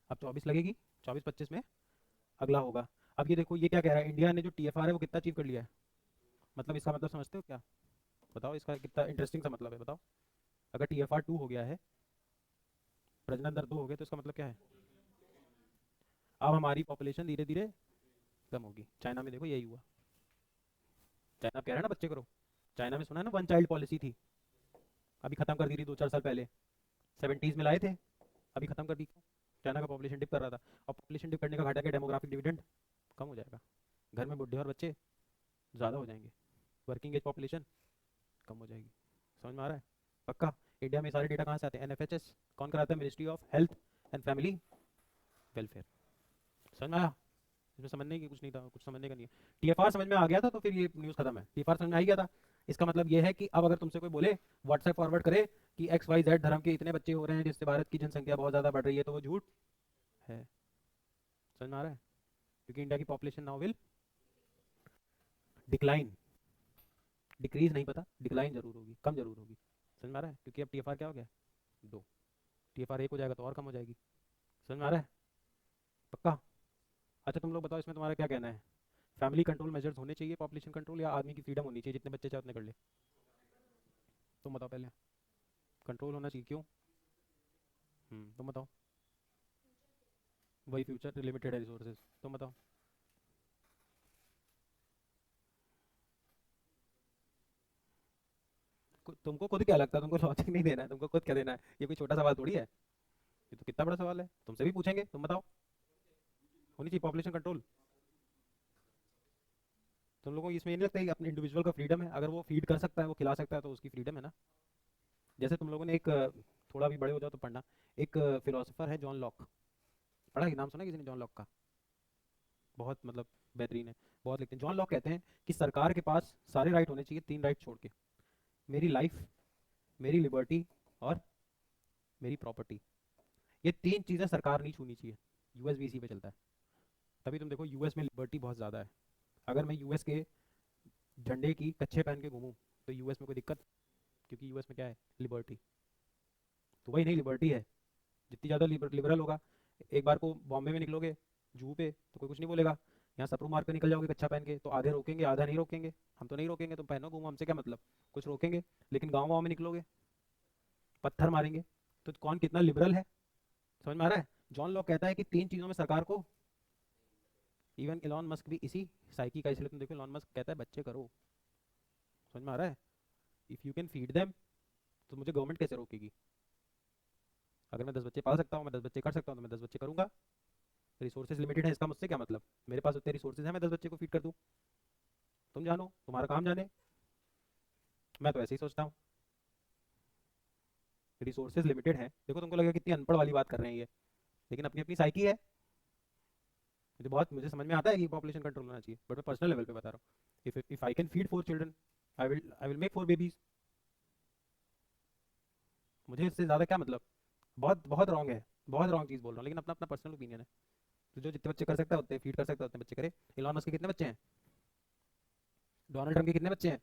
अब 24 लगेगी, 24-25 में अगला होगा। अब ये देखो, ये क्या कह रहा है, इंडिया ने जो TFR है वो कितना अचीव कर लिया है। मतलब इसका मतलब समझते हो क्या, बताओ, इसका कितना इंटरेस्टिंग सा मतलब है, बताओ। अगर TFR 2 हो गया है, प्रजनन दर 2 हो गया, तो इसका मतलब क्या है, अब हमारी पॉपुलेशन धीरे धीरे कम होगी। चाइना में देखो यही हुआ, चाइना कह रहा है ना बच्चे करो। चाइना में सुना है ना, 1 चाइल्ड पॉलिसी थी, अभी खत्म कर दी थी 2-4 साल पहले। 70s में लाए थे, अभी खत्म कर दी। क्यों, चाइना का पॉपुलेशन डिप कर रहा था। और पॉपुलेशन डिप करने का घाटा क्या, डेमोग्राफिक डिविडेंड कम हो जाएगा, घर में बुढ़े और बच्चे ज़्यादा हो जाएंगे, वर्किंग एज पॉपुलेशन कम हो जाएगी। समझ में आ रहा है, पक्का। इंडिया में सारे डेटा कहाँ से आते हैं, NFHS, कौन कराता है, ministry of health and family welfare. समझ में आया, इसमें समझने की कुछ नहीं था, कुछ समझने का नहीं है। TFR समझ में आ गया था तो फिर ये न्यूज़ खत्म है, TFR समझ में आ ही गया था। इसका मतलब ये है कि अब अगर तुमसे कोई बोले, व्हाट्सएप फॉरवर्ड करे कि XYZ धर्म के इतने बच्चे हो रहे हैं जिससे भारत की जनसंख्या बहुत ज़्यादा बढ़ रही है, तो वो झूठ है। समझ में आ रहा है, क्योंकि इंडिया की population now will decline, decrease नहीं पता, डिक्लाइन जरूर होगी, कम जरूर होगी। समझ में आ रहा है, क्योंकि अब TFR क्या हो गया, 2। TFR 1 हो जाएगा तो और कम हो जाएगी। समझ में आ रहा है, पक्का। अच्छा तुम लोग बताओ, इसमें तुम्हारा क्या कहना है, फैमिली कंट्रोल मेजर्स होने चाहिए, पॉपुलेशन कंट्रोल, या आदमी की फ्रीडम होनी चाहिए, जितने बच्चे चाहे उतने कर ले। तुम बताओ पहले, कंट्रोल होना चाहिए, क्यों, तुम बताओ। वही, फ्यूचर लिमिटेड है रिसोर्सेज, तुम बताओ। तुमको खुद क्या लगता है, तुमको लॉजिक नहीं देना है, तुमको खुद क्या देना है, ये कोई छोटा सवाल थोड़ी है, ये तो कितना बड़ा सवाल है, तुमसे भी पूछेंगे, तुम बताओ। होनी चाहिए पॉपुलेशन कंट्रोल। तुम लोगों को इसमें ये नहीं लगता है कि अपने इंडिविजुअल का फ्रीडम है, अगर वो फीड कर सकता है, वो खिला सकता है, तो उसकी फ्रीडम है ना। जैसे तुम लोगों ने एक थोड़ा भी बड़े हो जाओ तो पढ़ना, एक फिलोसोफर है जॉन लॉक, पढ़ा है, नाम सुना है किसी ने जॉन लॉक का। बहुत मतलब बेहतरीन है, बहुत लिखते हैं। जॉन लॉक कहते हैं कि सरकार के पास सारे राइट होने चाहिए, 3 राइट छोड़ के, मेरी लाइफ, मेरी लिबर्टी और मेरी प्रॉपर्टी। ये 3 चीज़ें सरकार नहीं छूनी चाहिए। यूएस भी इसी पे चलता है। तभी तुम देखो यूएस में लिबर्टी बहुत ज़्यादा है। अगर मैं यूएस के झंडे की कच्छे पहन के घूमूं तो यूएस में कोई दिक्कत, क्योंकि यूएस में क्या है, लिबर्टी। तो वही नहीं लिबर्टी है, जितनी ज़्यादा लिबरल होगा। एक बार को बॉम्बे में निकलोगे जू पे तो कोई कुछ नहीं बोलेगा। यहाँ सपरू मार के निकल जाओगे कच्छा पहन के तो आधे रोकेंगे, आधा नहीं रोकेंगे। हम तो नहीं रोकेंगे, तुम पहनो घूमो, हमसे क्या मतलब, कुछ रोकेंगे। लेकिन गाँव गाँव में निकलोगे पत्थर मारेंगे। तो कौन कितना लिबरल है, समझ में आ रहा है। जॉन लॉक कहता है कि 3 चीज़ों में सरकार को, इवन इलॉन मस्क भी इसी साइकी का, इसलिए तुम देखो इलॉन मस्क कहता है बच्चे करो। समझ में आ रहा है। If you can feed them तो मुझे गवर्नमेंट कैसे रोकेगी। अगर मैं 10 बच्चे पाल सकता हूँ, मैं 10 बच्चे कर सकता हूँ, तो मैं 10 बच्चे करूंगा। रिसोर्सेज लिमिटेड है, इसका मुझसे क्या मतलब, मेरे पास उतने रिसोर्सेज हैं, मैं 10 बच्चे को फीड कर दूँ। तुम जानो, तुम्हारा काम जाने। मैं तो ऐसे ही सोचता हूँ, रिसोर्सेज लिमिटेड है। देखो तुमको लगेगा कितनी अनपढ़ वाली बात कर रहे हैं ये, लेकिन अपनी अपनी साइकी है। मुझे समझ में आता है कि पॉपुलेशन कंट्रोल होना चाहिए, बट मैं पर्सनल लेवल पे बता रहा हूँ। If I can feed 4 children, I will make 4 babies. मुझे इससे ज़्यादा क्या मतलब। बहुत बहुत रॉन्ग है, बहुत रॉन्ग चीज़ बोल रहा हूँ, लेकिन अपना अपना पर्सनल ओपिनियन है। तो जो जितने बच्चे कर सकता है उतने फीड कर सकता है उतने बच्चे करे। इलॉन मस्क के कितने बच्चे हैं, डोनाल्ड ट्रंप के कितने बच्चे हैं,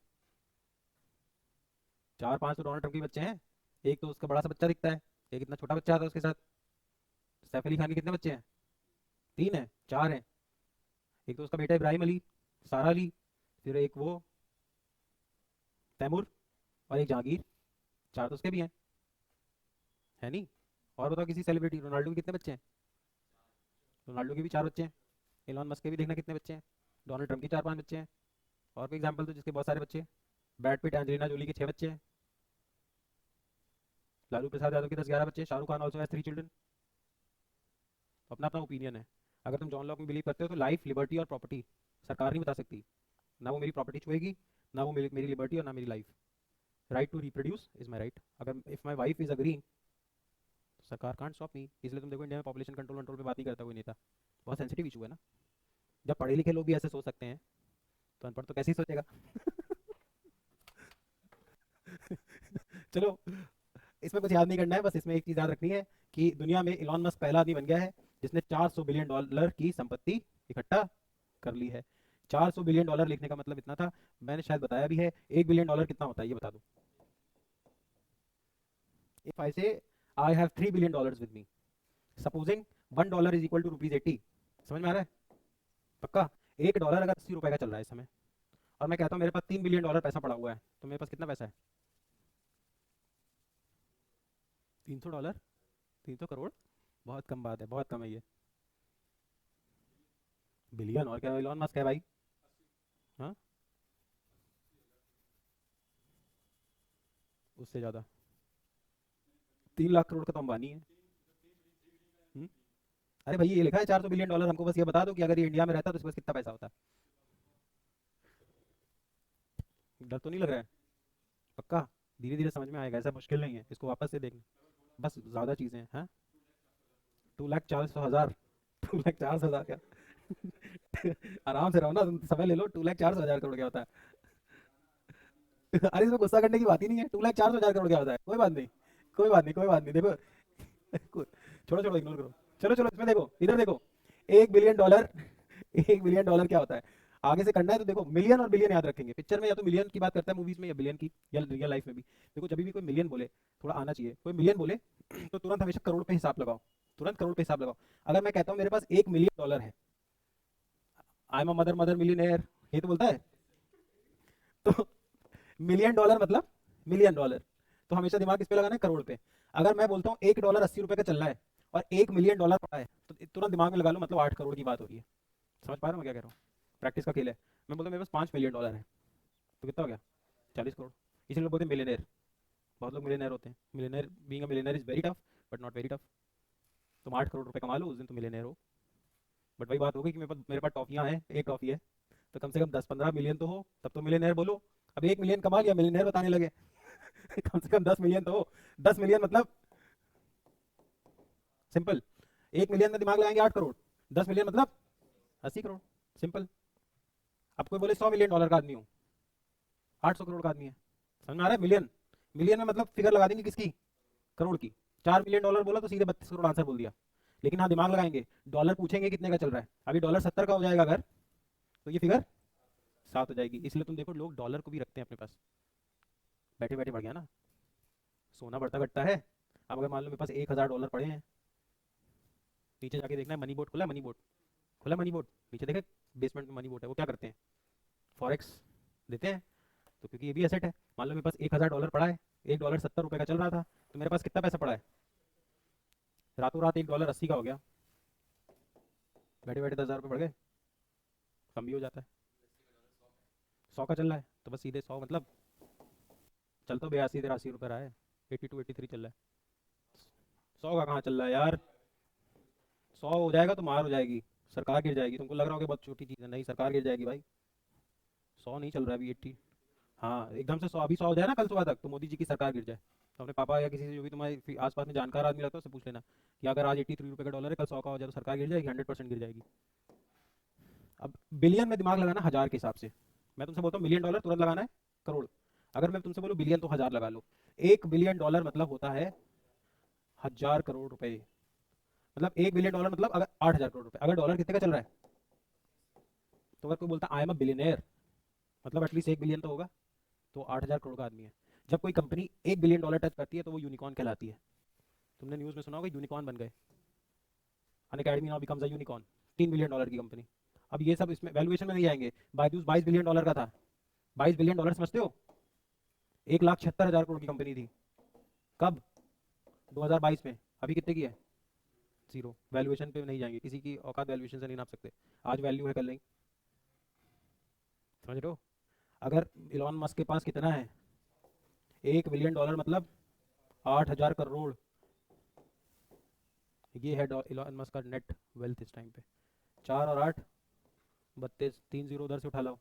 4-5 तो डोनाल्ड ट्रंप के बच्चे हैं। एक तो उसका बड़ा सा बच्चा दिखता है, एक इतना छोटा बच्चा आता है उसके साथ। सैफ अली खान के कितने बच्चे हैं, 3 हैं, 4 हैं। एक तो उसका बेटा इब्राहिम अली, सारा अली, फिर एक वो तैमूर, और एक जहांगीर। 4 तो उसके भी हैं, है नहीं। और बताओ किसी सेलिब्रिटी, रोनाल्डो के कितने बच्चे हैं, रोनाल्डो के भी 4 बच्चे हैं। इलॉन मस्क के भी देखना कितने बच्चे हैं। डोनाल्ड ट्रंप के 4-5 बच्चे हैं। और कोई एग्जाम्पल तो जिसके बहुत सारे बच्चे हैं। ब्रैड पिट, एंजेलिना जोली के 6 बच्चे हैं। लालू प्रसाद यादव के 10-11 बच्चे हैं। Shahrukh Khan also has 3 children. अपना अपना ओपिनियन है। अगर तुम जॉन लॉक में बिलीव करते हो तो लाइफ, लिबर्टी और प्रॉपर्टी सरकार नहीं बता सकती। ना वो मेरी प्रॉपर्टी छुएगी, ना वो मेरी लिबर्टी और ना मेरी life. Right to reproduce is my right. अगर if my wife is agree तो सरकार कांट स्टॉप मी। इसलिए तुम देखो इंडिया में पॉपुलेशन कंट्रोल कंट्रोल पे बात नहीं करता कोई नेता। बहुत सेंसिटिव इशू है ना। जब पढ़े लिखे लोग भी ऐसे सोच सकते हैं तो अनपढ़ तो कैसे ही सोचेगा। चलो, इसमें कुछ याद नहीं करना है, बस इसमें एक चीज़ याद रखनी है कि दुनिया में इलॉन मस्क पहला आदमी बन गया है जिसने $400 बिलियन की संपत्ति इकट्ठा कर ली है। $400 बिलियन लिखने का मतलब इतना था, मैंने शायद बताया भी है। $1 बिलियन कितना होता है ये बता दो। If I say I have $3 billion with me, supposing $1 is equal to ₹80। समझ में आ रहा है, पक्का। $1 अगर ₹80 का चल रहा है इस समय, और मैं कहता हूँ मेरे पास $3 बिलियन पैसा पड़ा हुआ है, तो मेरे पास कितना पैसा है, $300, 300 करोड़। बहुत कम बात है, बहुत कम है ये। बिलियन और क्या, इलॉन मस्क है भाई। हाँ, उससे ज़्यादा, 3 लाख करोड़ का तो अंबानी है। हम्म? अरे भाई ये लिखा है $400 बिलियन, हमको बस ये बता दो कि अगर ये इंडिया में रहता तो इसके पास कितना पैसा होता। डर तो नहीं लग रहा है, पक्का। धीरे धीरे समझ में आएगा, ऐसा मुश्किल नहीं है, इसको वापस से देखना। बस ज़्यादा चीज़ें हैं, हाँ। 2,40,000, 2,40,000 क्या। आराम से रहो ना, तुम समय ले लो। 2,40,000 करोड़ क्या होता है। अरे इसमें गुस्सा करने की बात ही नहीं है। 2,40,000 करोड़ क्या होता है, कोई बात नहीं, कोई बात नहीं, कोई बात नहीं। देखो, छोड़ो छोड़ो, इग्नोर करो। चलो चलो, इसमें देखो, इधर देखो। 1 बिलियन डॉलर, 1 बिलियन डॉलर क्या होता है। आगे से करना है तो देखो, मिलियन और बिलियन याद रखेंगे। पिक्चर में या तो मिलियन की बात करता है मूवीज में, या बिलियन की, या रियल लाइफ में भी। देखो जब भी कोई मिलियन बोले, थोड़ा आना चाहिए, कोई मिलियन बोले तो तुरंत हमेशा करोड़ पे हिसाब लगाओ। तुरंत करोड़ पे हिसाब लगाओ। अगर मैं कहता हूँ मेरे पास $1 मिलियन है, आई am a mother mother millionaire, ये तो बोलता है। तो $1 मिलियन मतलब $1 मिलियन। तो हमेशा दिमाग किस पे लगाना है, करोड़ पे। अगर मैं बोलता हूँ $1 ₹80 का चल रहा है और $1 मिलियन पड़ा है, तो तुरंत दिमाग में लगा लो मतलब 8 करोड़ की बात हो रही है। समझ पा रहे हो मैं क्या कह रहा हूँ। प्रैक्टिस का खेल है। मैं बोलता हूँ मेरे पास $5 मिलियन है, तो कितना हो गया, 40 करोड़। इसीलिए लोग बोलते हैं मिलियनेयर। बहुत लोग मिलियनेयर होते हैं। Millionaire, being a millionaire is very tough, but not very tough. तुम 8 करोड़ कमा लो उस दिन तो मिलियनेयर हो। बट वही बात हो गई कि मेरे पास टॉफियाँ हैं, एक टॉफी है, तो कम से कम 10-15 मिलियन तो हो, तब तो मिलियनेयर बोलो। अब 1 मिलियन कमा लिया, मिलियनेयर बताने लगे। कम से कम 10 मिलियन तो हो। 10 मिलियन मतलब सिंपल। 1 मिलियन में दिमाग लगाएंगे 8 करोड़, 10 मिलियन मतलब 80 करोड़, सिंपल। अब कोई बोले 100 मिलियन डॉलर का आदमी हूँ, 800 करोड़ का आदमी है, समझ में आ रहा है? मिलियन, मिलियन में मतलब फिगर लगा देंगे किसकी, करोड़ की। 4 मिलियन डॉलर बोला तो सीधे 32 करोड़ आंसर बोल दिया। लेकिन हाँ दिमाग लगाएंगे, डॉलर पूछेंगे कितने का चल रहा है, अभी डॉलर 70 का हो जाएगा अगर, तो ये फिगर 7 हो जाएगी। इसलिए तुम देखो लोग डॉलर को भी रखते हैं अपने पास, बैठे बैठे बढ़ गया ना, सोना बढ़ता घटता है। अब अगर मान लो मेरे पास 1,000 डॉलर पड़े हैं, नीचे जाके देखना है मनी बोट खुला है, मनी बोट खुला, मनी बोट नीचे देखे, बेसमेंट में मनी बोट है, वो क्या करते हैं, फॉरेक्स देते हैं। तो क्योंकि ये भी एसेट है, मान लो मेरे पास 1,000 डॉलर पड़ा है, $1 70 का चल रहा था, तो मेरे पास कितना पैसा पड़ा है, रातों रात $1 80 का हो गया, बैठे बैठे 10,000 रुपये बढ़ गए, कम भी हो जाता है। 100 का चल रहा है तो बस सीधे 100 मतलब, चल तो 82-83 रुपये रहा है, 82-83 चल रहा है, 100 का कहाँ चल रहा है यार। 100 हो जाएगा तो मार हो जाएगी, सरकार गिर जाएगी। तुमको लग रहा होगा बहुत छोटी चीज़ है, नहीं सरकार गिर जाएगी भाई। 100 नहीं चल रहा है अभी, 80। हाँ एकदम से 100, अभी 100 हो जाए ना कल सुबह तक, तो मोदी जी की सरकार गिर जाए, तो अपने पापा या किसी से जो भी तुम्हारे आसपास में जानकार आदमी लगता है उससे पूछ लेना कि अगर आज 83 रुपये का डॉलर है, कल 100 का हो जाए तो सरकार गिर जाएगी, 100% गिर जाएगी। अब बिलियन में दिमाग लगाना, हजार के हिसाब से। मैं तुमसे बोलता हूँ मिलियन डॉलर तुरंत लगाना है, करोड़। अगर मैं तुमसे बोलूँ बिलियन तो हजार लगा लो। 1 बिलियन डॉलर मतलब होता है 1,000 करोड़ रुपए, मतलब 1 बिलियन डॉलर मतलब अगर 8,000 करोड़ रुपए। अगर डॉलर कितने का चल रहा है, तो अगर कोई बोलता आई एम अ बिलियनर, मतलब एटलीस्ट 1 बिलियन तो होगा, तो 8,000 करोड़ का आदमी है। जब कोई कंपनी 1 बिलियन डॉलर टच करती है तो वो यूनिकॉर्न कहलाती है। तुमने न्यूज़ में सुना होगा यूनिकॉर्न बन गए, Unacademy now becomes a unicorn, 3 billion dollar की कंपनी। अब ये सब इसमें वैल्यूएशन में नहीं आएंगे। बायजूस 22 बिलियन डॉलर का था, 22 बिलियन डॉलर समझते हो, 1,76,000 करोड़ की कंपनी थी, कब, 2022 में। अभी कितने की है, जीरो। वैल्यूएशन पे नहीं जाएंगे, किसी की औकात वैल्यूएशन से नहीं नाप सकते, आज वैल्यू है कल नहीं, समझ रहे हो? अगर इलॉन मस्क के पास कितना है, 1 बिलियन डॉलर मतलब 8,000 करोड़, ये है इलॉन मस्क का नेट वेल्थ इस टाइम पे। 4 और 8 32, 3 जीरो उधर से उठा लाओ,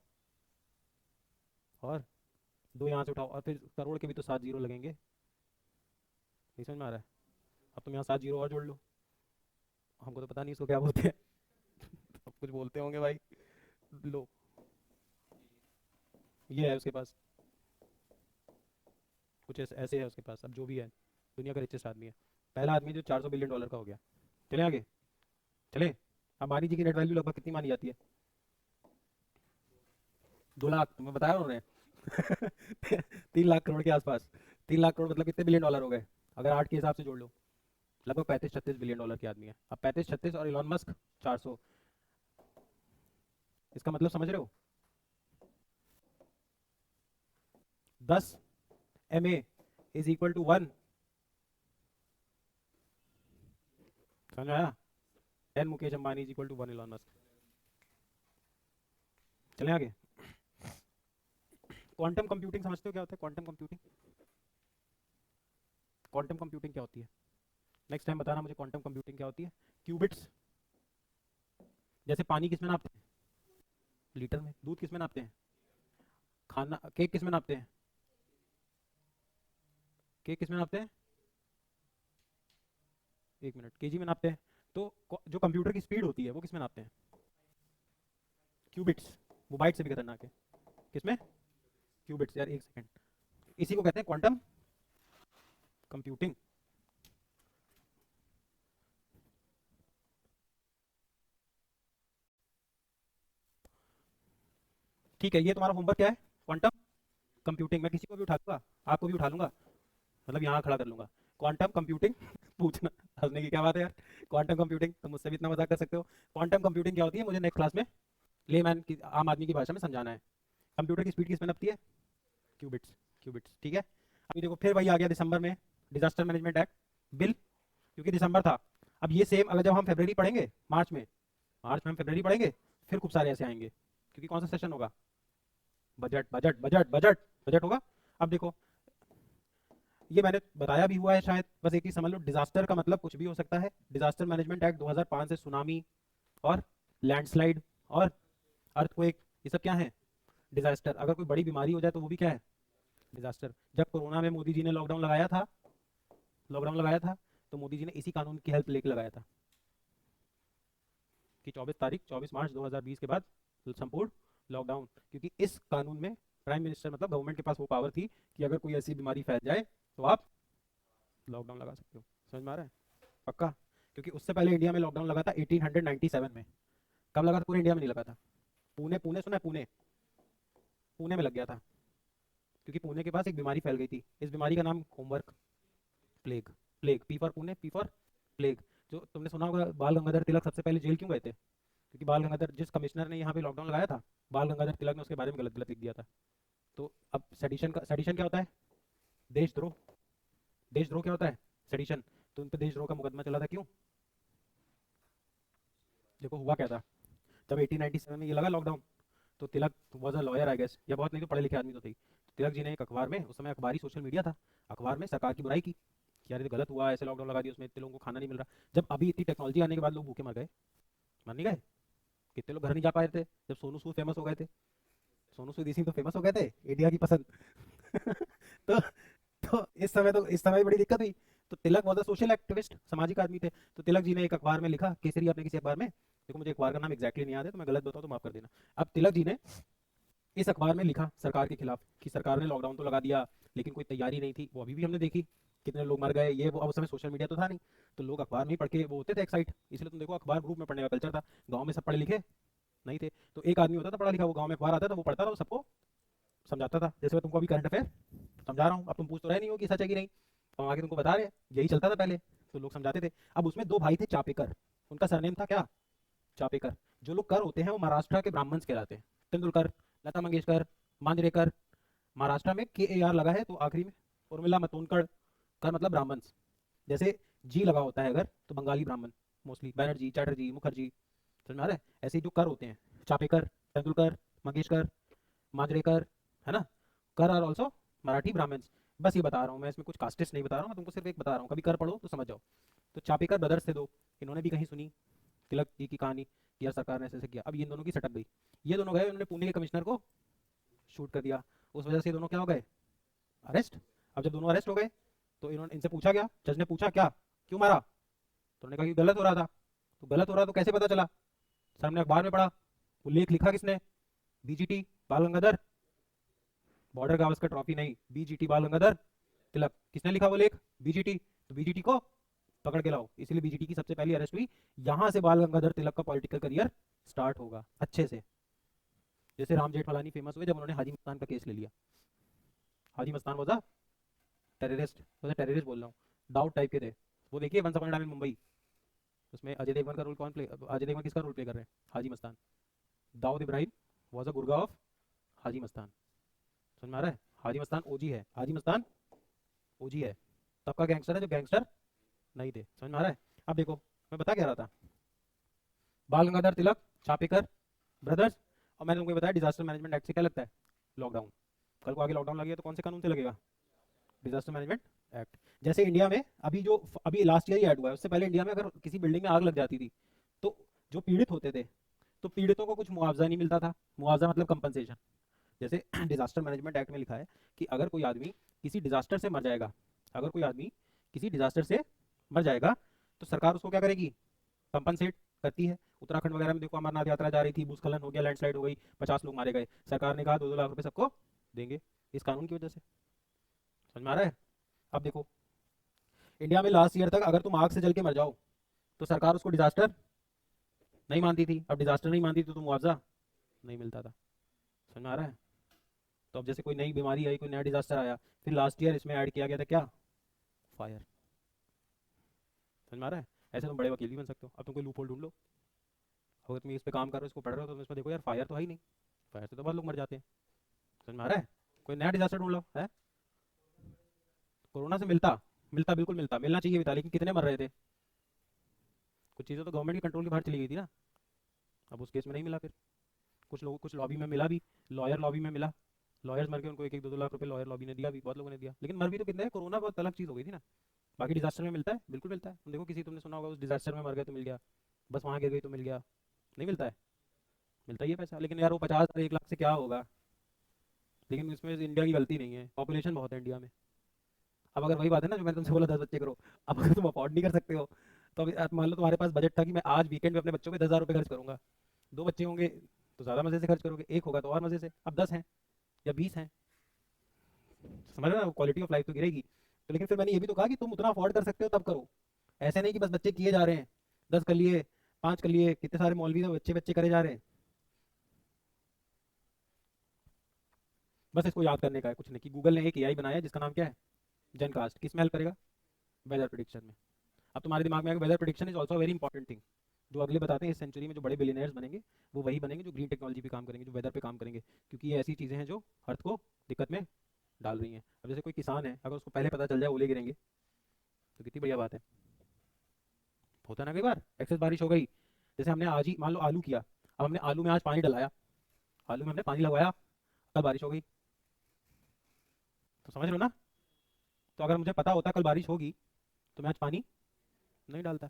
और 2 यहाँ से उठाओ, और फिर करोड़ के भी तो 7 जीरो लगेंगे, नहीं समझ में आ रहा है? अब तुम यहाँ 7 जीरो और जोड़ लो, हमको तो पता नहीं इसको क्या बोलते हैं अब कुछ बोलते होंगे भाई। लो, ये है उसके पास, कुछ ऐसे ऐसे है उसके पास, अब जो भी है, दुनिया का रिचेस्ट आदमी है, पहला आदमी जो 400 बिलियन डॉलर का हो गया। चले आगे, चले। अंबानी जी की नेट वैल्यू लगभग कितनी मानी जाती है, 2 लाख, तुम्हें बताया उन्होंने 3 लाख करोड़ के आसपास। 3 लाख करोड़ मतलब कितने बिलियन डॉलर हो गए, अगर 8 के हिसाब से जोड़ लो, लगभग 35-36 बिलियन डॉलर के आदमी है। अब 35-36 और इलॉन मस्क 400, इसका मतलब समझ रहे हो, 10 MA = 1, समझ में आया? 10 मुकेश अंबानी = 1 इलॉन मस्क। चलें आगे। क्वांटम कंप्यूटिंग समझते हो क्या होता है, क्वांटम कंप्यूटिंग? क्वांटम कंप्यूटिंग क्या होती है, नेक्स्ट टाइम बताना मुझे क्वांटम कंप्यूटिंग क्या होती है। क्यूबिट्स, जैसे पानी किस में नापते हैं, लीटर में। दूध किस में नापते हैं, खाना, केक किस में नापते हैं, केक किस में नापते हैं, 1 मिनट, केजी में नापते हैं। तो जो कंप्यूटर की स्पीड होती है वो किस में नापते हैं, क्यूबिट्स। वो बाइट से भी खतरनाक है, किसमें, क्यूबिट्स। यार 1 सेकंड, इसी को कहते हैं क्वांटम कंप्यूटिंग। ठीक है, ये तुम्हारा होमवर्क क्या है, क्वांटम कंप्यूटिंग। मैं किसी को भी उठा लूंगा, आपको भी उठा लूंगा, मतलब यहाँ खड़ा कर लूंगा, क्वांटम कंप्यूटिंग पूछना। हंसने की क्या बात है यार, क्वांटम कंप्यूटिंग, तुम मुझसे भी इतना मजाक कर सकते हो। क्वांटम कंप्यूटिंग क्या होती है मुझे नेक्स्ट क्लास में लेमैन की, आम आदमी की भाषा में समझाना है। कंप्यूटर की स्पीड किस में लगती है, क्यूबिट्स, क्यूबिट्स, ठीक है। अभी देखो फिर वही आ गया दिसंबर में, डिजास्टर मैनेजमेंट एक्ट बिल, क्योंकि दिसंबर था। अब ये सेम अगर जब हम फरवरी पढ़ेंगे, मार्च में हम फरवरी पढ़ेंगे, फिर खूब सारे ऐसे आएंगे, क्योंकि कौन सा सेशन होगा, budget budget budget budget budget होगा। अब देखो, ये मैंने बताया भी हुआ है शायद, बस एक ही समझ लो, डिजास्टर का मतलब कुछ भी हो सकता है। डिजास्टर मैनेजमेंट एक्ट 2005 से सुनामी और लैंडस्लाइड और अर्थक्वेक, ये सब क्या है, डिजास्टर। अगर कोई बड़ी बीमारी हो जाए तो वो भी क्या है, डिजास्टर। जब कोरोना में मोदी जी ने लॉकडाउन लगाया था, तो मोदी जी ने इसी कानून की हेल्प लेके लगाया था। कि 24 मार्च 2020 के बाद संपूर्ण लॉकडाउन, क्योंकि इस कानून में प्राइम मिनिस्टर मतलब गवर्नमेंट के पास वो पावर थी कि अगर कोई ऐसी बीमारी फैल जाए तो आप लॉकडाउन लगा सकते हो। समझ में आ रहा है? पक्का? क्योंकि उससे पहले इंडिया में लॉकडाउन लगा था 1897 में। कब लगा था? पूरे इंडिया में नहीं लगा था। पुणे, पुणे सुना है? पुणे, पुणे में लग गया था, क्योंकि पुणे के पास एक बीमारी फैल गई थी। इस बीमारी का नाम homework, plague, plague, P for Pune, P for plague. जो तुमने सुना होगा, बाल गंगाधर तिलक सबसे पहले जेल क्यों गए थे? क्योंकि बाल गंगाधर, जिस कमिश्नर ने यहाँ पे लॉकडाउन लगाया था, बाल गंगाधर तिलक ने उसके बारे में गलत गलत लिख दिया था। तो अब सेडिशन का, सेडिशन क्या होता है? देशद्रोह। देशद्रोह क्या होता है? सेडिशन। तो उन पर देशद्रोह का मुकदमा चला था, क्यों? देखो हुआ क्या था, जब 1897 में ये लगा लॉकडाउन, तो Tilak was a lawyer I guess, या बहुत नहीं तो पढ़े लिखे आदमी तो थे। तिलक जी ने एक अखबार में, उस समय अखबारी सोशल मीडिया था, अखबार में सरकार की बुराई की कि यार ये तो गलत हुआ, ऐसे लॉकडाउन लगा दिया, उसमें इतने लोगों को खाना नहीं मिल रहा। जब अभी इतनी टेक्नोलॉजी आने के बाद लोग भूखे मर गए, मर नहीं गए? कितने लोग घर नहीं जा पाए थे जब सोनू सूद फेमस हो गए थे? सोनू सूद इसी में तो फेमस हो गए थे, इंडिया की पसंद। तो इस समय बड़ी दिक्कत हुई। तो Tilak was a social activist, सामाजिक आदमी थे। तो तिलक जी ने एक अखबार में लिखा, केसरी अपने किसी अखबार में, देखो मुझे अखबार का नाम एग्जैक्टली नहीं याद है, तो मैं गलत बताऊँ तो माफ कर देना। अब तिलक जी ने इस अखबार में लिखा सरकार के खिलाफ कि सरकार ने लॉकडाउन तो लगा दिया, लेकिन कोई तैयारी नहीं थी, वो अभी भी हमने देखी, कितने लोग मर गए, ये वो। अब उस समय सोशल मीडिया तो था नहीं, तो लोग अखबार में ही पढ़ के वो होते थे एक्साइट, इसलिए तुम देखो अखबार ग्रुप में पढ़ने का कल्चर था। गाँव में सब पढ़े लिखे नहीं थे, तो एक आदमी होता था पढ़ा लिखा, वो गाँव में अखबार आता था, वो पढ़ता था, वो सबको समझाता था। जैसे मैं तुमको अभी करंट अफेयर समझा रहा हूँ, अब तुम पूछ तो रहे नहीं हो कि सच है कि नहीं, तो हम आगे तुमको बता रहे हैं, यही चलता था पहले, तो लोग समझाते थे। अब उसमें दो भाई थे चापेकर, उनका सरनेम था क्या? चापेकर। जो लोग कर होते हैं वो महाराष्ट्र के ब्राह्मण्स कहलाते हैं। तेंदुलकर, लता मंगेशकर, मांजरेकर, महाराष्ट्र में के ए आर लगा है तो आखिरी में उर्मिला मातोंडकर, कर मतलब ब्राह्मण्स। जैसे जी लगा होता है अगर, तो बंगाली ब्राह्मण मोस्टली, बैनर्जी, चैटर्जी, मुखर्जी। समझ में आ रहा है? ऐसे ही जो कर होते हैं, चापेकर, तेंदुलकर, मंगेशकर, मांजरेकर, है ना, कर आर ऑल्सो मराठी ब्राह्मण्स। बस ये बता रहा हूँ मैं, इसमें कुछ कास्टिस्ट नहीं बता रहा हूँ मैं तुमको, सिर्फ एक बता रहा हूँ, कभी कर पढ़ो तो समझ जाओ। तो चापेकर ब्रदर्स थे दो, इन्होंने भी कहीं सुनी तिलक जी की कहानी कि यार सरकार ने ऐसे ऐसे किया, अब इन दोनों की सटक गई। ये दोनों गए, उन्होंने पुणे के कमिश्नर को शूट कर दिया, उस वजह से ये दोनों क्या हो गए? अरेस्ट। अब जब दोनों अरेस्ट हो गए, तो इन्होंने, इनसे पूछा गया, जज ने पूछा क्या, क्यों मारा? तो उन्होंने कहा कि गलत हो रहा था। तो गलत हो रहा तो कैसे पता चला? सर हमने अखबार में पढ़ा। वो लेख लिखा किसने? बीजीटी, बाल गंगाधर, बॉर्डर गावस्कर ट्रॉफी नहीं, बीजीटी, बाल गंगाधर तिलक। किसने लिखा वो लेख? बीजीटी। तो बीजीटी को पकड़ के लाओ, इसलिए बीजीटी की सबसे पहली अरेस्ट हुई। यहां से बाल गंगाधर तिलक का पॉलिटिकल करियर स्टार्ट होगा अच्छे से। जैसे राम जेठमलानी फेमस हुए जब उन्होंने हाजी मस्तान का केस ले लिया। Haji Mastan was a terrorist, वैसे टेररिस्ट बोल रहा हूँ, डाउट टाइप के थे वो। देखिए once upon a time in Mumbai, उसमें अजय देवगन का रोल कौन प्ले, अजय देवगन किसका रोल प्ले कर रहे हैं? हाजी मस्तान। दाऊद इब्राहिम वॉज अ गुरगा ऑफ हाजी मस्तान। समझ में आ रहा है? हाजी मस्तान ओजी है, हाजी मस्तान ओजी है, तब का गैंगस्टर है जो गैंगस्टर नहीं थे। समझ में आ रहा है? अब देखो मैं बता क्या रहा था, बाल गंगाधर तिलक, चापेकर ब्रदर्स, और मैंने तुमको ये बताया डिजास्टर मैनेजमेंट एक्ट से क्या लगता है? लॉकडाउन। कल को आगे लॉकडाउन लगे तो कौन से कानून से लगेगा? Disaster management act. जैसे इंडिया में अभी जो, अभी लास्ट ईयर ही ऐड हुआ है, उससे पहले इंडिया में अगर किसी बिल्डिंग में आग लग जाती थी, तो जो पीड़ित होते थे, तो पीड़ितों को कुछ मुआवजा नहीं मिलता था। मुआवजा मतलब कंपनसेशन। जैसे डिजास्टर मैनेजमेंट एक्ट में लिखा है कि अगर कोई आदमी किसी डिजास्टर से मर जाएगा, अगर कोई आदमी किसी डिजास्टर से मर जाएगा, तो सरकार उसको क्या करेगी? कंपनसेट करती है। उत्तराखंड वगैरह में देखो, अमरनाथ यात्रा जा रही थी, भूस्खलन हो गया, लैंडस्लाइड हो गई, 50 लोग मारे गए, सरकार ने कहा 2-2 लाख रुपए सबको देंगे, इस कानून की वजह से। समझ में आ रहा है? अब देखो इंडिया में लास्ट ईयर तक अगर तुम आग से जल के मर जाओ, तो सरकार उसको डिजास्टर नहीं मानती थी। अब डिजास्टर नहीं मानती तो मुआवजा नहीं मिलता था। समझ में आ रहा है? तो अब जैसे कोई नई बीमारी आई, कोई नया डिजास्टर आया, फिर लास्ट ईयर इसमें ऐड किया गया था क्या? फायर। समझ में आ रहा है? ऐसे तुम बड़े वकील भी बन सकते हो। अब तुम कोई लूप होल ढूंढ लो, अगर तुम इस पे काम कर रहे हो, इसको पढ़ रहे हो, तो तुम इसमें देखो यार फायर तो है ही नहीं, फायर से तो बहुत लोग मर जाते हैं। समझ में आ रहा है? कोई नया डिजास्टर ढूंढ लो है। कोरोना से मिलता, मिलता बिल्कुल मिलता, मिलना चाहिए भी था, लेकिन कितने मर रहे थे? कुछ चीज़ें तो गवर्नमेंट के कंट्रोल के बाहर चली गई थी ना। अब उस केस में नहीं मिला फिर, कुछ लोगों, कुछ लॉबी में मिला भी, लॉयर लॉबी में मिला, लॉयर्स मर के उनको 1-1 2-2 लाख रुपए लॉयर लॉबी ने दिया भी, बहुत लोगों ने दिया, लेकिन मर भी तो कितने हैं? कोरोना बहुत अलग चीज़ हो गई थी ना। बाकी डिजास्टर में मिलता है, बिल्कुल मिलता है। तुम देखो किसी, तुमने सुना होगा उस डिजास्टर में मर गए तो मिल गया, बस वहाँ गिर गई तो मिल गया, नहीं मिलता है? मिलता ही है पैसा, लेकिन यार वो 50 और 1 लाख से क्या होगा? लेकिन इसमें इंडिया की गलती नहीं है, पॉपुलेशन बहुत है इंडिया में। अब अगर वही बात है ना जो मैंने तुमसे बोला 10 बच्चे करो, अब अगर तुम अफोर्ड नहीं कर सकते हो, तो अभी आप मान लो तुम्हारे पास बजट था कि मैं आज वीकेंड पे अपने बच्चों पे 10,000 रुपये खर्च करूंगा। 2 बच्चे होंगे तो ज़्यादा मज़े से खर्च करोगे, एक होगा तो और मज़े से। अब 10 हैं या 20 हैं, समझ रहे हो ना, क्वालिटी ऑफ लाइफ तो गिरेगी। तो लेकिन फिर मैंने ये भी तो कहा कि तुम उतना अफोर्ड कर सकते हो तब करो। ऐसे नहीं कि बस बच्चे किए जा रहे हैं, 10 कर लिए, 5 कर लिए, कितने सारे मौलवी तो बच्चे बच्चे करे जा रहे हैं। बस इसको याद करने का है, कुछ नहीं, कि गूगल ने एक एआई बनाया है जिसका नाम क्या है, जेनकास्ट। किस में हेल्प करेगा, वेदर प्रिडिक्शन में। अब तुम्हारे दिमाग में आएगा weather prediction is also very important thing. जो अगले बताते हैं इस सेंचुरी में जो बड़े बिलियनर्स बनेंगे वो वही बनेंगे जो ग्रीन टेक्नोलॉजी पे काम करेंगे, जो वेदर पे काम करेंगे, क्योंकि ये ऐसी चीज़ें हैं जो अर्थ को दिक्कत में डाल रही हैं। अब जैसे कोई किसान है, अगर उसको पहले पता चल जाए ओले गिरेंगे तो कितनी बढ़िया बात है। होता है ना कई बार एक्सेस बारिश हो गई, जैसे हमने आज ही मान लो आलू किया, अब हमने आलू में आज पानी डलाया, आलू में हमने पानी लगवाया, कल बारिश हो गई, तो समझ लो ना। तो अगर मुझे पता होता कल बारिश होगी तो मैं आज पानी नहीं डालता।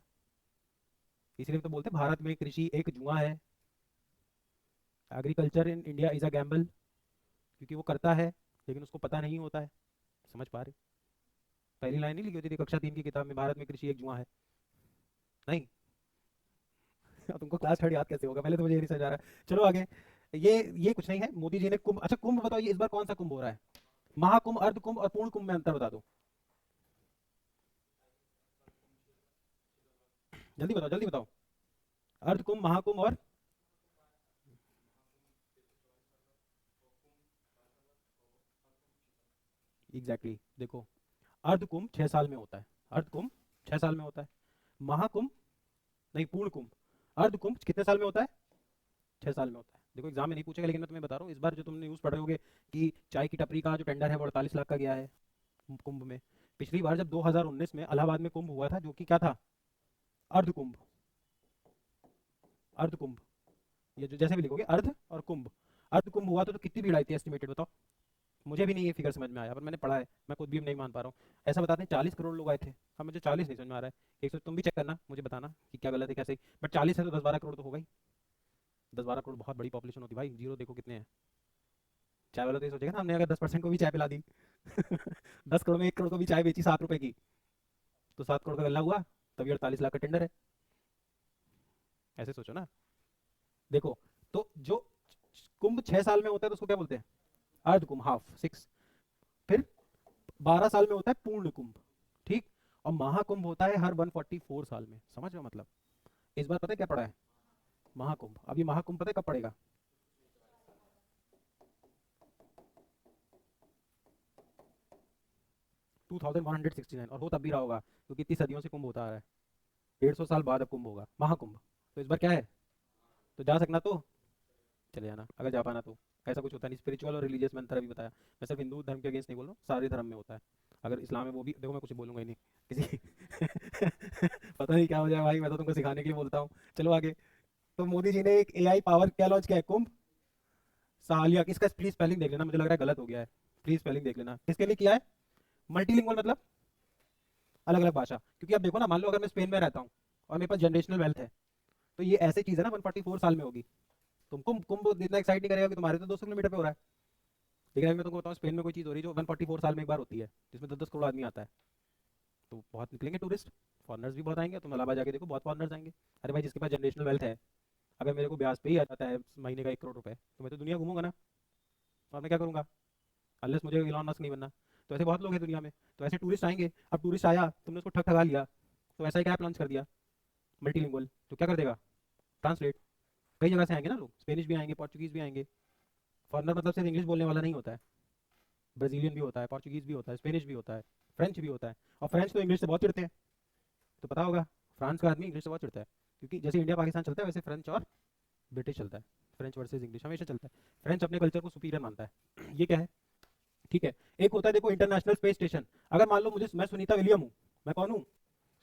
इसीलिए तो बोलते हैं भारत में कृषि एक जुआ है, agriculture in India is a gamble, क्योंकि वो करता है लेकिन उसको पता नहीं होता है। समझ पा रहे, पहली लाइन नहीं लिखी होती थी कक्षा 3 की किताब में, भारत में कृषि एक जुआ है। नहीं अब तुमको क्लास थर्ड याद कैसे होगा, पहले तो मुझे ये नहीं समझ आ रहा है। चलो आगे। ये कुछ नहीं है, मोदी जी ने कुंभ, अच्छा कुंभ बताओ ये इस बार कौन सा कुंभ हो रहा है, महाकुंभ, अर्ध कुंभ और पूर्ण कुंभ में अंतर बता दो। जल्दी बताओ जल्दी बताओ, अर्ध कुंभ, महाकुंभ और एग्जैक्टली exactly, देखो, अर्ध कुंभ 6 साल में होता है, अर्ध कुंभ 6 साल में होता है, महाकुंभ, नहीं पूर्ण कुंभ, अर्ध कुंभ कितने साल में होता है, 6 साल में होता है। देखो एग्जाम में नहीं पूछेगा लेकिन मैं तुम्हें बता रहा हूँ, इस बार जो तुमने न्यूज़ पढ़ रहे होगे कि चाय की टपरी का जो टेंडर है वो 48 लाख का गया है कुंभ में। पिछली बार जब 2019 में इलाहाबाद में कुंभ हुआ था जो कि क्या था, अर्ध कुंभ, अर्ध कुंभ, ये जो जैसे भी लिखोगे अर्ध और कुंभ, अर्ध कुंभ हुआ तो कितनी भीड़ आई थी एस्टिमेटेड बताओ। मुझे भी नहीं ये फिगर समझ में आया पर मैंने पढ़ा है, मैं खुद भी अब नहीं मान पा रहा हूँ। ऐसा बताते हैं 40 करोड़ लोग आए थे, अब मुझे 40 नहीं समझ में आ रहा है, 100 तुम भी चेक करना मुझे बताना कि क्या गलत है क्या सही, बट 40 है तो 10-12 करोड़ तो होगा ही। 10-12 करोड़ बहुत बड़ी पॉपुलेशन होती है भाई, जीरो देखो कितने हैं। चाय वाला तो ये सोचेगा ना हमने अगर 10% को भी चाय पिला दी 10 करोड़ में 1 करोड़ को भी चाय बेची 7 रुपए की, तो 7 करोड़ का गल्ला हुआ, तभी 48 लाख का टेंडर है। ऐसे सोचो ना। देखो, तो जो कुंभ 6 साल में होता है तो उसको क्या बोलते हैं, अर्ध कुंभ, हाफ 6। फिर 12 साल में होता है पूर्ण कुंभ, ठीक। और महाकुंभ होता है हर 144 साल में, समझ रहे हो मतलब। इस बार पता है क्या पड़ा है, महाकुंभ। अब ये महाकुंभ पता है कब पड़ेगा, 2169, और हो तब भी रहा होगा क्योंकि इतनी सदियों से कुंभ होता आ रहा है, 150 साल बाद अब कुंभ होगा महाकुंभ। तो इस बार क्या है, तो जा सकना तो चले जाना, अगर जा पाना तो। ऐसा कुछ होता नहीं, स्पिरिचुअल और रिलीजियस में अंतर अभी बताया। मैं सिर्फ हिंदू धर्म के अगेंस्ट नहीं बोल रहा हूँ, सारे धर्म में होता है। अगर इस्लाम है वो भी देखो, मैं कुछ बोलूंगा ही नहीं किसी पता नहीं क्या हो जाए भाई, मैं तो तुमको सिखाने के लिए बोलता हूँ। चलो आगे। तो मोदी जी ने एक एआई पावर क्या लॉन्च किया है, कुंभ सालिया। इसका प्लीज स्पेलिंग देख लेना, मुझे लग रहा है गलत हो गया है, प्लीज स्पेलिंग देख लेना। किसके लिए किया है, मल्टीलिंगुअल मतलब अलग अलग भाषा। क्योंकि आप देखो ना, मान लो अगर मैं स्पेन में रहता हूँ और मेरे पास जनरेशनल वेल्थ है, तो ये ऐसी चीज़ है ना 144 साल में होगी। तुमको कुंभ इतना एक्साइट नहीं करेगा कि तुम्हारे तो 200 किलोमीटर पे हो रहा है, लेकिन अगर मैं तुमको बताऊँ स्पेन में कोई चीज़ हो रही है जो 144 साल में एक बार होती है, जिसमें 10-10 करोड़ आदमी आता है, तो बहुत निकलेंगे टूरिस्ट, फॉरनर्स भी बहुत आएंगे। तुम इलाहाबाद जाके देखो बहुत फॉरनर्स आएंगे। अरे भाई जिसके पास जनरेशनल वेल्थ है, अगर मेरे को ब्याज पे ही आ जाता है महीने का 1 करोड़ रुपए, तो मैं तो दुनिया घूमूंगा ना। और मैं क्या करूंगा, अनलेस मुझे इलॉन मस्क नहीं बनना। तो ऐसे बहुत लोग हैं दुनिया में, तो ऐसे टूरिस्ट आएंगे। अब टूरिस्ट आया, तुमने उसको ठग ठगा लिया, तो ऐसा ही क्या लॉन्च कर दिया मल्टीलिंगुअल, तो क्या कर देगा, ट्रांसलेट। कई जगह से आएंगे ना लोग, स्पेनिश भी आएंगे, पोर्चुगीज भी आएंगे। फॉरनर मतलब सिर्फ इंग्लिश बोलने वाला नहीं होता है, ब्राजीलियन भी होता है, पोर्चुगीज भी होता है, स्पेनिश भी होता है, फ्रेंच भी होता है। और फ्रेंच तो इंग्लिश से बहुत चिढ़ते हैं, तो पता होगा फ्रांस का आदमी इंग्लिश से बहुत चिढ़ता है, क्योंकि जैसे इंडिया पाकिस्तान चलता है वैसे फ्रेंच और ब्रिटिश चलता है, फ्रेंच वर्सेस इंग्लिश हमेशा चलता है। फ्रेंच अपने कल्चर को सुपीरियर मानता है ये क्या है, ठीक है। एक होता है देखो इंटरनेशनल स्पेस स्टेशन। अगर मान लो मुझे, मैं सुनीता विलियम हूँ, मैं कौन हूँ,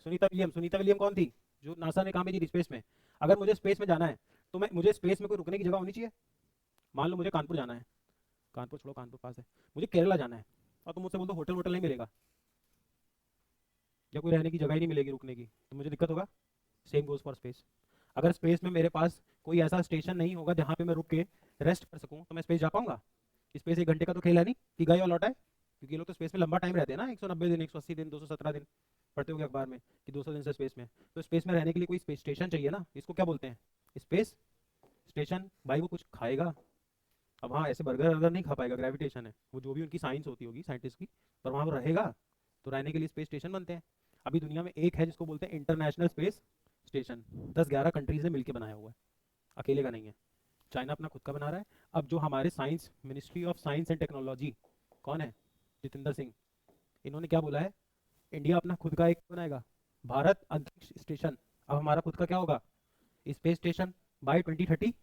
सुनीता विलियम। सुनीता विलियम कौन थी, जो नासा ने काम भेजी थी स्पेस में। अगर मुझे स्पेस में जाना है तो मैं, मुझे स्पेस में कोई रुकने की जगह होनी चाहिए। मान लो मुझे कानपुर जाना है, कानपुर छोड़ो, कानपुर पास है, मुझे केरला जाना है, और तुम मुझसे बोल दो होटल वोटल नहीं मिलेगा, या कोई रहने की जगह ही नहीं मिलेगी रुकने की, तो मुझे दिक्कत होगा। Same goes for space. अगर स्पेस में मेरे पास कोई ऐसा स्टेशन नहीं होगा जहाँ पे मैं रुक के रेस्ट कर सकूँ, तो मैं स्पेस जा पाऊंगा। स्पेस 1 घंटे का तो खेल है नहीं कि गए और लौटा है, क्योंकि ये लोग तो स्पेस में लंबा टाइम रहते हैं ना, 190 दिन, 180 दिन, 217 दिन। पढ़ते होगे अखबार में कि 200 दिन से स्पेस में। तो स्पेस में रहने के लिए कोई स्पेस स्टेशन चाहिए ना, इसको क्या बोलते हैं? Space station. भाई वो कुछ खाएगा? अब हाँ, ऐसे बर्गर वर्गर नहीं खा पाएगा, ग्रेविटेशन है वो, जो भी उनकी साइंस होती होगी साइंटिस्ट की, पर वहाँ वो रहेगा। तो रहने के लिए स्पेस स्टेशन बनते हैं। अभी दुनिया में एक है जिसको बोलते हैं इंटरनेशनल स्पेस स्टेशन, 10-11 कंट्रीज ने मिलकर बनाया हुआ है, अकेले का नहीं है। चाइना अपना खुद का बना रहा है। अब जो हमारे science ministry of science and technology, कौन है? जितेंद्र सिंह। इन्होंने क्या बोला है? इंडिया अपना खुद का एक बनाएगा, भारत अंतरिक्ष स्टेशन। अब हमारा खुद का क्या होगा? Space station by 2035।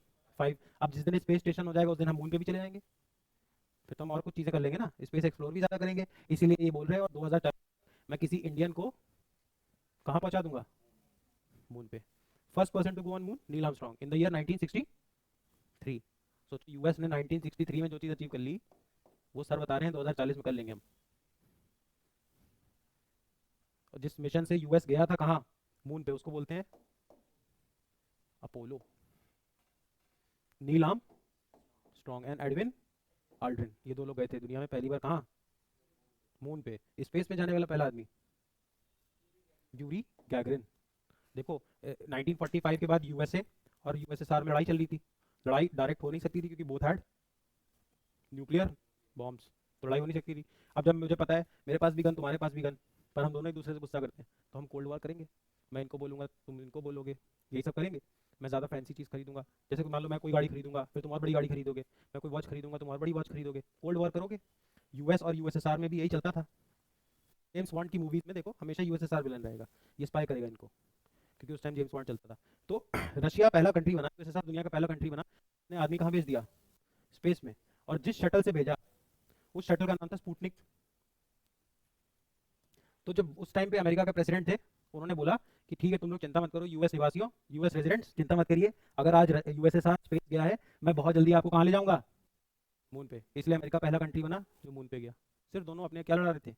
अब जिस दिन स्पेस स्टेशन हो जाएगा उस दिन हम मून पे भी चले जाएंगे, फिर तो हम और कुछ चीज़ें कर लेंगे ना, स्पेस एक्सप्लोर भी ज़्यादा करेंगे। इसीलिए ये बोल रहे हैं, और 2040 मैं किसी इंडियन को कहाँ पहुँचा दूंगा? मून पे। First person to go on moon, Neil Armstrong in the year 1963। सोचो यूएस ने 1963 में जो चीज़ अचीव कर ली, वो सर बता रहे हैं 2040 में कर लेंगे हम। और जिस मिशन से यूएस गया था कहाँ? मून पे, उसको बोलते हैं Apollo. Neil Armstrong and Edwin Aldrin, ये दो लोग गए थे दुनिया में पहली बार कहाँ? मून पे। स्पेस में जाने वाला पहला आदमी यूरी गैगरिन। देखो 1945 के बाद यूएसए और यूएसएसआर में लड़ाई चल रही थी। लड़ाई डायरेक्ट हो नहीं सकती थी क्योंकि बोथ हैड न्यूक्लियर बॉम्ब्स, तो लड़ाई हो नहीं सकती थी। अब जब मुझे पता है मेरे पास भी गन, तुम्हारे पास भी गन, पर हम दोनों एक दूसरे से गुस्सा करते हैं, तो हम कोल्ड वॉर करेंगे। मैं इनको बोलूंगा, तुम इनको बोलोगे, यही सब करेंगे। मैं ज़्यादा फैंसी चीज़ खरीदूंगा, जैसे कि मान लो मैं कोई गाड़ी खरीदूंगा, फिर तुम और बड़ी गाड़ी खरीदोगे। मैं कोई वॉच खरीदूंगा, तुम और बड़ी वॉच खरीदोगे, कोल्ड वॉर करोगे। यूएस और यूएसएसआर में भी यही चलता था। जेम्स बॉन्ड की मूवीज में देखो, हमेशा यूएसएसआर विलन रहेगा, ये स्पाई करेगा इनको, क्योंकि उस टाइम जेम्स बॉन्ड चलता था। तो रशिया पहला कंट्री बना, यूएसएसआर दुनिया का पहला कंट्री बना, ने आदमी कहाँ भेज दिया? स्पेस में। और जिस शटल से भेजा, उस शटल का नाम था स्पुतनिक। तो जब उस टाइम पे अमेरिका के प्रेसिडेंट थे, उन्होंने बोला कि ठीक है तुम लोग चिंता मत करो, यूएस निवासियों, यूएस रेजिडेंट्स चिंता मत करिए, अगर आज यूएसएसआर स्पेस गया है, मैं बहुत जल्दी आपको कहाँ ले जाऊंगा? मून पे। इसलिए अमेरिका पहला कंट्री बना जो मून पे गया। सिर्फ दोनों अपने क्या लड़ा रहे थे?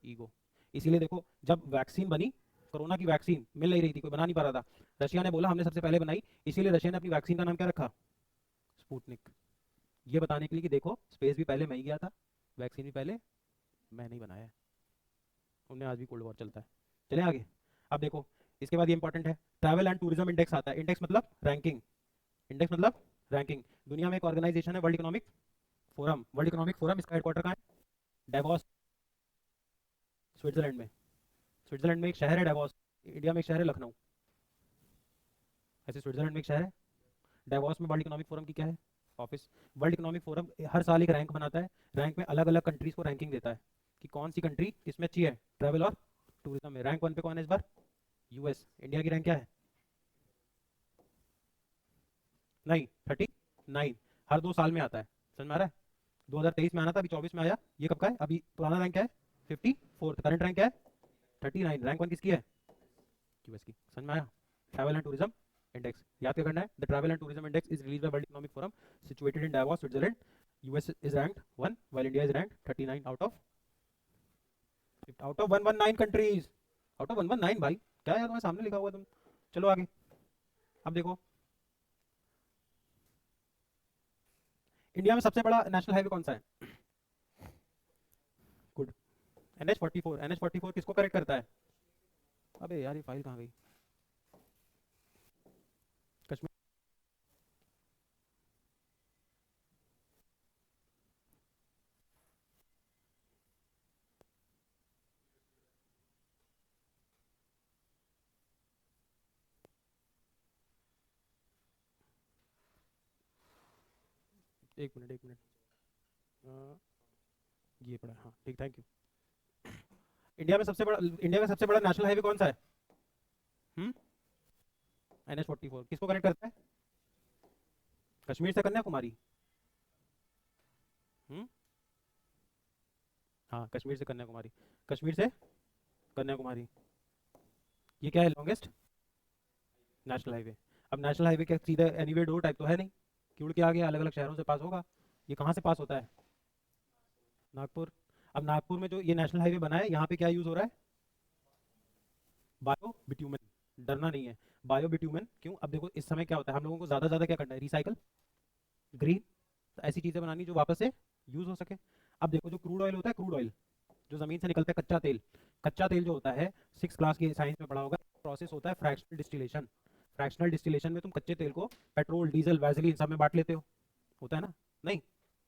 ईगो। इसीलिए देखो जब वैक्सीन बनी, कोरोना की वैक्सीन मिल नहीं रही थी, कोई बना नहीं पा रहा था, रशिया ने बोला हमने सबसे पहले बनाई, इसीलिए रशिया ने अपनी वैक्सीन का नाम क्या रखा? स्पुतनिक। ये बताने के लिए कि देखो स्पेस भी पहले मैं ही गया था, वैक्सीन भी पहले मैंने ही बनाया है। उनने आज भी कोल्ड वॉर चलता है। चले आगे। अब देखो इसके बाद ये इंपॉर्टेंट है, ट्रैवल एंड टूरिज्म इंडेक्स आता है। इंडेक्स मतलब रैंकिंग, इंडेक्स मतलब रैंकिंग। दुनिया में एक ऑर्गेनाइजेशन है, world economic forum. World economic forum, इसका हेडक्वार्टर कहाँ है? डेवोस, स्विट्जरलैंड में। स्विट्जरलैंड में एक शहर है डेवोस, इंडिया में एक शहर है लखनऊ, ऐसे स्विट्जरलैंड में एक शहर है। डेवोस में वर्ल्ड इकोनॉमिक फोरम की क्या है? ऑफिस। वर्ल्ड इकोनॉमिक फोरम हर साल एक रैंक बनाता है, रैंक में अलग अलग कंट्रीज को रैंकिंग देता है कि कौन सी कंट्री किसमें अच्छी है ट्रैवल और टूरिज्म में। रैंक 1 पे कौन है इस बार? यूएस। इंडिया की रैंक क्या है? नहीं, 39। हर 2 साल में आता है, समझ में आ रहा है? 2023 में आना था, अभी 24 में आया। ये कब का है? अभी पुराना रैंक क्या है? 54। करंट रैंक क्या है? 39। रैंक 1 किसकी है? यूएस की। समझ में आया? ट्रैवल एंड टूरिज्म इंडेक्स याद क्या करना है? The travel and tourism index is released by world economic forum, situated in Davos, Switzerland. US is ranked 1 while India is ranked 39 out of 119 countries. Out of 119 भाई, क्या यार तुम्हारे सामने लिखा हुआ है तुम। चलो आगे। अब देखो इंडिया में सबसे बड़ा नेशनल हाईवे कौन सा है? गुड। NH44। NH44 किसको करेक्ट करता है? अबे यार ये फाइल कहाँ गई? कश्मीर। एक मिनट एक मिनट। ये पड़ा, हाँ ठीक, थैंक यू। इंडिया में सबसे बड़ा नेशनल हाईवे कौन सा है? हम्म NH44 किसको कनेक्ट करता है? कश्मीर से कन्याकुमारी। हम्म हाँ, कश्मीर से कन्याकुमारी। कश्मीर से कन्याकुमारी। ये क्या है? Longest national highway. अब नेशनल हाईवे क्या सीधा एनीवे डोर टाइप तो है नहीं कि उड़ के आ गया, अलग अलग शहरों से पास होगा। ये कहाँ से पास होता है? नागपुर। अब नागपुर में जो ये नेशनल हाईवे बना है, यहाँ पे क्या यूज हो रहा है? बायो बिट्यूमन। डरना नहीं है, बायो बिट्यूमन। क्यों? अब देखो इस समय क्या होता है, हम लोगों को ज्यादा ज्यादा क्या करना है? रिसाइकल, ग्रीन, तो ऐसी चीजें बनानी जो वापस से यूज हो सके। अब देखो जो क्रूड ऑयल होता है, क्रूड ऑयल जो जमीन से निकलता है, कच्चा तेल, कच्चा तेल जो होता है 6 क्लास की साइंस में पढ़ा होगा, प्रोसेस होता है फ्रैक्शनल डिस्टिलेशन। फ्रैक्शनल डिस्टिलेशन में तुम कच्चे तेल को पेट्रोल, डीजल, वैसलीन सब में बांट लेते हो, होता है ना? नहीं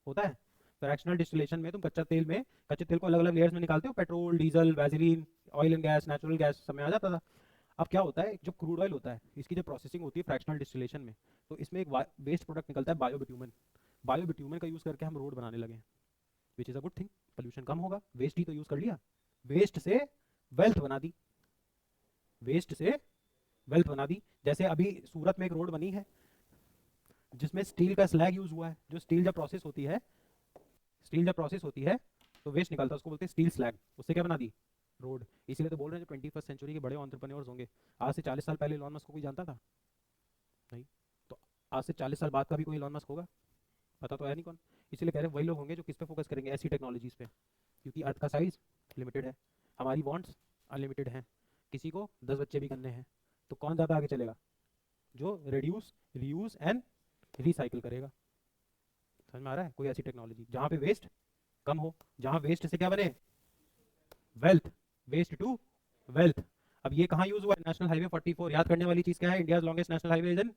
होता है? फ्रैक्शनल डिस्टिलेशन में तुम कच्चे तेल को अलग अलग लेयर्स में निकालते हो, petrol, diesel, Vaseline, oil and gas, natural gas सब में आ जाता था। अब क्या होता है, जो क्रूड ऑयल होता है इसकी जो प्रोसेसिंग होती है फ्रैक्शनल डिस्टिलेशन में, तो इसमें एक वेस्ट प्रोडक्ट निकलता है बायो बिट्यूमन। बायो बिट्यूमन का यूज़ करके हम रोड बनाने लगे, which is a good thing, pollution कम होगा, वेस्ट ही तो यूज़ कर लिया, वेस्ट से वेल्थ बना दी, वेस्ट से वेल्थ बना दी। जैसे अभी सूरत में एक रोड बनी है जिसमें स्टील का स्लैग यूज हुआ है, जो स्टील जब प्रोसेस होती है, स्टील जब प्रोसेस होती है तो वेस्ट निकलता है, उसको बोलते हैं स्टील स्लैग, उससे क्या बना दी, रोड। इसीलिए तो बोल रहे हैं जो 21st सेंचुरी के बड़े एंटरप्रेन्योर्स होंगे, आज से 40 साल पहले इलॉन मस्क को कोई जानता था? नहीं। तो आज से 40 साल बाद का भी कोई इलॉन मस्क होगा? पता तो है नहीं कौन। इसीलिए कह रहे हैं वही लोग होंगे जो किस पे फोकस करेंगे, ऐसी टेक्नोलॉजीज पे, क्योंकि अर्थ का साइज लिमिटेड है, हमारी वांट्स अनलिमिटेड हैं, किसी को 10 बच्चे भी करने हैं, तो कौन ज़्यादा आगे चलेगा? जो रिड्यूस, रीयूज एंड रिसाइकिल करेगा। समझ में आ रहा है? कोई ऐसी टेक्नोलॉजी जहाँ पे वेस्ट कम हो, जहाँ वेस्ट से क्या बने, वेल्थ, वेस्ट टू वेल्थ। अब ये कहाँ यूज हुआ है? National highway 44। याद करने वाली चीज क्या है? India longest national highway is in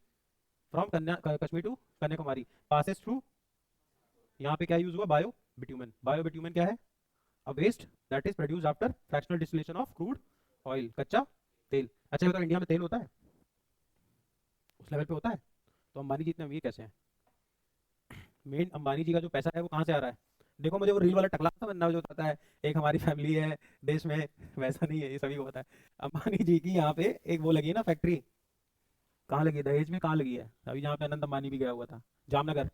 from Kashmir to Kanyakumari, passes through, यहाँ पे क्या यूज हुआ? बायो बिट्यूमन। बायो बिट्यूमन क्या है? A waste that is produce after fractional distillation of crude oil, कच्चा तेल। अच्छा बताओ, इंडिया में तेल होता है? उस लेवल पे होता है? तो अंबानी जी इतने अमीर कैसे हैं? मेन अंबानी जी का जो पैसा है वो कहाँ से आ रहा है? देखो, मुझे वो रील वाला टकला था बनना जो बताता है एक हमारी फैमिली है देश में, वैसा नहीं है, ये सभी को पता है। अंबानी जी की यहाँ पे एक वो लगी है ना फैक्ट्री, कहाँ लगी है? दहेज में। कहाँ लगी है? अभी जहाँ पे अनंत अंबानी भी गया हुआ था, जामनगर।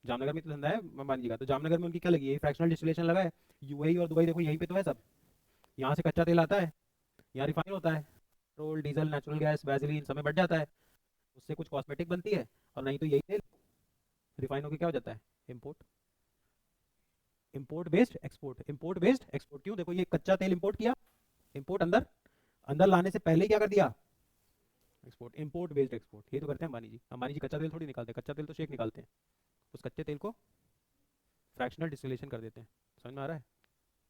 जामनगर में तो धंधा है अंबानी जी का, तो जामनगर में उनकी क्या लगी है? फ्रैक्शनल डिस्टिलेशन लगा है। यूएई और दुबई देखो, यहीं पे तो है सब। यहाँ से कच्चा तेल आता है, यहाँ रिफाइन होता है, petrol, diesel, natural gas, Vaseline सब में बढ़ जाता है, उससे कुछ कॉस्मेटिक बनती है, और नहीं तो यही तेल रिफाइन होकर क्या हो जाता है? Import. Import based export, import based export. क्यों? देखो, ये कच्चा तेल इंपोर्ट किया, इंपोर्ट अंदर, अंदर लाने से पहले ही क्या कर दिया? एक्सपोर्ट। इंपोर्ट बेस्ड एक्सपोर्ट ये तो करते हैं अंबानी जी। अंबानी जी कच्चा तेल थोड़ी निकालते हैं, कच्चा तेल तो शेख निकालते हैं, उस कच्चे तेल को फ्रैक्शनल डिस्टिलेशन कर देते हैं। समझ में आ रहा है?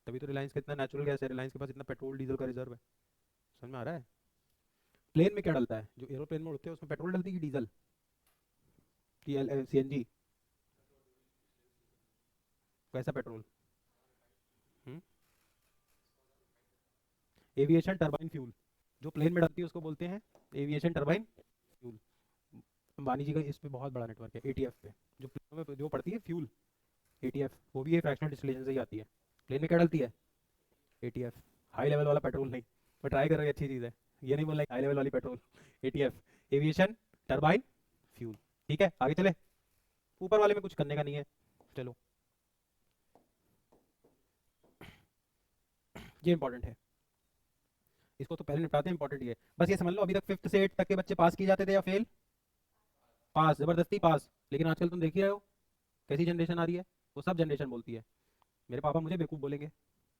तभी तो रिलायंस का इतना नेचुरल गैस है, रिलायंस के पास इतना पेट्रोल डीजल का रिजर्व है। समझ में आ रहा है? प्लेन में क्या डलता है? जो एरोप्लेन में उड़ते हैं उसमें पेट्रोल डलती है कि डीजल की सीएनजी? कैसा पेट्रोल? एविएशन टरबाइन फ्यूल, जो प्लेन में डलती है उसको बोलते हैं एविएशन टरबाइन फ्यूल। अंबानी जी का इस पे बहुत बड़ा नेटवर्क है, एटीएफ पे, जो प्लेनों में जो पड़ती है फ्यूल, एटीएफ, वो भी ये फ्रैक्शनल डिस्टिलेशन से ही आती है। प्लेन में क्या डलती है? एटीएफ। हाई लेवल वाला पेट्रोल नहीं, पर ट्राई करो, ये अच्छी चीज़ है, ये नहीं बोलना हाई लेवल वाली petrol, ETF, aviation turbine fuel. ठीक है, आगे चले, ऊपर वाले में कुछ करने का नहीं है, चलो, ये इंपॉर्टेंट है, इसको तो पहले निपटाते हैं, इंपॉर्टेंट ये। बस ये समझ लो, अभी तक 5th से 8th तक के बच्चे पास किए जाते थे या फेल? पास, जबरदस्ती पास। लेकिन आजकल तुम देख ही रहे हो कैसी जनरेशन आ रही है, वो सब जनरेशन बोलती है, मेरे पापा मुझे बेवकूफ़ बोलेंगे,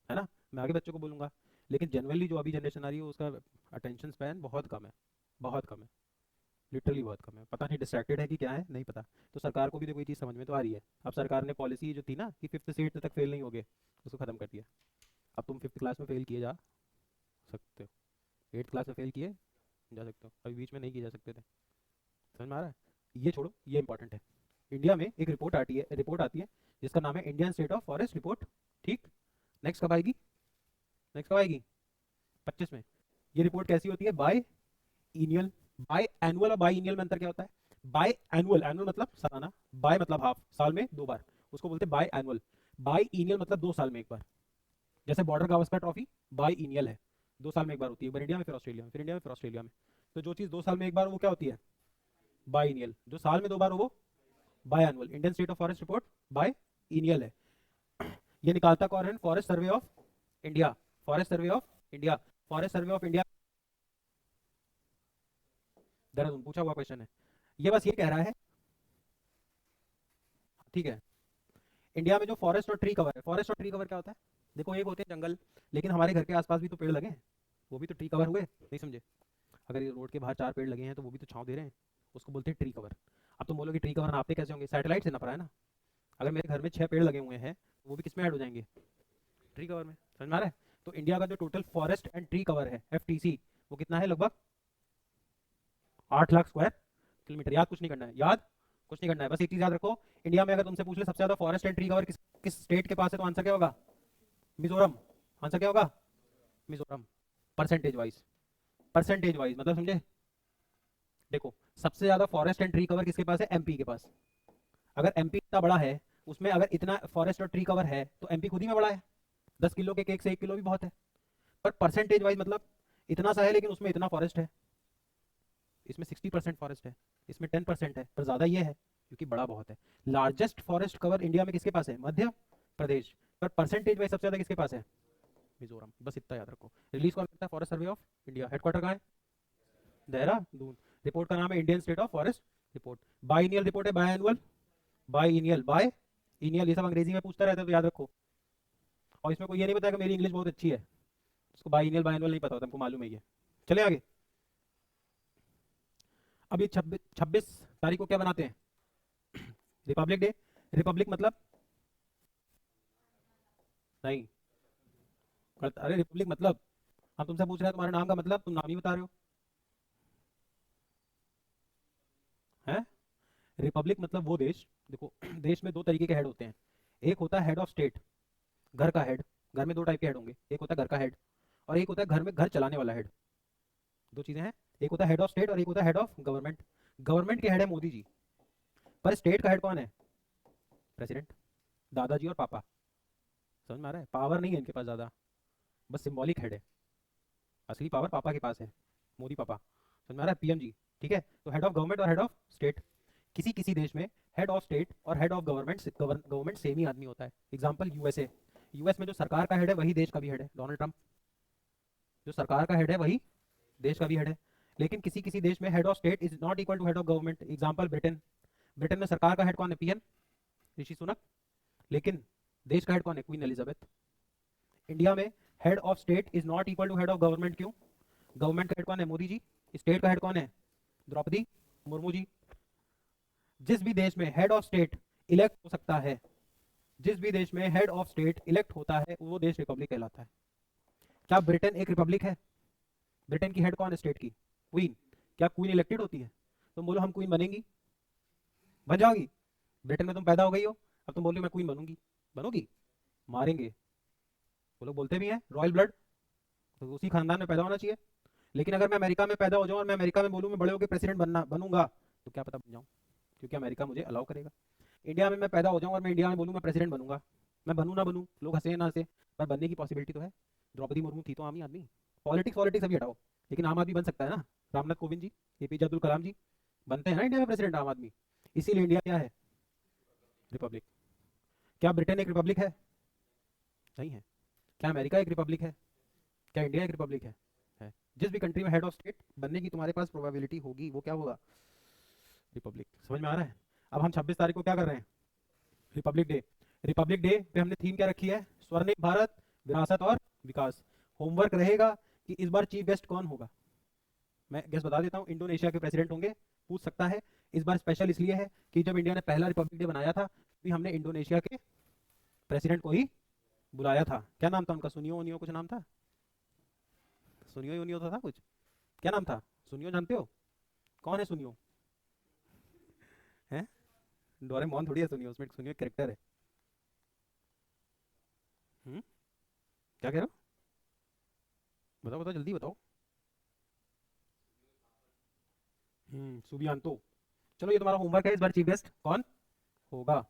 है ना, मैं आगे बच्चों को बोलूंगा, लेकिन जनरली जो अभी जनरेशन आ रही है उसका अटेंशन स्पैन बहुत कम है, बहुत कम है, लिटरली बहुत कम है। पता नहीं डिस्ट्रैक्टेड है कि क्या है, नहीं पता। तो सरकार को भी देखो ये चीज़ समझ में तो आ रही है। अब सरकार ने पॉलिसी जो थी ना कि 5th से 8th तक फेल नहीं होगे, उसको खत्म कर दिया। अब तुम 5th क्लास में फेल किए जा सकते हो, 8th क्लास में फेल किए जा सकते हो, अभी बीच में नहीं किए जा सकते थे। समझ में आ रहा है? ये छोड़ो, ये इंपॉर्टेंट है। इंडिया में एक रिपोर्ट आती है जिसका नाम है Indian state of forest report. ठीक, नेक्स्ट कब आएगी? नेक्स्ट कब आएगी? 25 में। ये रिपोर्ट कैसी होती है? बाय एनुअल, बाय एनुअल और बाय एनुअल में अंतर क्या होता है? बाय एनुअल, एनुअल मतलब सालाना, बाय मतलब हाफ, साल में 2 बार, उसको बोलते हैं बाय एनुअल। बाय एनुअल मतलब 2 साल में एक बार, जैसे border Gavaskar trophy by annual है, 2 साल में एक बार होती है, एक बार इंडिया में फिर ऑस्ट्रेलिया में, फिर इंडिया में फिर ऑस्ट्रेलिया में। तो जो चीज़ 2 साल में एक बार वो क्या होती है? By annual. जो साल में 2 बार हो वो by annual. Indian state of forest report by annual है। ये निकालता कौन है? Forest survey of India, forest survey of India, forest survey of India, Dehradun, पूछा हुआ क्वेश्चन है। ये बस ये कह रहा है, ठीक है, इंडिया में जो फॉरेस्ट और ट्री कवर है, फॉरेस्ट और ट्री कवर क्या होता है? देखो, एक होते हैं जंगल, लेकिन हमारे घर के आसपास भी तो पेड़ लगे हैं, वो भी तो ट्री कवर हुए, नहीं समझे? अगर ये रोड के बाहर 4 पेड़ लगे हैं तो वो भी तो छांव दे रहे हैं, उसको बोलते हैं ट्री कवर। अब तुम बोलोगे ट्री कवर नापते कैसे होंगे? सैटेलाइट से नाप रहा है ना। अगर मेरे घर में 6 पेड़ लगे हुए हैं तो वो भी किस में ऐड हो जाएंगे? ट्री कवर में। समझ में आ रहा है? तो इंडिया का जो total forest and tree cover है FTC वो कितना है? लगभग 8 लाख स्क्वायर किलोमीटर। याद कुछ नहीं करना है, याद कुछ नहीं करना है, बस एक चीज याद रखो, इंडिया में अगर तुमसे पूछ ले सबसे ज्यादा फॉरेस्ट एंड ट्री कवर किस किस स्टेट के पास है, तो आंसर क्या होगा? मिजोरम। आंसर क्या होगा? Mizoram. Percentage wise, percentage wise मतलब समझे? देखो सबसे ज्यादा फॉरेस्ट एंड ट्री कवर किसके पास है? MP के पास। अगर MP इतना बड़ा है, उसमें अगर इतना फॉरेस्ट और ट्री कवर है, तो MP खुद ही में बड़ा है। 10 किलो के केक से 1 किलो भी बहुत है। पर परसेंटेज वाइज मतलब इतना सा है लेकिन उसमें इतना फॉरेस्ट है, इसमें 60% फॉरेस्ट है, इसमें 10% है, पर ज्यादा ये है क्योंकि बड़ा बहुत है। लार्जेस्ट फॉरेस्ट कवर इंडिया में किसके पास है? मध्य प्रदेश। पर परसेंटेज वाइज सबसे ज्यादा किसके पास है? मिजोरम। बस इतना याद रखो। रिलीज कौन करता है? Forest survey of India. Headquarter कहाँ है? देहरादून। रिपोर्ट का नाम है Indian state of forest report. Biennial report है, बाय एनुअल, बाइनियल, बाय इनियल, ये सब अंग्रेजी में पूछता रहता है तो याद रखो। और इसमें कोई ये नहीं बताया कि मेरी इंग्लिश बहुत अच्छी है, उसको बाइनियल बाइनुअल नहीं पता होता, हमको मालूम है ये। चले आगे। अभी 26 तारीख को क्या बनाते हैं? Republic day. रिपब्लिक मतलब? नहीं, अरे रिपब्लिक मतलब, हम तुमसे पूछ रहे हैं तुम्हारे नाम का मतलब, तुम नाम ही बता रहे हो। हैं? रिपब्लिक मतलब वो देश, देखो देश में दो तरीके के हेड होते हैं। एक होता है हेड ऑफ स्टेट, घर का हेड। घर में दो टाइप के हेड होंगे, एक होता है घर का हेड और एक होता है घर में घर चलाने वाला हेड। दो चीजें हैं, एक होता है हेड ऑफ स्टेट और एक होता है हेड ऑफ गवर्नमेंट। गवर्नमेंट के हेड है मोदी जी, पर स्टेट का हेड कौन है? प्रेसिडेंट, दादाजी और पापा। समझ में आ रहा है? पावर नहीं है इनके पास ज्यादा, बस सिंबॉलिक हेड है। असली पावर पापा के पास है, मोदी पापा। समझ में आ रहा है? PM जी। ठीक है, तो हेड ऑफ गवर्नमेंट और हेड ऑफ स्टेट। किसी किसी देश में हेड ऑफ स्टेट और head of government government same ही आदमी होता है। Example USA। US में जो सरकार का हेड है वही देश का भी हेड है, डोनाल्ड ट्रंप। जो सरकार का हेड है वही देश का भी हेड है। लेकिन किसी किसी देश में head of state is not equal to head of government. Example Britain. Britain में सरकार का हेड कौन है? PM ऋषि सुनक। लेकिन देश का हेड कौन है? Queen Elizabeth. इंडिया में head of state is not equal to head of government. क्यों? गवर्नमेंट का हेड कौन है? मोदी जी। स्टेट का हेड कौन है? द्रौपदी मुर्मू जी। जिस भी देश में हेड ऑफ स्टेट इलेक्ट हो सकता है, जिस भी देश में हेड ऑफ स्टेट इलेक्ट होता है, वो देश रिपब्लिक कहलाता है। क्या ब्रिटेन एक रिपब्लिक है? ब्रिटेन की हेड कौन है स्टेट की? क्वीन। क्या क्वीन इलेक्टेड होती है? तुम बोलो हम क्वीन बनेंगी, बन जाओगी? ब्रिटेन में तुम पैदा हो गई हो, अब तुम बोलो मैं क्वीन बनूंगी, बनोगी? मारेंगे। वो लोग बोलते भी हैं रॉयल ब्लड, तो उसी खानदान में पैदा होना चाहिए। लेकिन अगर मैं अमेरिका में पैदा हो जाऊं और मैं अमेरिका में बोलूं मैं बड़े होकर प्रेसिडेंट बनना बनूंगा, तो क्या पता बन जाऊं, क्योंकि अमेरिका मुझे अलाउ करेगा। इंडिया में मैं पैदा हो जाऊं और मैं इंडिया में बोलूं मैं प्रेसिडेंट बनूंगा, मैं बनूं ना बनूं, लोग हंसे ना हंसे, पर बनने की पॉसिबिलिटी तो है। द्रौपदी मुर्मू थी तो आम ही आदमी। पॉलिटिक्स पॉलिटिक्स अभी हटाओ, लेकिन आम आदमी बन सकता है ना। रामनाथ कोविंद जी, APJ अब्दुल कलाम जी बनते हैं ना इंडिया में प्रेसिडेंट, आम आदमी। इसीलिए इंडिया क्या है? रिपब्लिक। क्या ब्रिटेन एक रिपब्लिक है? नहीं है। क्या अमेरिका एक रिपब्लिक है? क्या इंडिया एक रिपब्लिक है? जिस भी कंट्री में हेड ऑफ स्टेट बनने की तुम्हारे पास प्रोबेबिलिटी होगी वो क्या होगा? रिपब्लिक। समझ में आ रहा है? अब हम 26 तारीख को क्या कर रहे हैं? Republic day. रिपब्लिक डे पे हमने थीम क्या रखी है? स्वर्णिम भारत, विरासत और विकास। होमवर्क रहेगा कि इस बार चीफ गेस्ट कौन होगा। मैं गेस्ट बता देता हूँ, इंडोनेशिया के प्रेसिडेंट होंगे, पूछ सकता है। इस बार स्पेशल इसलिए है कि जब इंडिया ने पहला रिपब्लिक डे बनाया था भी हमने इंडोनेशिया के प्रेसिडेंट को ही बुलाया था। क्या नाम था उनका? सुनियो उनियो कुछ नाम था, सुनियो उनियो तो था कुछ। क्या नाम था? सुनियो, जानते हो कौन है सुनियो? है? डोरेमोन थोड़ी है सुनियो, उसमें सुनियो कैरेक्टर है। हम्म? क्या कह रहे हो? बताओ बताओ जल्दी बताओ। सुबियांतो। चलो ये तुम्हारा होमवर्क है, इस बार चीफ गेस्ट कौन होगा।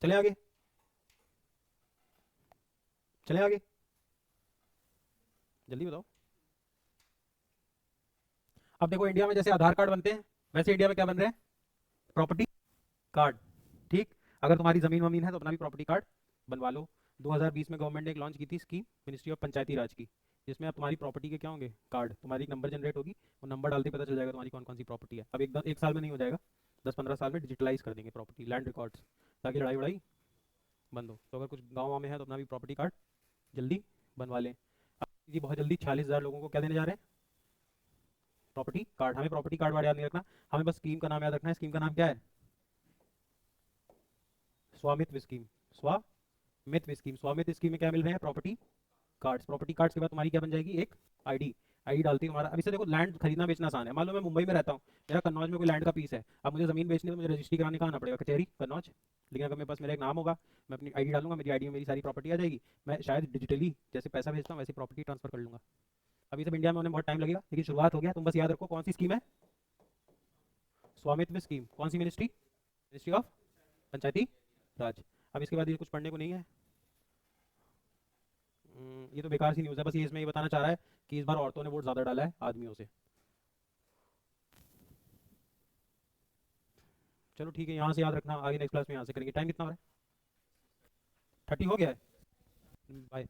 चले आगे, चले आगे, जल्दी बताओ। अब देखो इंडिया में जैसे आधार कार्ड बनते हैं, वैसे इंडिया में क्या बन रहे हैं? Property card. ठीक, अगर तुम्हारी जमीन वमीन है तो अपना भी प्रॉपर्टी कार्ड बनवा लो। 2020 में गवर्नमेंट ने एक लॉन्च की थी स्कीम, मिनिस्ट्री ऑफ पंचायती राज की, जिसमें अब तुम्हारी प्रॉपर्टी के क्या होंगे? कार्ड। तुम्हारी एक नंबर जनरेट होगी, वो नंबर डालते ही पता चल जाएगा तुम्हारी कौन कौन सी प्रॉपर्टी है। अब एक साल में नहीं हो जाएगा, 10-15 साल में डिजिटलाइज कर देंगे प्रॉपर्टी लैंड रिकॉर्ड्स, ताकि लड़ाई वड़ाई बंद हो। तो अगर कुछ गाँव में है तो अपना भी प्रॉपर्टी कार्ड जल्दी बनवा लें। अब जी बहुत जल्दी 46,000 लोगों को क्या देने जा रहे हैं? Property card. हमें प्रॉपर्टी कार्ड वार्ड याद नहीं रखना, हमें बस स्कीम का नाम याद रखना है। स्कीम का नाम क्या है? स्वामित्व स्कीम। स्वामित्व स्कीम। स्वामित्व स्कीम में क्या मिल रहे हैं? Property cards. प्रॉपर्टी कार्ड्स के बाद तुम्हारी क्या बन जाएगी, एक आईडी। आईडी डालती है हमारा। अभी से देखो लैंड खरीदना बेचना आसान है। मान लो मैं मुंबई में रहता हूँ, मेरा कन्नौज में कोई लैंड का पीस है, अब मुझे ज़मीन बेचनी है तो मुझे रजिस्ट्री कराने कहाँ आना पड़ेगा, कचहरी कन्नौज। लेकिन अगर मेरे पास मेरा एक नाम होगा, मैं अपनी आईडी डालूंगा, मेरी आईडी में मेरी सारी प्रॉपर्टी आ जाएगी, मैं शायद डिजिटली जैसे पैसा भेजता हूँ वैसे प्रॉपर्टी ट्रांसफर कर लूंगा। अभी सब इंडिया में होने में बहुत टाइम लगेगा, लेकिन शुरुआत हो गया। तुम बस याद रखो कौन सी स्कीम है, स्वामित्व स्कीम। कौन सी मिनिस्ट्री, मिनिस्ट्री ऑफ पंचायती राज। अब इसके बाद ये कुछ पढ़ने को नहीं है। ये तो बेकार सी न्यूज़ है, बस ये इसमें ये बताना चाह रहा है कि इस बार औरतों ने वोट ज़्यादा डाला है आदमियों से। चलो ठीक है, यहाँ से याद रखना, आगे नेक्स्ट क्लास में यहाँ से करेंगे। टाइम कितना हो रहा है, 30 हो गया है। बाय।